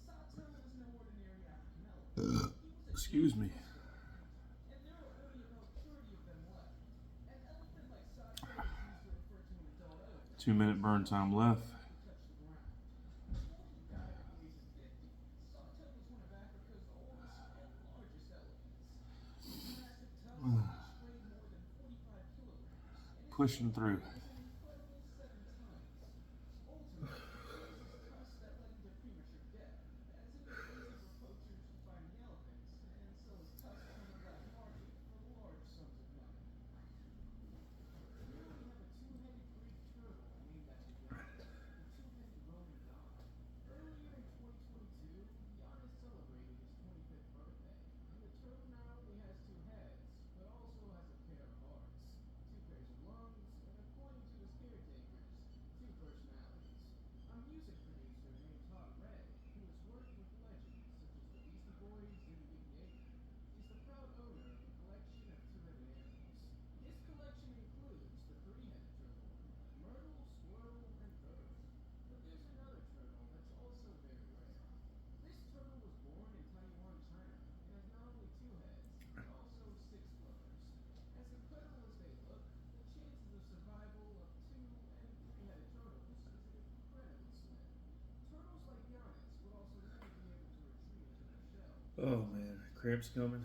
Sato was no ordinary African elephant. He was a Excuse me. giant elephant, and there are only about 30 of them left. An elephant like Sato is used to refer to an adult elephant. 2-minute burn time left. To touch the ground. Before he died at the age of 50, Sato was one of Africa's oldest and largest elephants. His massive tusks each weighed more than 45 kilograms, and his Pushing through. was an incredible 7 tons. Ultimately, it was his tusks that led him to premature death, as it was easy for poachers to find the elephants and sell his tusks on the black market for large sums of money. Here we have a two-headed Greek turtle named after Giannis, the two-headed Roman god. Earlier in 2022, Giannis celebrated his 25th birthday, and the turtle not only has two heads, but also has a pair of hearts, two pairs of lungs, and according to his caretakers, two personalities. A music producer named Todd Ray, who has worked with legends such as the Beastie Boys and Mick Jagger, is the proud owner of a collection of two-headed animals. His collection includes the three-headed turtle, myrtle, squirrel, and turtle. But there's another turtle that's also very rare. This turtle was born in Taiwan, China, and has not only two heads, but also six flippers. As incredible as they look, the chances of survival of two- and three-headed turtles is incredibly slim. Turtles like Giannis would also never be able to retreat into their shell. Oh man, cramps coming.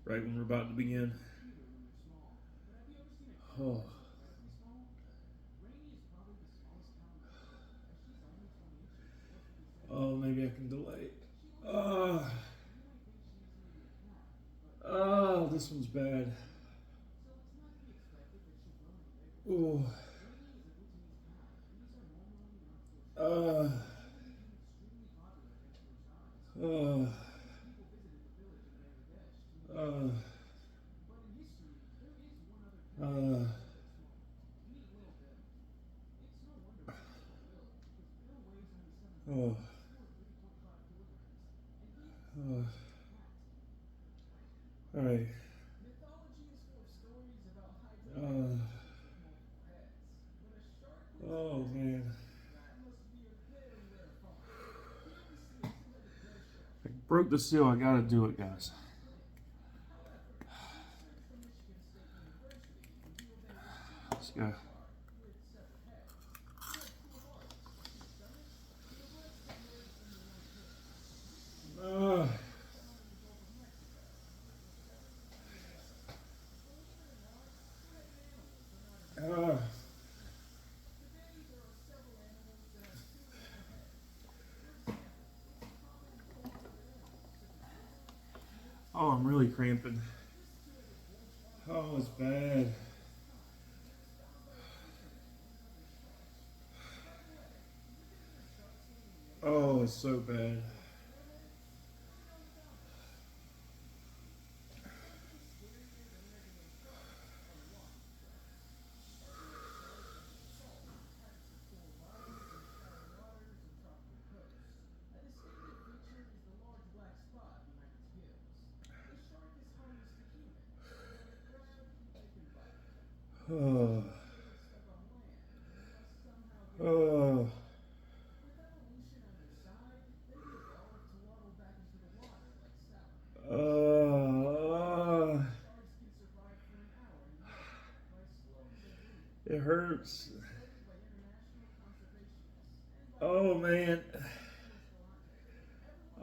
Right when we're about to begin. Cuter when they're small. But have you ever seen a cow Oh. that's incredibly small? Rainy is probably the smallest cow in the world, as she's only 20 inches or 57 Oh, maybe I can delay. She looks Oh, you might think she's maybe a calf, but oh, this one's bad. so it's not to be expected that she'll grow any bigger. Oh, Rainy is a Bhutanese cow, and these are normally not so short. uh, They even became extremely popular thanks to their size. uh, People visited the village in Bangladesh to meet uh, But in history, there is one other cow uh, that's a bit smaller. Meet Little Bill. It's no wonder people call Bill, because Bill weighs only 7 oh, pounds or 3.5 kilograms, and he's the uh. size of a cat. All right. Mythology is full of stories about hydra Uh. with multiple heads, but a shark with Oh two man. heads, that must be a very rare find. Here we see a two-headed gray shark. I broke the seal. I gotta do it, guys. However, research from Michigan State University revealed that it was two Let's go. shark with separate heads. He had two hearts, two stomachs, and the rest emerged from the one tail. This Uh, found in the Gulf of Mexico, which was 7 feet away. Believe it or not, two-headed animals are not as uh, Today, there are several animals that have two or more heads. For example, it's common in cold-blooded animals such as lizards, snakes, oh, I'm really cramping. this two-headed bull shark Oh, it's bad. is kind, and it was found by a fisherman and other sharks. By the way, if you're thinking of sharks swimming in the ocean, Oh, it's so bad. pyramids, what do you know about them? Something scarier than regular sharks are wasp sharks. A real shark is a salt that inhabits the coral bottoms and shallow waters of tropical coasts. A distinctive feature is the large black spot behind its gills. The shark is harmless to humans, but a crab, they can bite. Oh, They get stuck on land and must somehow get oh, With evolution on their side, they've evolved to waddle back into the water like salamanders. Sharks can survive for an hour in the ocean by slowing their breathing. it hurts. Been studied by international conservationists and by Oh man. Luis Galante.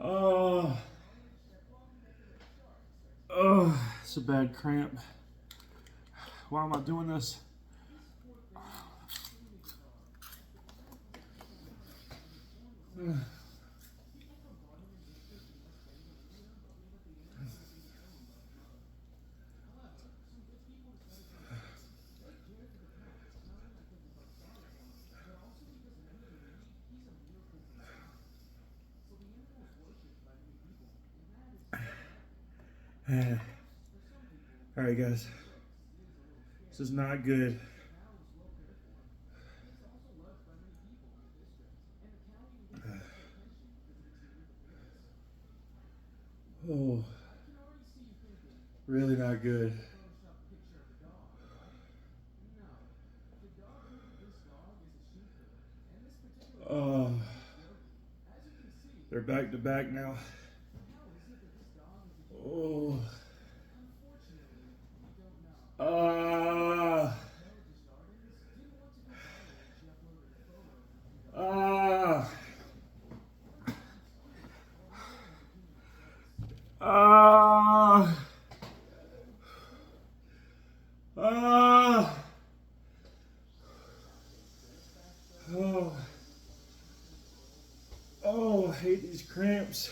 Everyone Oh, knowledge that blocking the killer sharks are oh, it's a bad cramp. Why am I doing this? This fourth animal is extremely bizarre, as the clamp was actually a head and was born with Uh, People from Barnum district in West Bengal, India, All right, guys. This is not good. Oh, really not good. Photoshop picture of the dog, right? No. The dog breed of this dog is a sheepdog. And this particular Oh, dog is Yogi. As you can see, they're back to back now. how is it that this dog is a Oh, Unfortunately, we don't know. ah, Intelligence Gardens didn't want to go viral when she uploaded a photo of her two dogs. ah, Well, ah, ah. Oh, oh, I hate these cramps.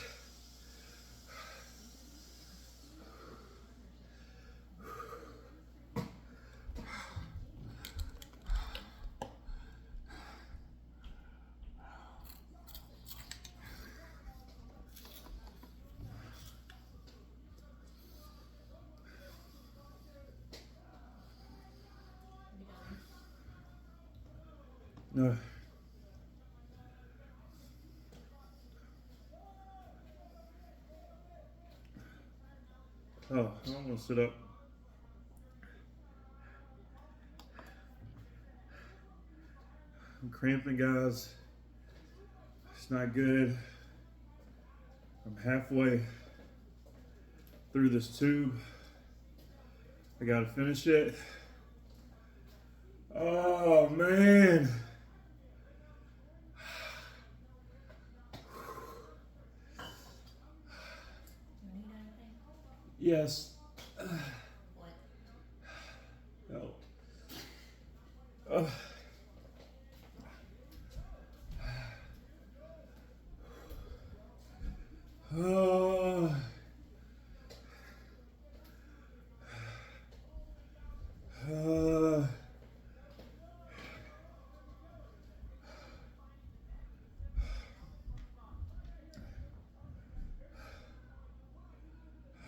No. Oh, I'm gonna sit up. I'm cramping, guys. It's not good. I'm halfway through this tube. I gotta finish it. Oh, man. Do you need anything? Yes. What? Oh. Oh.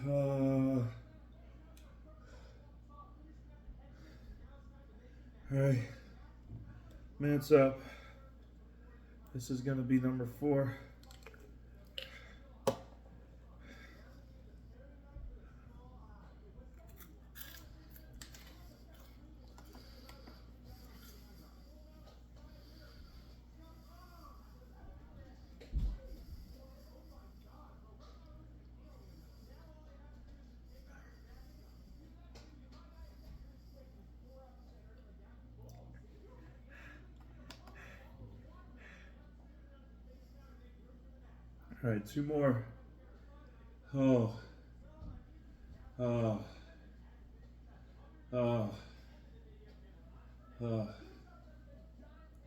Oh. All right, minutes up. This is gonna be number 4. All right, 2 more. Oh. Oh. Oh. Oh.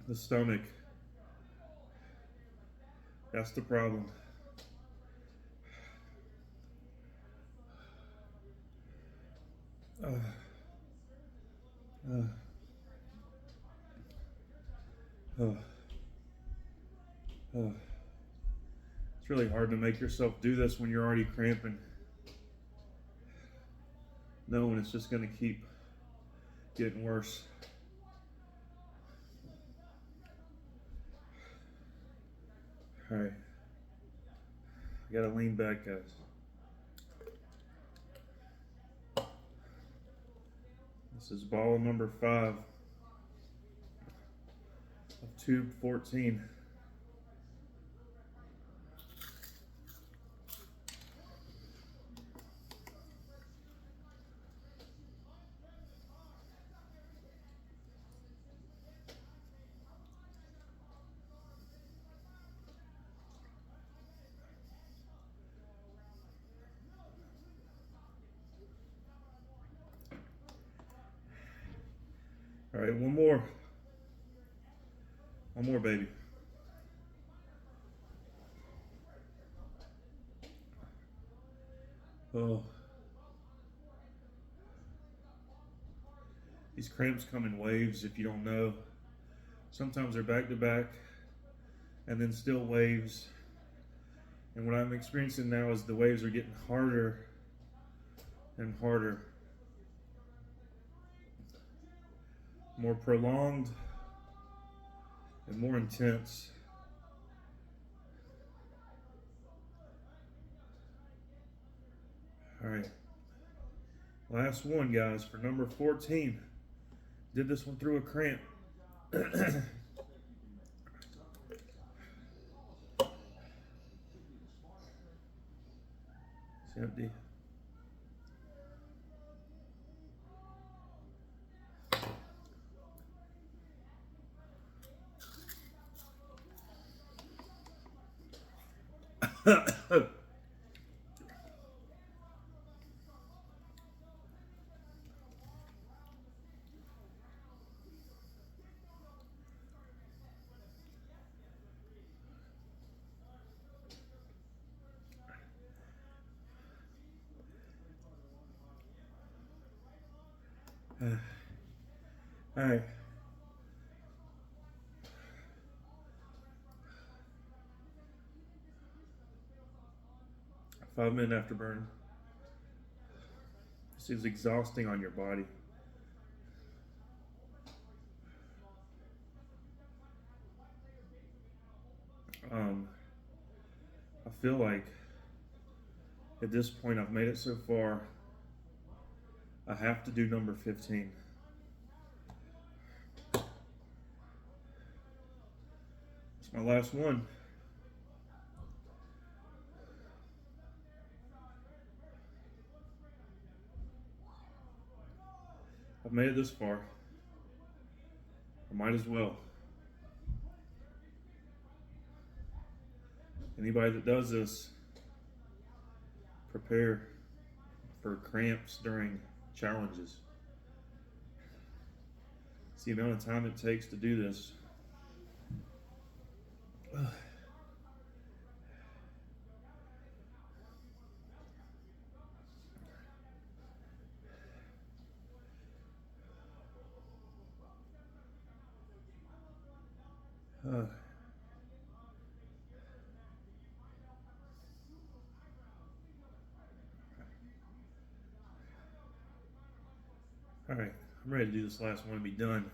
The stomach. That's the problem. Oh. Oh. Oh. It's really hard to make yourself do this when you're already cramping, knowing it's just going to keep getting worse. All right. I got to lean back, guys. This is ball number 5 of tube 14. All right, one more. One more, baby. Oh. These cramps come in waves if you don't know. Sometimes they're back to back and then still waves. And what I'm experiencing now is the waves are getting harder and harder, more prolonged and more intense. All right, last one, guys, for number 14. Did this one through a cramp. It's empty. All right. 5 minute afterburn. This is exhausting on your body. I feel like at this point I've made it so far. I have to do number 15. It's my last one. I've made it this far. I might as well. Anybody that does this, prepare for cramps during challenges. It's the amount of time it takes to do this. All right, I'm ready to do this last one and be done.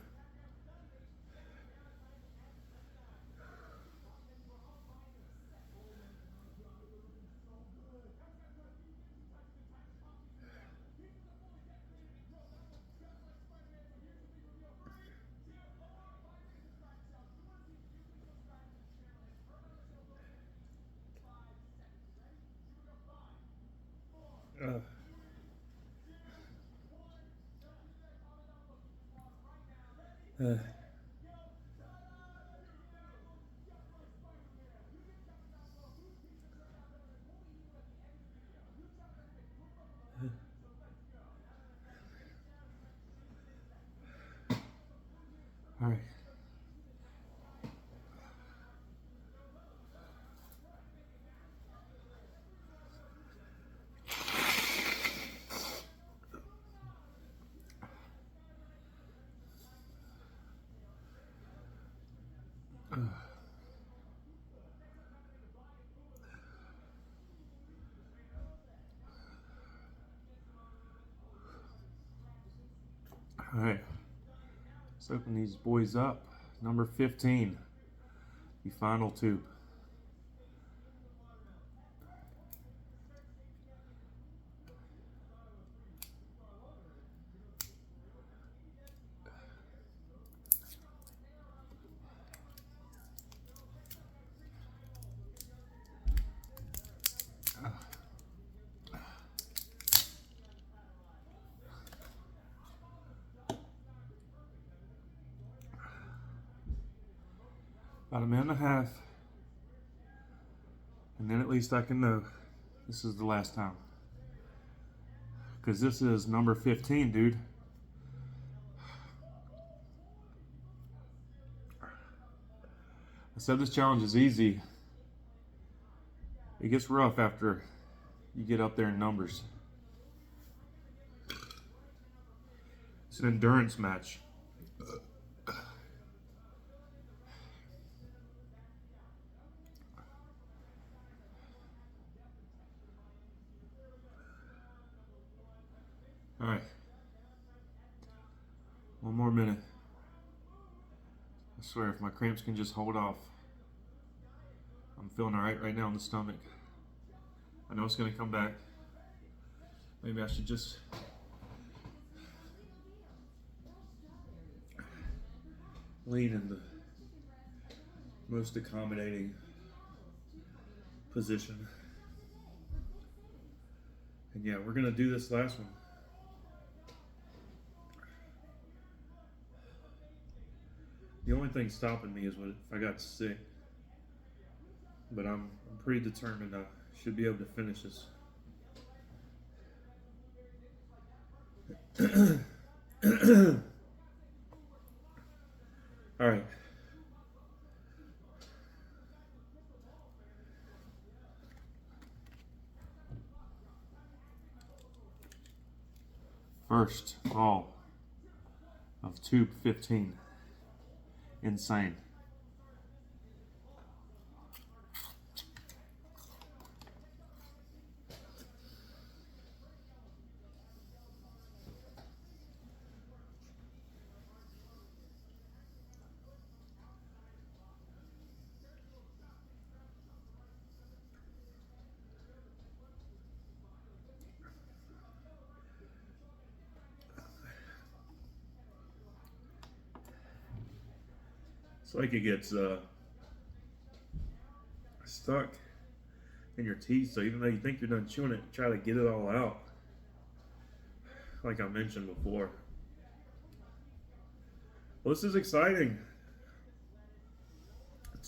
Uh, uh, all right. All right. Let's open these boys up. Number 15, the final tube. About a minute and a half, and then at least I can know this is the last time. Because this is number 15, dude. I said this challenge is easy. It gets rough after you get up there in numbers. It's an endurance match. All right. One more minute. I swear, if my cramps can just hold off. I'm feeling all right now in the stomach. I know it's going to come back. Maybe I should just lean in the most accommodating position. And yeah, we're going to do this last one. The only thing stopping me is if I got sick. But I'm pretty determined I should be able to finish this. All right. First fall of tube 15. Insane. It's like it gets stuck in your teeth, so even though you think you're done chewing it, try to get it all out. Like I mentioned before. Well, this is exciting.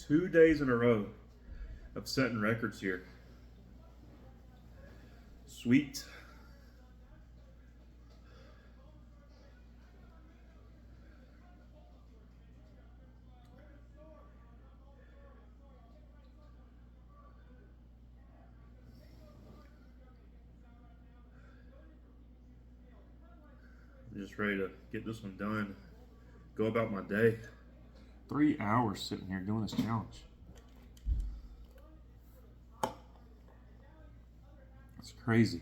2 days in a row of setting records here. Sweet. I'm just ready to get this one done. Go about my day. 3 hours sitting here doing this challenge. It's crazy.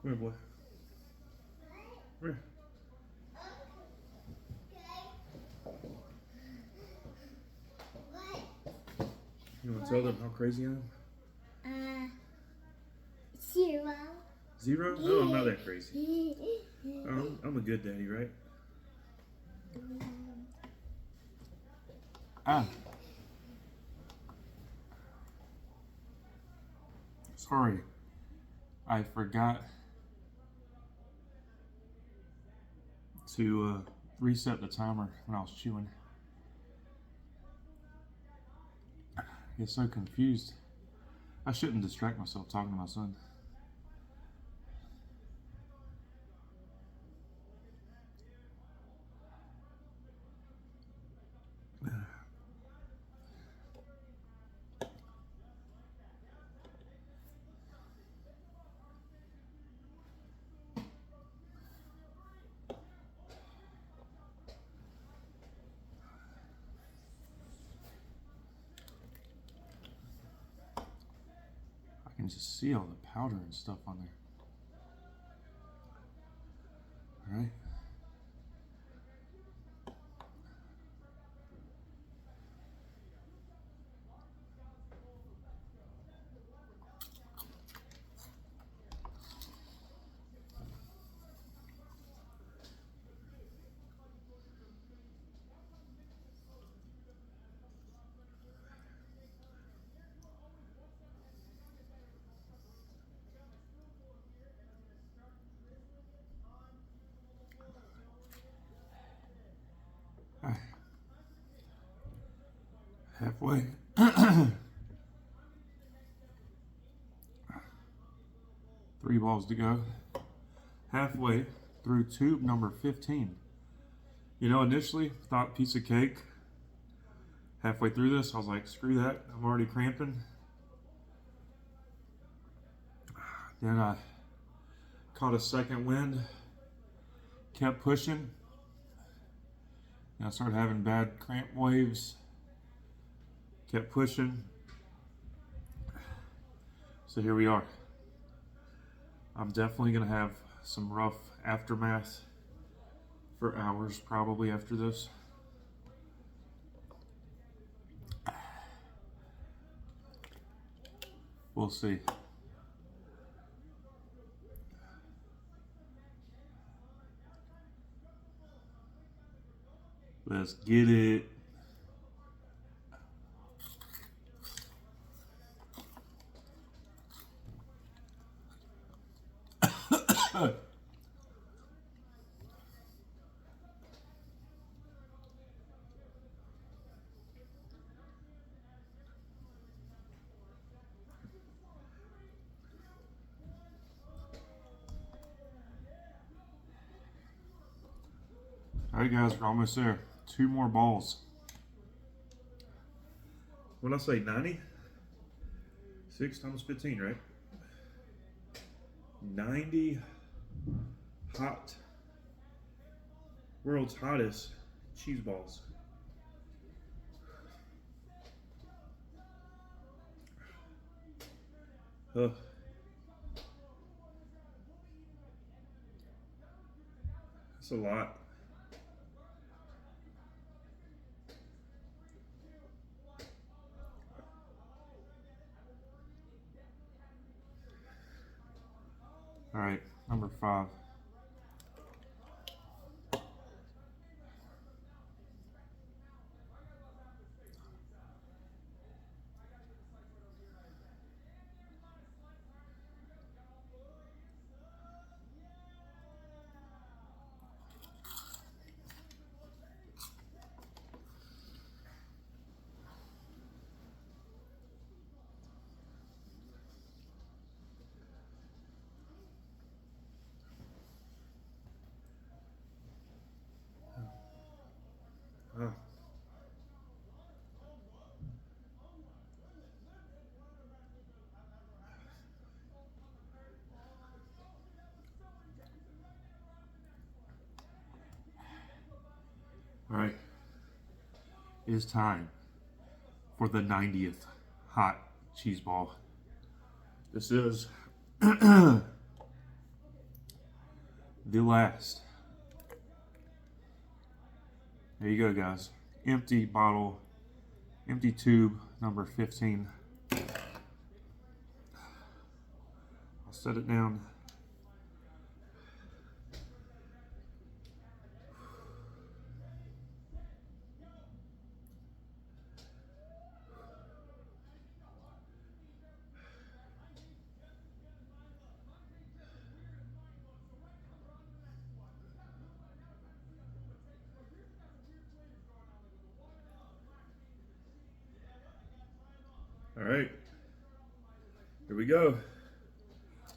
Come here, boy. Come here. You want to tell them how crazy I am? 0. 0? No, I'm not that crazy. I'm a good daddy, right? Sorry. I forgot to reset the timer when I was chewing. I get so confused. I shouldn't distract myself talking to my son. I can just see all the powder and stuff on there. All right. Halfway. 3 balls to go. Halfway through tube number 15. You know, initially thought piece of cake. Halfway through this, I was like, screw that. I'm already cramping. Then I caught a second wind, kept pushing, and I started having bad cramp waves. Kept pushing. So here we are. I'm definitely going to have some rough aftermath for hours probably after this. We'll see. Let's get it. All right, guys, we're almost there. 2 more balls. What did I say, 90? 6 times 15, right? 90 hot, world's hottest cheese balls. Ugh. That's a lot. All right, number 5. Oh. All right, it is time for the 90th hot cheese ball. This is the last. There you go, guys. Empty bottle, empty tube, number 15. I'll set it down. All right, here we go.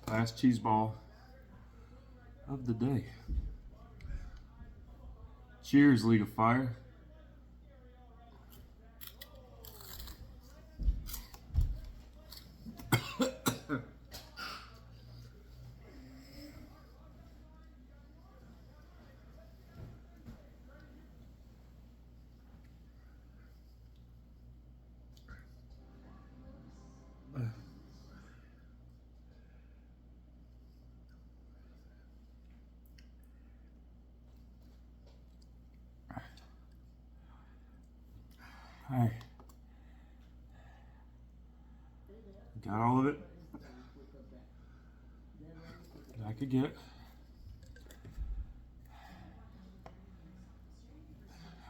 Last cheese ball of the day. Cheers, League of Fire. Hey, got all of it that I could get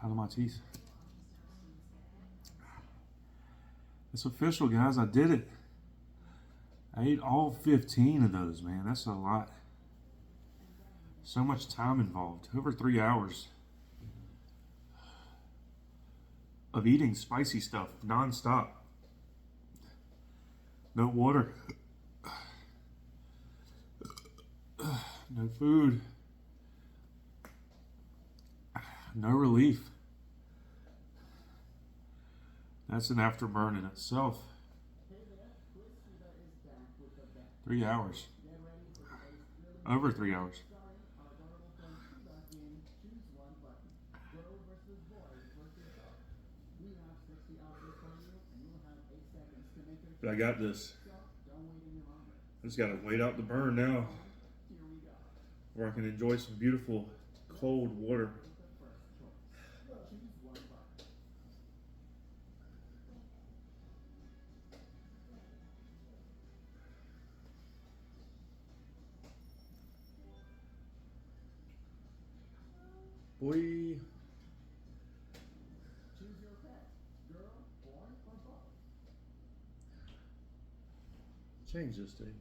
out of my teeth. It's official, guys. I did it. I ate all 15 of those, man. That's a lot. So much time involved. Over 3 hours of eating spicy stuff non-stop. No water. No food. No relief. That's an afterburn in itself. 3 hours. Over 3 hours. Starring our adorable friend Curgan in Choose One Button. Girl versus boy versus dog. We have 60 outfits for you, and you'll have 8 seconds to make your But I got this. So don't wait any longer. I just gotta wait out the burn now, Here we go. where I can enjoy some beautiful cold water. With the first choice. Choose one button. Boy, Choose your pet. Girl, boy, or both. change this thing.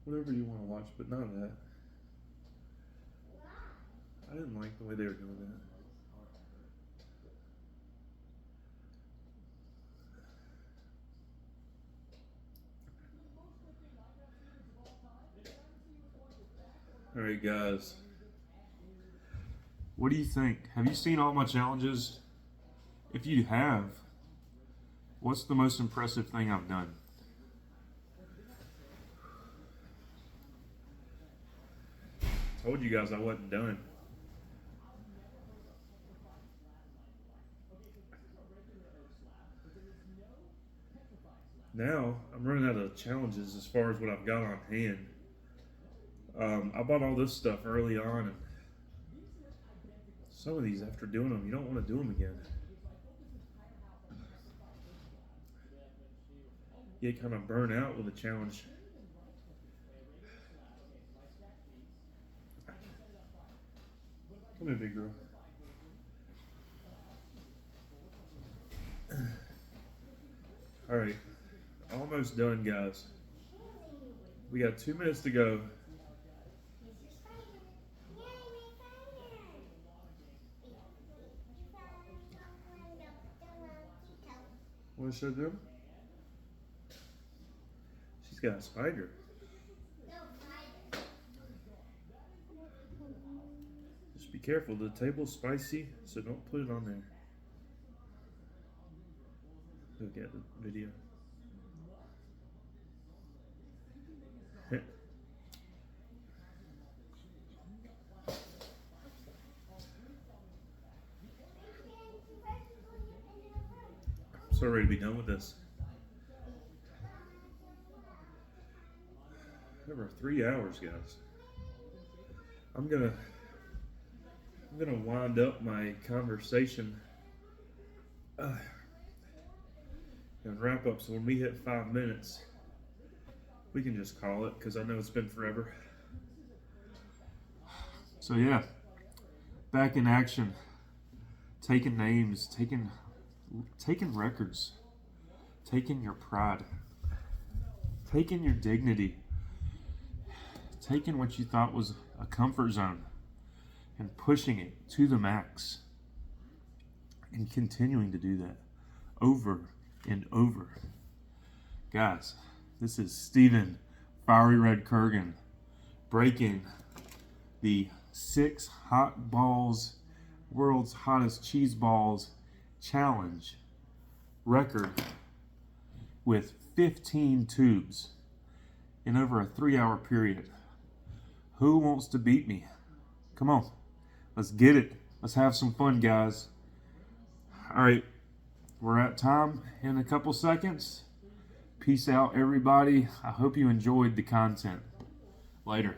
Whatever you want to watch, but none of that. I didn't like the way they were doing that. All right, guys. What do you think? Have you seen all my challenges? If you have, what's the most impressive thing I've done? Told you guys I wasn't done. Now I'm running out of challenges as far as what I've got on hand. I bought all this stuff early on, and some of these, after doing them, you don't want to do them again. You get kind of burn out with a challenge. Come here, big girl. All right, almost done, guys. We got 2 minutes to go. What should I do? She's got a spider. Just be careful. The table's spicy, so don't put it on there. Look at the video. I'm so ready to be done with this. Over 3 hours, guys. I'm gonna wind up my conversation and wrap up. So when we hit 5 minutes, we can just call it, because I know it's been forever. So yeah, back in action, taking names, taking records, taking your pride, taking your dignity, taking what you thought was a comfort zone and pushing it to the max, and continuing to do that over and over. Guys, this is Steven Fiery Red Curgan breaking the 6 Hot Balls World's Hottest Cheese Balls Challenge record with 15 tubes in over a 3-hour period. Who wants to beat me? Come on, let's get it. Let's have some fun, guys. All right, we're at time in a couple seconds. Peace out, everybody. I hope you enjoyed the content. Later.